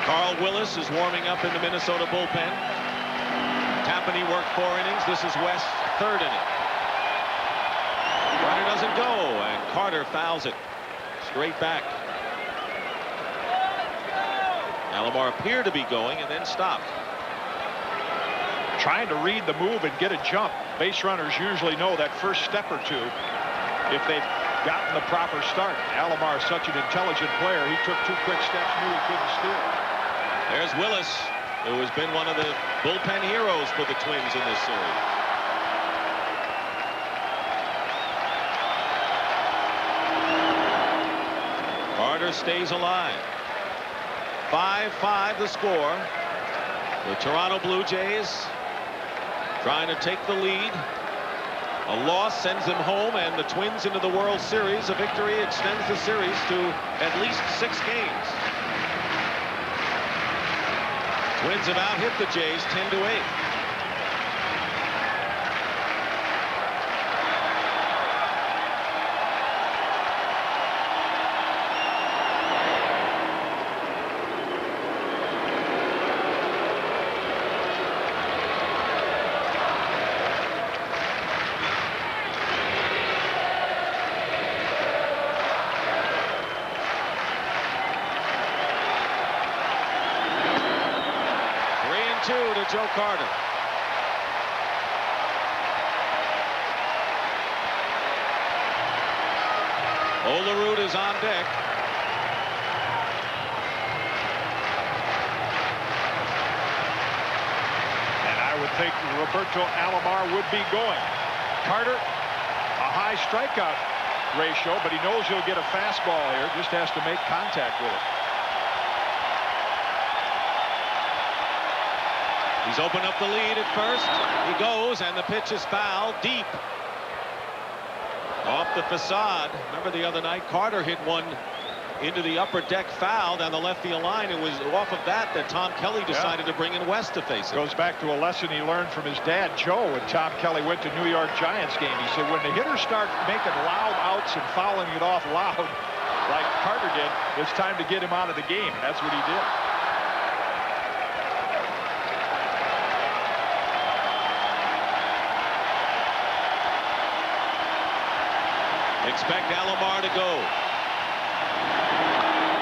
Carl Willis is warming up in the Minnesota bullpen. Tapani worked 4 innings. This is West's 3rd inning. Runner doesn't go, and Carter fouls it straight back. Alomar appeared to be going and then stopped. Trying to read the move and get a jump. Base runners usually know that first step or two if they've gotten the proper start. Alomar is such an intelligent player. He took 2 quick steps, knew he couldn't steal. There's Willis, who has been one of the bullpen heroes for the Twins in this series. Carter stays alive. 5-5 the score. The Toronto Blue Jays trying to take the lead. A loss sends them home, and the Twins into the World Series. A victory extends the series to at least 6 games. Twins have out-hit the Jays 10-8. Joe Carter. Olerud is on deck. And I would think Roberto Alomar would be going. Carter, a high strikeout ratio, but he knows he'll get a fastball here. Just has to make contact with it. He's opened up the lead at first. He goes, and the pitch is foul deep. Off the facade. Remember the other night, Carter hit one into the upper deck foul down the left field line. It was off of that Tom Kelly decided to bring in West to face it. Goes back to a lesson he learned from his dad, Joe, when Tom Kelly went to New York Giants game. He said, when the hitters start making loud outs and fouling it off loud, like Carter did, it's time to get him out of the game. That's what he did. Expect Alomar to go.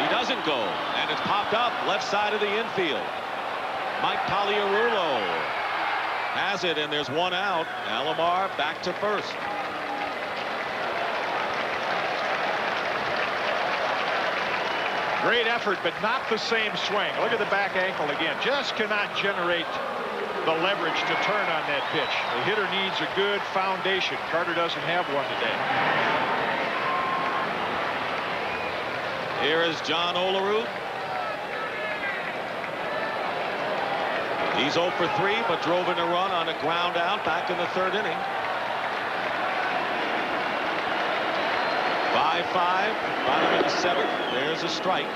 He doesn't go, and it's popped up left side of the infield. Mike Pagliarulo has it, and there's one out. Alomar back to first. Great effort, but not the same swing. Look at the back ankle again. Just cannot generate the leverage to turn on that pitch. The hitter needs a good foundation. Carter doesn't have one today. Here is John Olerud. He's 0 for 3, but drove in a run on a ground out back in the 3rd inning. 5-5, bottom of the 7th. There's a strike.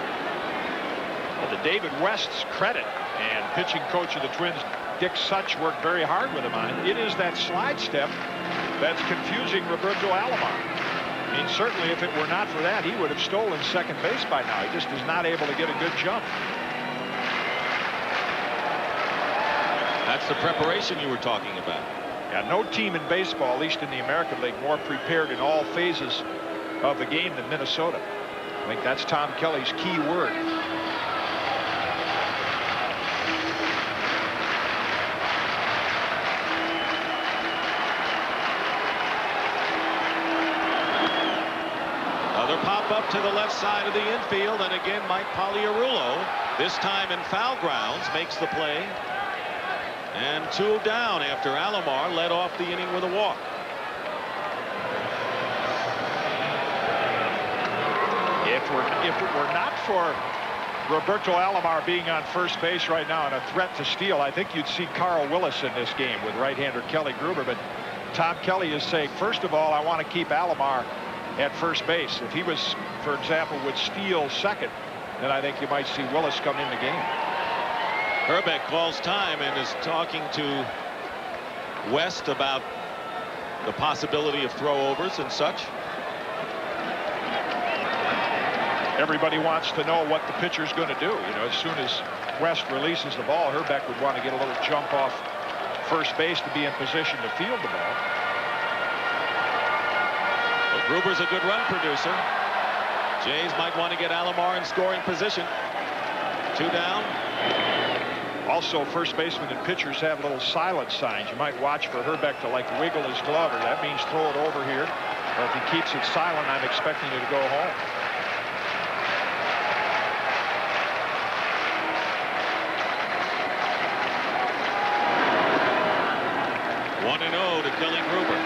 Well, to David West's credit, and pitching coach of the Twins, Dick Such, worked very hard with him on it. It is that slide step that's confusing Roberto Alomar. I mean, certainly if it were not for that, he would have stolen second base by now. He just is not able to get a good jump. That's the preparation you were talking about. Yeah, no team in baseball, at least in the American League, more prepared in all phases of the game than Minnesota. I think that's Tom Kelly's key word. Another pop up to the left side of the infield, and again Mike Pagliarulo, this time in foul grounds, makes the play. And 2 down after Alomar led off the inning with a walk. If it were not for Roberto Alomar being on first base right now and a threat to steal, I think you'd see Carl Willis in this game with right-hander Kelly Gruber. But Tom Kelly is saying, first of all, I want to keep Alomar at first base. If he was, for example, would steal second, then I think you might see Willis come in the game. Herbeck calls time and is talking to West about the possibility of throwovers and such. Everybody wants to know what the pitcher's going to do. You know, as soon as West releases the ball, Herbeck would want to get a little jump off first base to be in position to field the ball. Well, Gruber's a good run producer. Jays might want to get Alomar in scoring position. 2 down. Also, first basemen and pitchers have little silent signs. You might watch for Herbeck to like wiggle his glove, or that means throw it over here. Or if he keeps it silent, I'm expecting it to go home. To Kelly Gruber.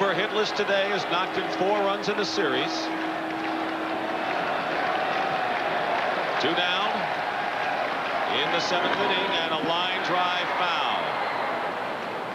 Gruber hitless today, has knocked in 4 runs in the series. 2 down in the 7th inning, and a line drive foul.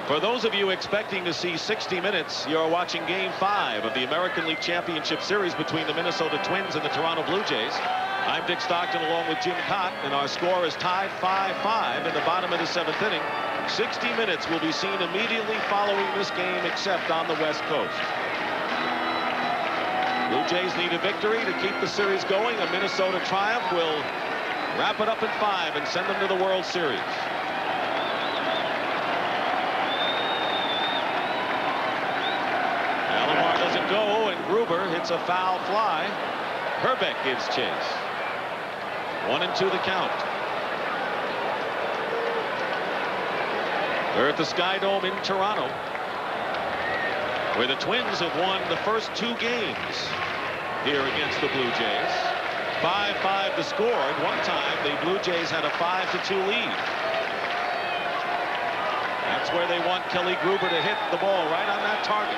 For those of you expecting to see 60 minutes, you're watching Game 5 of the American League Championship Series between the Minnesota Twins and the Toronto Blue Jays. I'm Dick Stockton along with Jim Cott, and our score is tied 5-5 in the bottom of the 7th inning. 60 minutes will be seen immediately following this game, except on the West Coast. Blue Jays need a victory to keep the series going. A Minnesota triumph will wrap it up in 5 and send them to the World Series. Alomar doesn't go, and Gruber hits a foul fly. Herbeck gives chase. 1-2 the count. They're at the Sky Dome in Toronto, where the Twins have won the first 2 games here against the Blue Jays. 5-5 the score. At one time, the Blue Jays had a 5-2 lead. That's where they want Kelly Gruber to hit the ball right on that target.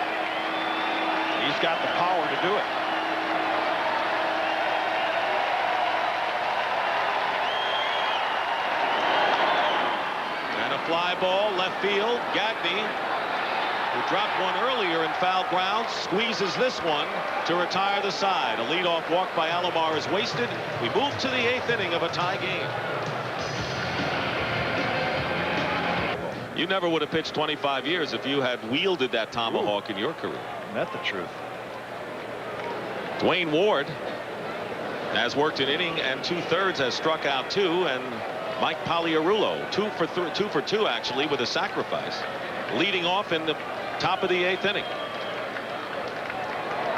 He's got the power to do it. Fly ball left field. Gagne, who dropped one earlier in foul ground, squeezes this one to retire the side. A leadoff walk by Alomar is wasted. We move to the 8th inning of a tie game. You never would have pitched 25 years if you had wielded that tomahawk in your career. Isn't that the truth? Dwayne Ward has worked an inning and 2/3, has struck out 2, and Mike Pagliarulo 2 for 2 actually, with a sacrifice, leading off in the top of the 8th inning.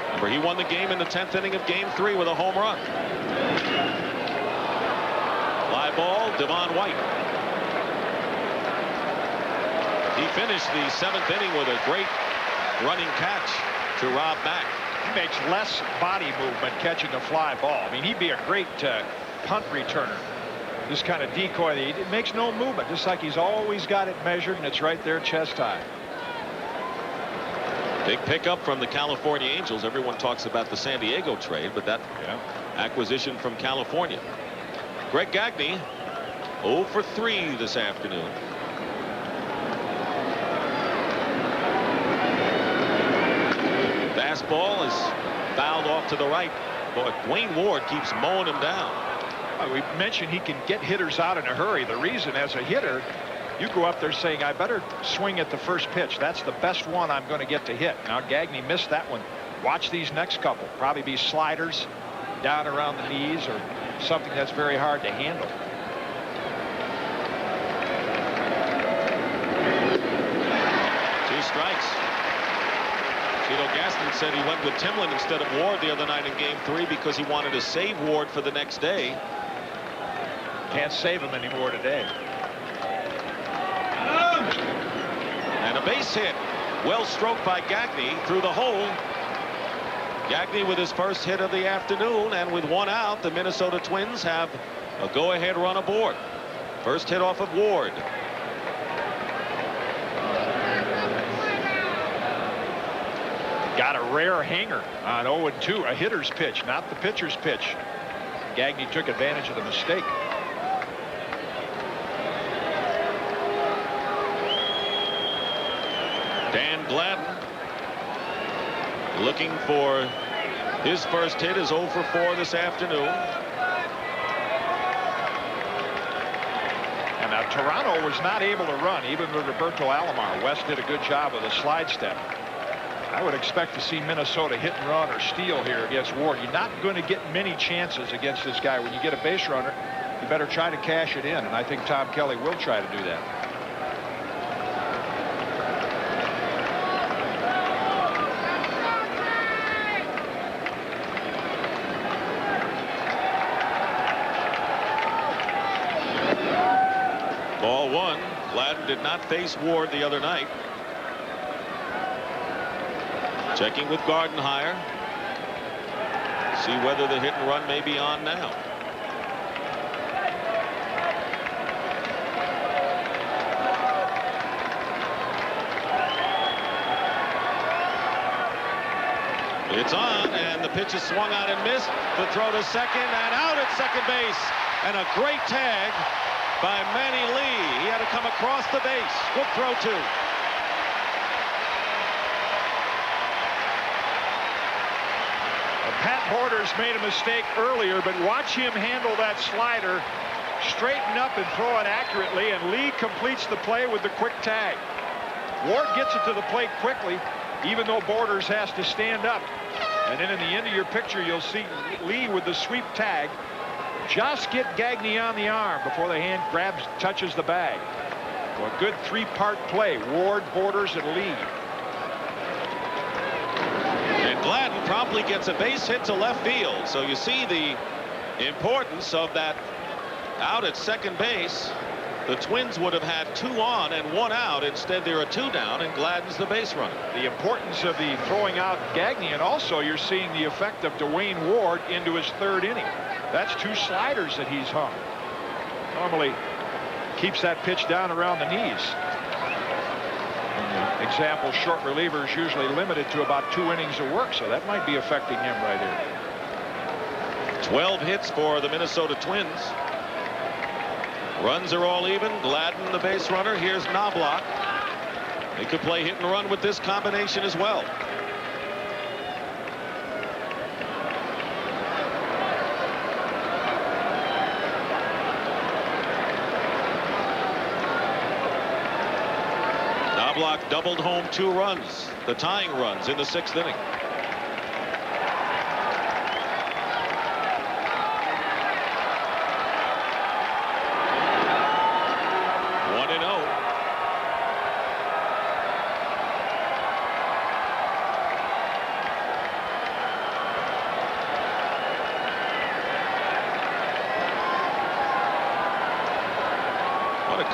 Remember, he won the game in the 10th inning of Game 3 with a home run. Fly ball, Devon White. He finished the 7th inning with a great running catch to Rob Mack. He makes less body movement catching a fly ball. I mean, he'd be a great punt returner. This kind of decoy, it makes no movement, just like he's always got it measured, and it's right there chest high. Big pickup from the California Angels. Everyone talks about the San Diego trade, but that acquisition from California. Greg Gagne 0 for 3 this afternoon. Fastball is fouled off to the right. Boy, Dwayne Ward keeps mowing him down. We mentioned he can get hitters out in a hurry. The reason, as a hitter, you go up there saying, I better swing at the first pitch. That's the best one I'm going to get to hit. Now, Gagne missed that one. Watch these next couple. Probably be sliders down around the knees or something that's very hard to handle. Two strikes. Tito Gaston said he went with Timlin instead of Ward the other night in Game 3 because he wanted to save Ward for the next day. Can't save him anymore today. And a base hit. Well stroked by Gagne through the hole. Gagne with his first hit of the afternoon, and with 1 out, the Minnesota Twins have a go-ahead run aboard. First hit off of Ward. Got a rare hanger on 0-2, a hitter's pitch, not the pitcher's pitch. Gagne took advantage of the mistake. Dan Gladden looking for his first hit, is 0 for 4 this afternoon. And now Toronto was not able to run even with Roberto Alomar. West did a good job with a slide step. I would expect to see Minnesota hit and run or steal here against Ward. You're not going to get many chances against this guy. When you get a base runner, you better try to cash it in, and I think Tom Kelly will try to do that. Ball 1. Gladden did not face Ward the other night. Checking with Gardenhire. See whether the hit and run may be on now. It's on, and the pitch is swung out and missed. The throw to second, and out at second base. And a great tag by Manny Lee. He had to come across the base. Good throw, too. Pat Borders made a mistake earlier, but watch him handle that slider, straighten up and throw it accurately, and Lee completes the play with the quick tag. Ward gets it to the plate quickly, even though Borders has to stand up. And then in the end of your picture, you'll see Lee with the sweep tag just get Gagne on the arm before the hand touches the bag. So a good three-part play, Ward, Borders, and Lee. And Gladden promptly gets a base hit to left field. So you see the importance of that out at second base. The Twins would have had 2 on and 1 out. Instead, there are 2 down, and Gladden's the base runner. The importance of the throwing out Gagne, and also you're seeing the effect of Dwayne Ward into his 3rd inning. That's 2 sliders that he's hung. Normally keeps that pitch down around the knees. Example, short relievers usually limited to about 2 innings of work, so that might be affecting him right here. 12 hits for the Minnesota Twins. Runs are all even. Gladden the base runner. Here's Knobloch. They could play hit and run with this combination as well. Knobloch doubled home 2 runs, the tying runs in the 6th inning.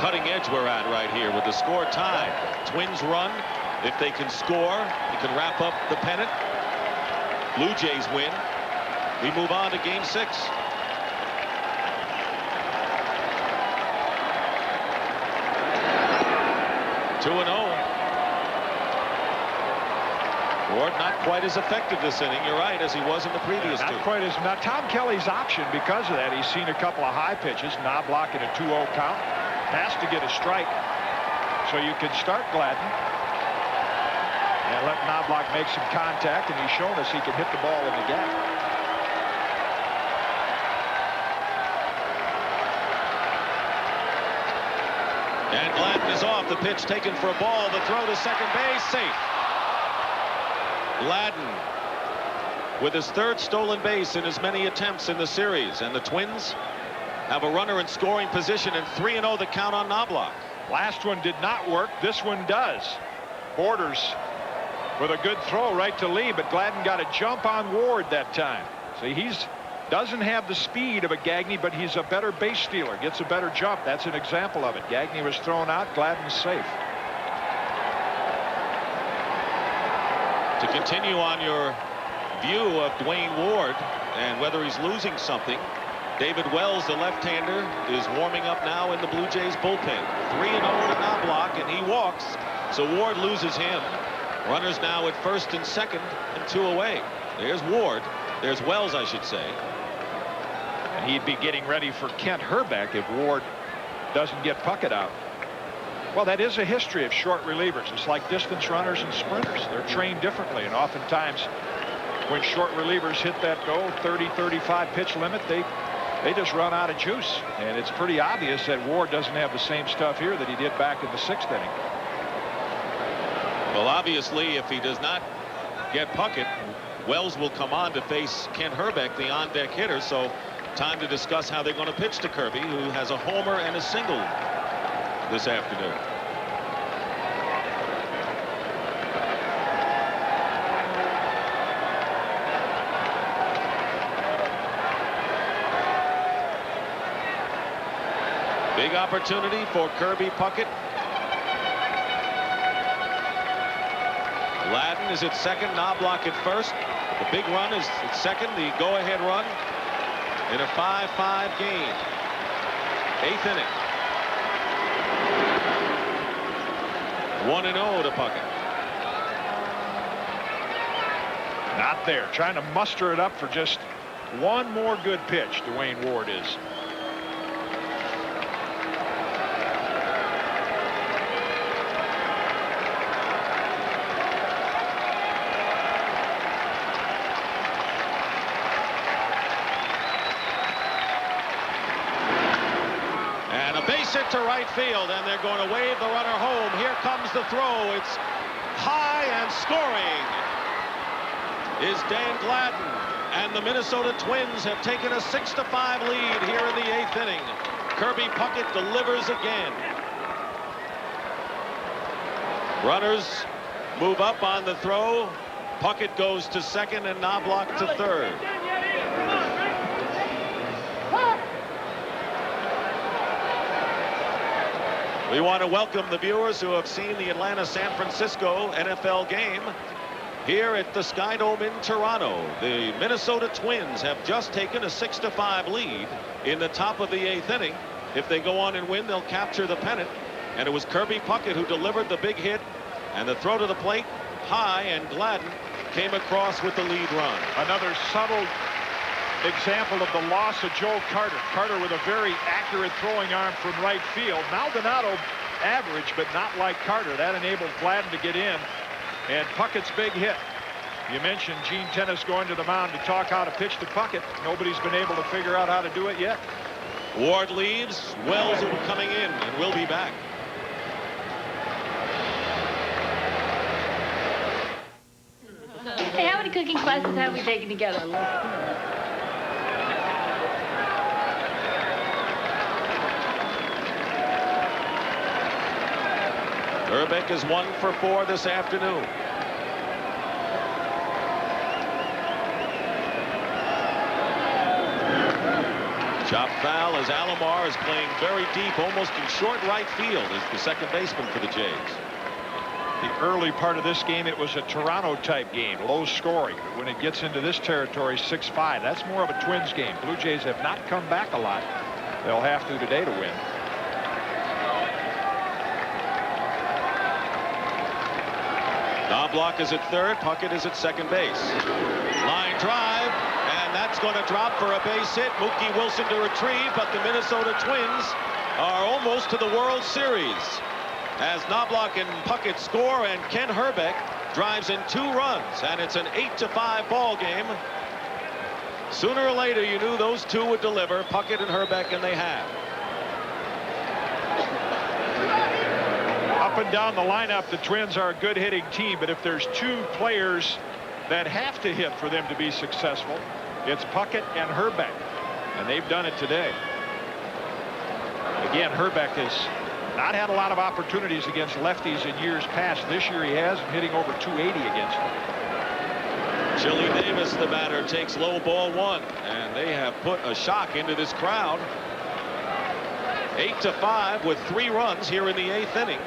Cutting edge we're at right here with the score tied. Twins run. If they can score, they can wrap up the pennant. Blue Jays win. We move on to game 6. Two and 0. Ward not quite as effective this inning. You're right, as he was in the previous 2. Not quite as. Now Tom Kelly's option because of that. He's seen a couple of high pitches. Knobloch in a 2-0 count. Has to get a strike, so you can start Gladden and let Knobloch make some contact, and he's shown us he can hit the ball in the gap. And Gladden is off. The pitch taken for a ball. The throw to second base, safe. Gladden with his 3rd stolen base in as many attempts in the series, and the Twins have a runner in scoring position, and 3-0 the count on Knobloch. Last one did not work. This one does. Borders with a good throw right to Lee, but Gladden got a jump on Ward that time. See, doesn't have the speed of a Gagne, but he's a better base stealer. Gets a better jump. That's an example of it. Gagne was thrown out. Gladden's safe. To continue on your view of Dwayne Ward and whether he's losing something, David Wells, the left-hander, is warming up now in the Blue Jays bullpen. 3-0 to Knobloch, and he walks, so Ward loses him. Runners now at 1st and 2nd, and 2 away. There's Ward. There's Wells, I should say. And he'd be getting ready for Kent Herbeck if Ward doesn't get Puckett out. Well, that is a history of short relievers. It's like distance runners and sprinters. They're trained differently, and oftentimes when short relievers hit that 30-35 pitch limit, they just run out of juice, and it's pretty obvious that Ward doesn't have the same stuff here that he did back in the 6th inning. Well, obviously, if he does not get Puckett, Wells will come on to face Kent Herbeck, the on-deck hitter, so time to discuss how they're going to pitch to Kirby, who has a homer and a single this afternoon. Big opportunity for Kirby Puckett. Gladden is at 2nd, Knobloch at 1st. The big run is at 2nd, the go-ahead run in a 5-5 game. 8th inning. 1-0 to Puckett. Not there. Trying to muster it up for just one more good pitch. Dwayne Ward is. Hit to right field, and they're going to wave the runner home. Here comes the throw. It's high, and scoring is Dan Gladden. And the Minnesota Twins have taken a 6-5 lead here in the 8th inning. Kirby Puckett delivers again. Runners move up on the throw. Puckett goes to second and Knobloch to third. We want to welcome the viewers who have seen the Atlanta-San Francisco NFL game here at the Skydome in Toronto. The Minnesota Twins have just taken a 6-5 lead in the top of the 8th inning. If they go on and win, they'll capture the pennant. And it was Kirby Puckett who delivered the big hit, and the throw to the plate high, and Gladden came across with the lead run. Another subtle example of the loss of Joe Carter. Carter with a very accurate throwing arm from right field. Maldonado average, but not like Carter. That enabled Gladden to get in. And Puckett's big hit. You mentioned Gene Tennis going to the mound to talk how to pitch to Puckett. Nobody's been able to figure out how to do it yet. Ward leaves. Wells coming in, and we'll be back. Hey, how many cooking classes have we taken together? Herbeck is 1 for 4 this afternoon. Chop foul as Alomar is playing very deep, almost in short right field, as the second baseman for the Jays. The early part of this game, it was a Toronto-type game, low scoring. But when it gets into this territory, 6-5, that's more of a Twins game. Blue Jays have not come back a lot. They'll have to today to win. Knobloch is at third. Puckett is at second base. Line drive, and that's going to drop for a base hit. Mookie Wilson to retrieve, but the Minnesota Twins are almost to the World Series as Knobloch and Puckett score, and Ken Herbeck drives in 2 runs, and it's an 8-5 ball game. Sooner or later, you knew those two would deliver, Puckett and Herbeck, and they have. Up and down the lineup, the Twins are a good hitting team, but if there's 2 players that have to hit for them to be successful, it's Puckett and Herbeck, and they've done it today. Again, Herbeck has not had a lot of opportunities against lefties in years past. This year he has, hitting over 280 against them. Chili Davis, the batter, takes low ball 1, and they have put a shock into this crowd. 8-5 with 3 runs here in the 8th inning.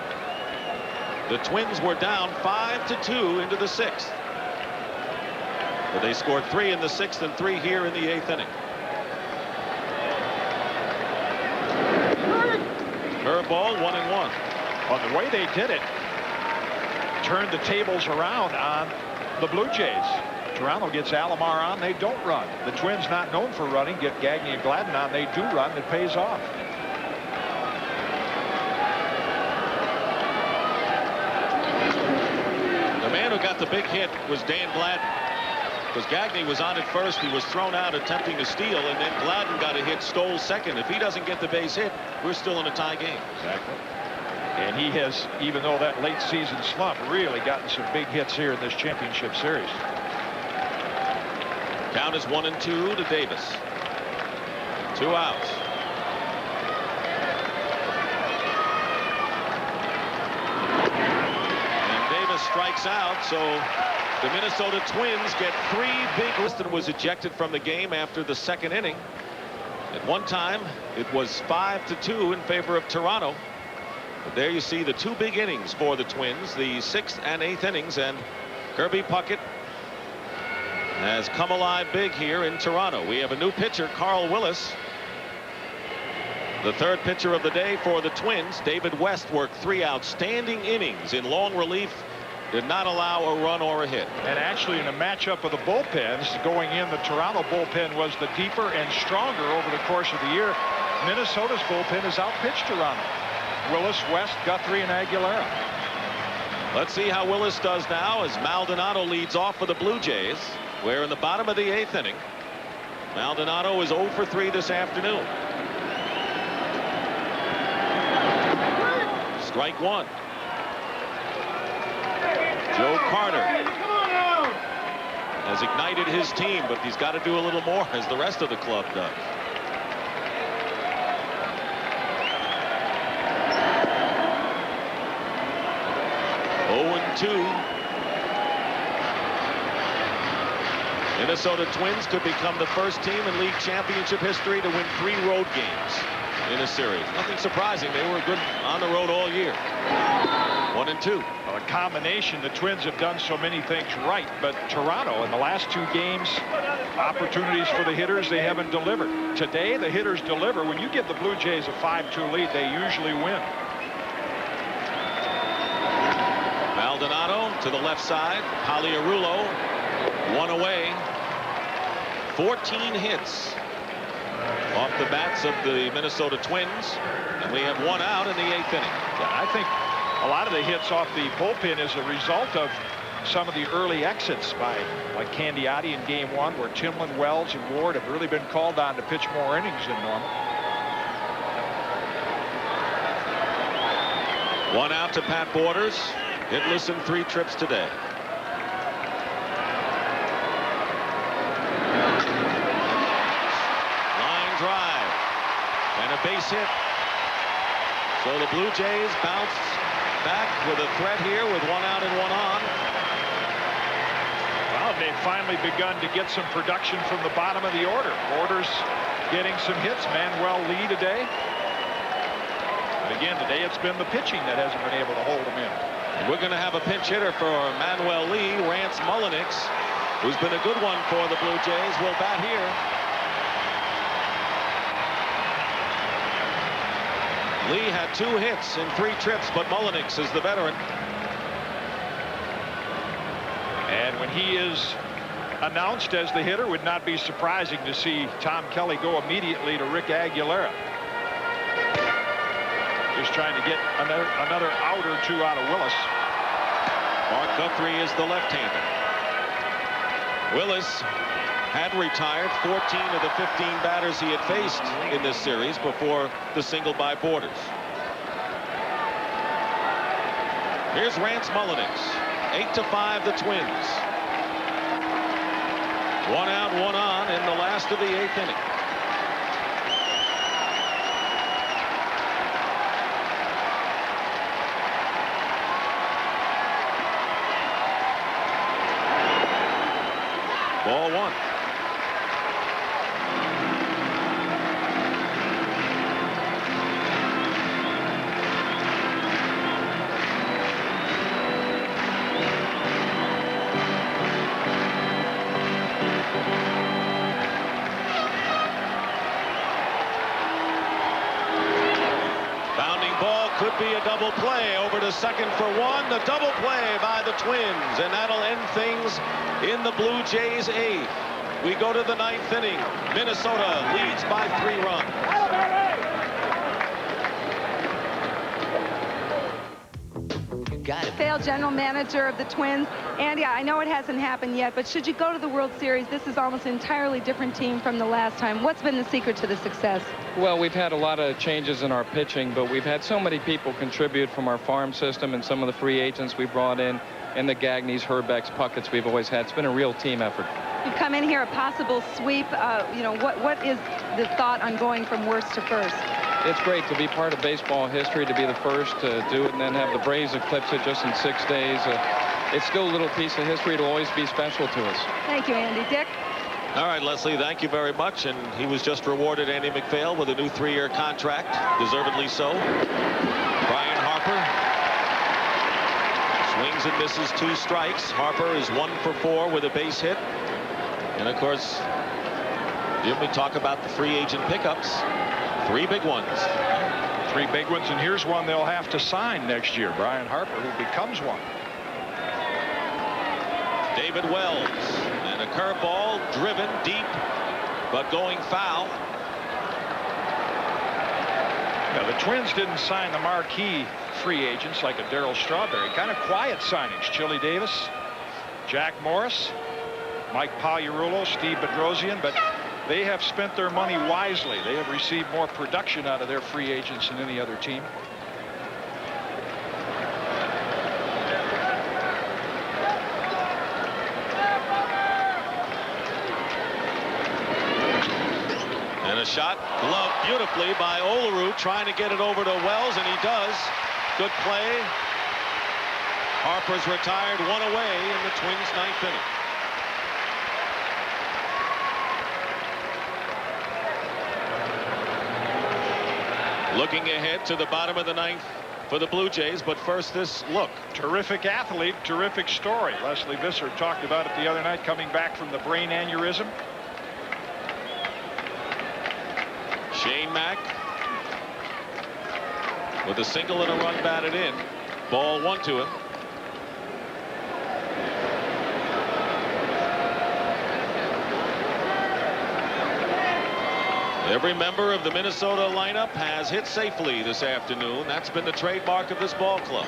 The Twins were down 5-2 into the 6th. But they scored 3 in the 6th and 3 here in the 8th inning. Curveball, 1-1. Well, the way they did it turned the tables around on the Blue Jays. Toronto gets Alomar on, they don't run. The Twins, not known for running, get Gagne and Gladden on, they do run, it pays off. The man who got the big hit was Dan Gladden, because Gagne was on at first. He was thrown out attempting to steal, and then Gladden got a hit, stole second. If he doesn't get the base hit, we're still in a tie game. Exactly. And he has, even though that late season slump, really gotten some big hits here in this championship series. Count is 1-2 to Davis. 2 outs. And Davis strikes out, so the Minnesota Twins get 3 big. Liston was ejected from the game after the 2nd inning. At one time, it was 5-2 in favor of Toronto. But there you see the 2 big innings for the Twins, the 6th and 8th innings, and Kirby Puckett has come alive big here in Toronto. We have a new pitcher, Carl Willis. The 3rd pitcher of the day for the Twins. David West worked 3 outstanding innings in long relief did not allow a run or a hit. And actually, in a matchup of the bullpens, going in, the Toronto bullpen was the deeper and stronger over the course of the year. Minnesota's bullpen has outpitched Toronto. Willis, West, Guthrie, and Aguilera. Let's see how Willis does now as Maldonado leads off for the Blue Jays. We're in the bottom of the 8th inning. Maldonado is 0 for 3 this afternoon. Strike one. Joe Carter has ignited his team, but he's got to do a little more, as the rest of the club does. Minnesota Twins could become the first team in league championship history to win 3 road games in a series. Nothing surprising. They were good on the road all year. 1-2. Well, a combination. The Twins have done so many things right, but Toronto in the last 2 games, opportunities for the hitters, they haven't delivered. Today, the hitters deliver. When you give the Blue Jays a 5-2 lead, they usually win. Maldonado to the left side. Pagliarulo, 1 away. 14 hits off the bats of the Minnesota Twins, and we have 1 out in the 8th inning. Yeah, I think a lot of the hits off the bullpen is a result of some of the early exits by like Candiotti in game 1, where Timlin, Wells, and Ward have really been called on to pitch more innings than normal. 1 out to Pat Borders, hitless in 3 trips today. Line drive and a base hit. So the Blue Jays bounce back with a threat here with 1 out and 1 on. Well, they've finally begun to get some production from the bottom of the order. Borders getting some hits. Manuel Lee today. But again, today it's been the pitching that hasn't been able to hold them in. We're going to have a pinch hitter for Manuel Lee. Rance Mullenix, who's been a good one for the Blue Jays, will bat here. Lee had 2 hits in 3 trips, but Mullenix is the veteran. And when he is announced as the hitter, would not be surprising to see Tom Kelly go immediately to Rick Aguilera. Just trying to get another out or 2 out of Willis. Mark Guthrie is the left-hander. Willis had retired 14 of the 15 batters he had faced in this series before the single by Borders. Here's Rance Mullenix. 8-5 the Twins. 1 out, 1 on in the last of the 8th inning. Ball 1. Bounding ball could be a double play over to second for 1. The double play by the Twins, and that'll end things in the Blue Jays 8th. We go to the 9th inning. Minnesota leads by 3 runs. Failed general manager of the Twins. Andy, I know it hasn't happened yet, but should you go to the World Series, this is almost an entirely different team from the last time. What's been the secret to the success? Well, we've had a lot of changes in our pitching, but we've had so many people contribute from our farm system and some of the free agents we brought in, and the Gagneys, Herbecks, Pucketts we've always had. It's been a real team effort. You've come in here, a possible sweep. What is the thought on going from worst to first? It's great to be part of baseball history, to be the first to do it, and then have the Braves eclipse it just in 6 days. It's still a little piece of history. It'll always be special to us. Thank you, Andy. Dick? All right, Leslie, thank you very much. And he was just rewarded, Andy MacPhail, with a new 3-year contract, deservedly so. Brian Harper swings and misses 2 strikes. Harper is 1 for 4 with a base hit. And of course, Jim, we talk about the free agent pickups. 3 big ones. 3 big ones, and here's one they'll have to sign next year. Brian Harper, who becomes one. David Wells, and a curveball driven deep, but going foul. Now, the Twins didn't sign the marquee free agents like a Darryl Strawberry. Kind of quiet signings. Chili Davis, Jack Morris, Mike Pagliarulo, Steve Bedrosian, but they have spent their money wisely. They have received more production out of their free agents than any other team. And a shot gloved beautifully by Olerud, trying to get it over to Wells, and he does. Good play. Harper's retired, one away in the Twins' ninth inning. Looking ahead to the bottom of the ninth for the Blue Jays, but first this look. Terrific athlete, terrific story. Leslie Visser talked about it the other night, coming back from the brain aneurysm. Shane Mack with a single and a run batted in. Ball 1 to him. Every member of the Minnesota lineup has hit safely this afternoon. That's been the trademark of this ball club.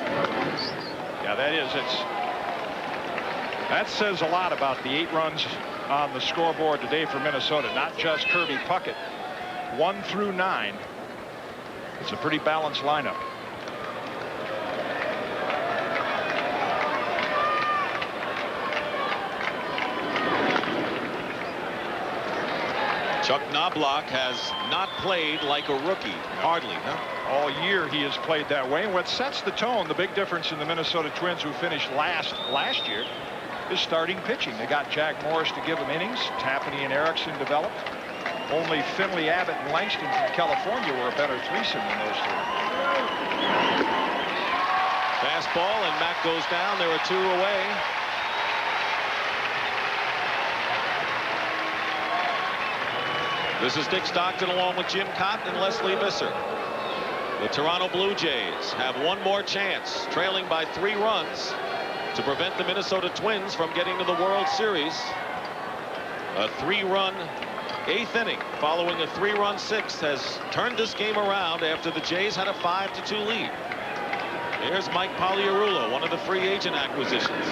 Yeah, that is. That says a lot about the 8 runs on the scoreboard today for Minnesota. Not just Kirby Puckett. 1 through 9. It's a pretty balanced lineup. Chuck Knobloch has not played like a rookie. Hardly, huh? All year he has played that way. And what sets the tone, the big difference in the Minnesota Twins, who finished last year, is starting pitching. They got Jack Morris to give them innings. Tapani and Erickson developed. Only Finley, Abbott, and Langston from California were a better threesome than those two. Fastball, and Mack goes down. There are 2 away. This is Dick Stockton along with Jim Cotton and Leslie Visser. The Toronto Blue Jays have one more chance, trailing by 3 runs, to prevent the Minnesota Twins from getting to the World Series. A 3-run 8th inning following a 3-run 6th has turned this game around after the Jays had a 5-2 lead. Here's Mike Pagliarulo, one of the free agent acquisitions.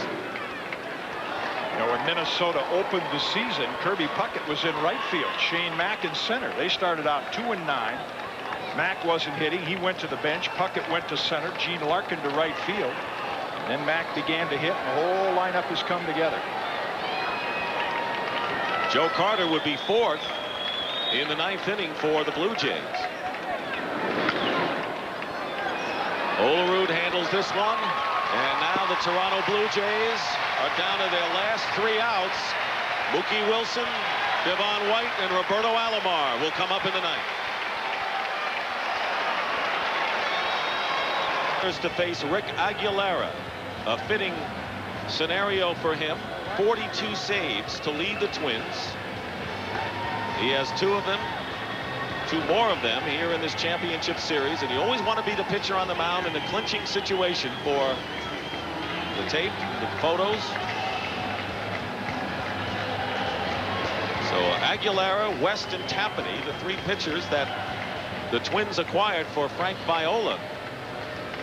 You know, when Minnesota opened the season, Kirby Puckett was in right field. Shane Mack in center. They started out 2 and 9. Mack wasn't hitting. He went to the bench. Puckett went to center. Gene Larkin to right field. And then Mack began to hit, and the whole lineup has come together. Joe Carter would be 4th in the 9th inning for the Blue Jays. Olerud handles this one, and now the Toronto Blue Jays are down to their last 3 outs. Mookie Wilson, Devon White, and Roberto Alomar will come up in the ninth. To face Rick Aguilera, a fitting scenario for him. 42 saves to lead the Twins. He has 2 of them, 2 more of them here in this championship series, and you always want to be the pitcher on the mound in a clinching situation for the tape, the photos. So Aguilera, West, and Tapani, the 3 pitchers that the Twins acquired for Frank Viola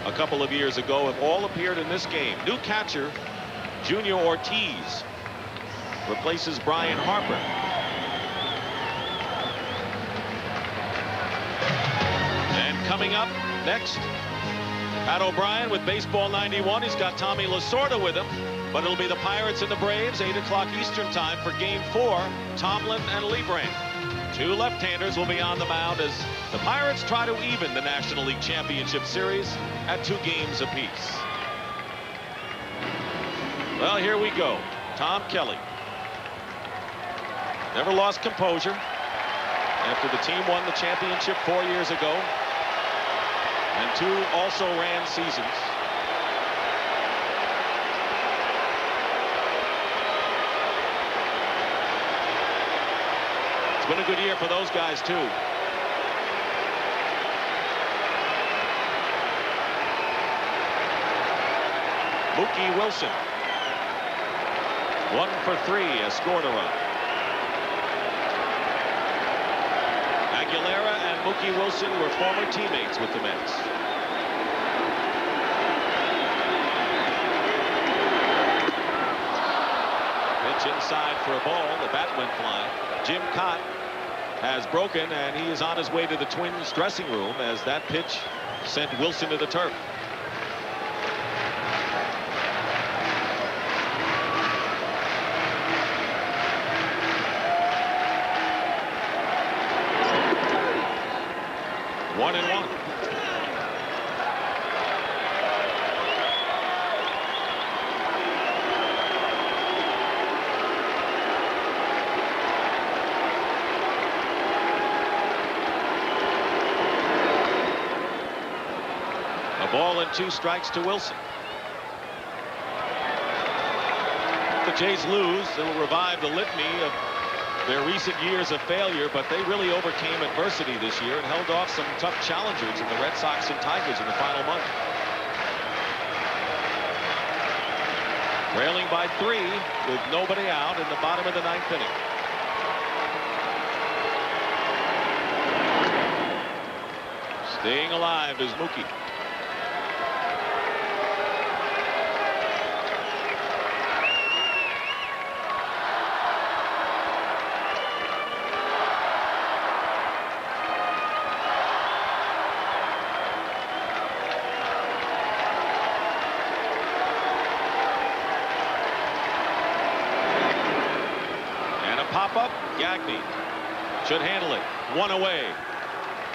a couple of years ago, have all appeared in this game. New catcher Junior Ortiz replaces Brian Harper. And coming up next, Pat O'Brien with Baseball 91. He's got Tommy Lasorda with him, but it'll be the Pirates and the Braves, 8 o'clock Eastern time for Game 4. Tomlin and Liebrand. 2 left-handers will be on the mound as the Pirates try to even the National League Championship Series at 2 games apiece. Well, here we go. Tom Kelly never lost composure after the team won the championship 4 years ago, and 2 also ran seasons. It's been a good year for those guys too. Mookie Wilson. 1 for 3 has scored a run. Aguilera and Mookie Wilson were former teammates with the Mets. Pitch inside for a ball. The bat went flying. Jim Cott has broken, and he is on his way to the Twins dressing room as that pitch sent Wilson to the turf. One and one. A ball and 2 strikes to Wilson. If the Jays lose, it'll revive the litany of their recent years of failure, but they really overcame adversity this year and held off some tough challengers in the Red Sox and Tigers in the final month. Trailing by 3 with nobody out in the bottom of the 9th inning. Staying alive is Mookie. Pop-up, Gagne should handle it. 1 away.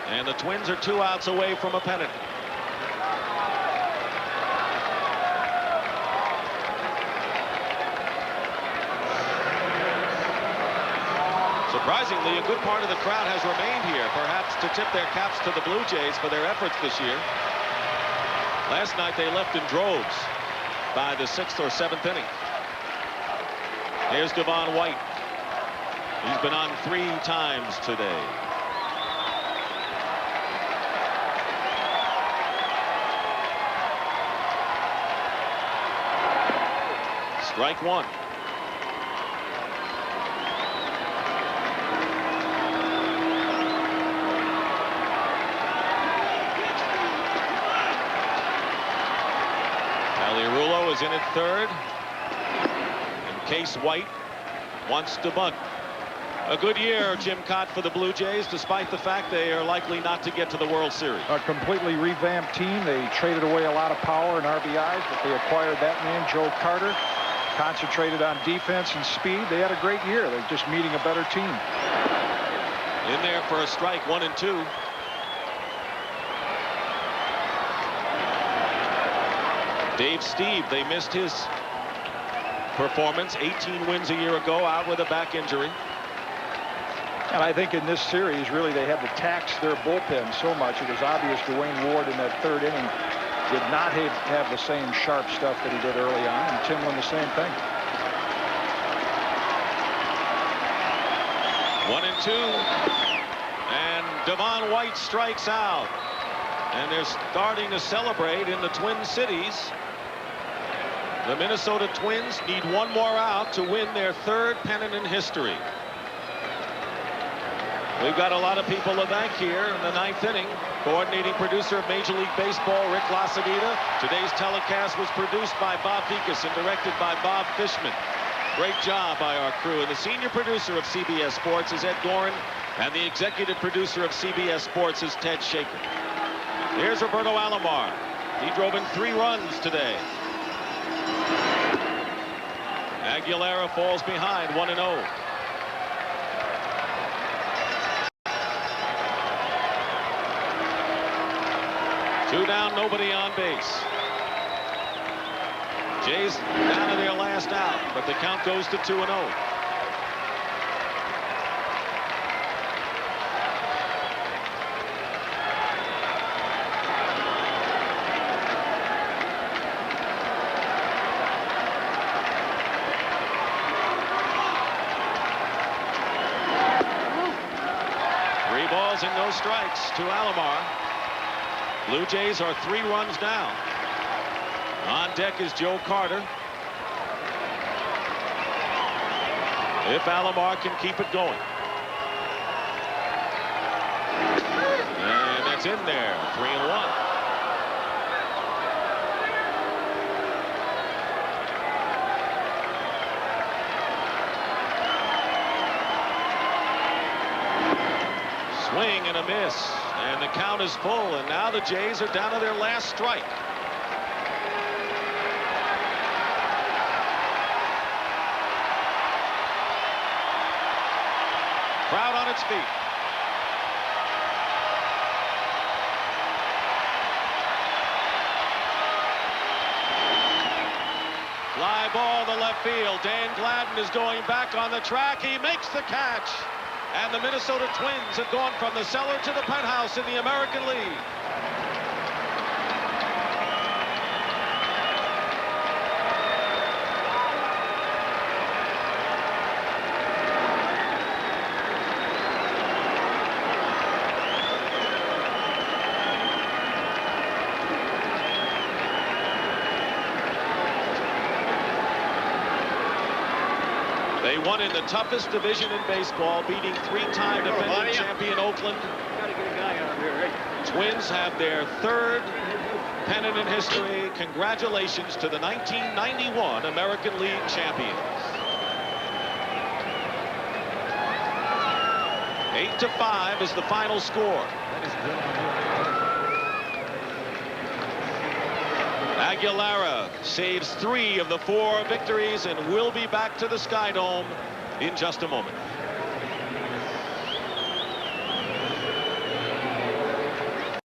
And the Twins are 2 outs away from a pennant. Surprisingly, a good part of the crowd has remained here, perhaps to tip their caps to the Blue Jays for their efforts this year. Last night they left in droves by the 6th or 7th inning. Here's Devon White. He's been on 3 times today. Strike 1. Alirulo is in at 3rd. And Case White wants to bunt. A good year, Jim Cott, for the Blue Jays, despite the fact they are likely not to get to the World Series. A completely revamped team. They traded away a lot of power and RBIs, but they acquired that man, Joe Carter, concentrated on defense and speed. They had a great year. They're just meeting a better team. In there for a strike, 1 and 2. Dave Steve, they missed his performance. 18 wins a year ago, out with a back injury. And I think in this series, really, they had to tax their bullpen so much. It was obvious Dwayne Ward in that 3rd inning did not have the same sharp stuff that he did early on, and Timlin the same thing. 1 and 2. And Devon White strikes out. And they're starting to celebrate in the Twin Cities. The Minnesota Twins need 1 more out to win their 3rd pennant in history. We've got a lot of people to thank here in the 9th inning. Coordinating producer of Major League Baseball, Rick Lasadita. Today's telecast was produced by Bob Vikas and directed by Bob Fishman. Great job by our crew. And the senior producer of CBS Sports is Ed Gorin, and the executive producer of CBS Sports is Ted Shaker. Here's Roberto Alomar. He drove in 3 runs today. Aguilera falls behind, 1-0. Two down, nobody on base. Jays down to their last out, but the count goes to 2-0. Three balls and no strikes to Alomar. Blue Jays are 3 runs down. On deck is Joe Carter. if Alomar can keep it going. And that's in there. 3-1. Swing and a miss, and the count is full, and now the Jays are down to their last strike. Crowd on its feet. Fly ball to left field. Dan Gladden is going back on the track. He makes the catch. And the Minnesota Twins have gone from the cellar to the penthouse in the American League. They won in the toughest division in baseball, beating three-time defending champion Oakland. Twins have their third pennant in history. Congratulations to the 1991 American League champions. 8-5 is the final score. Aguilera saves 3 of the 4 victories and will be back to the Sky Dome in just a moment.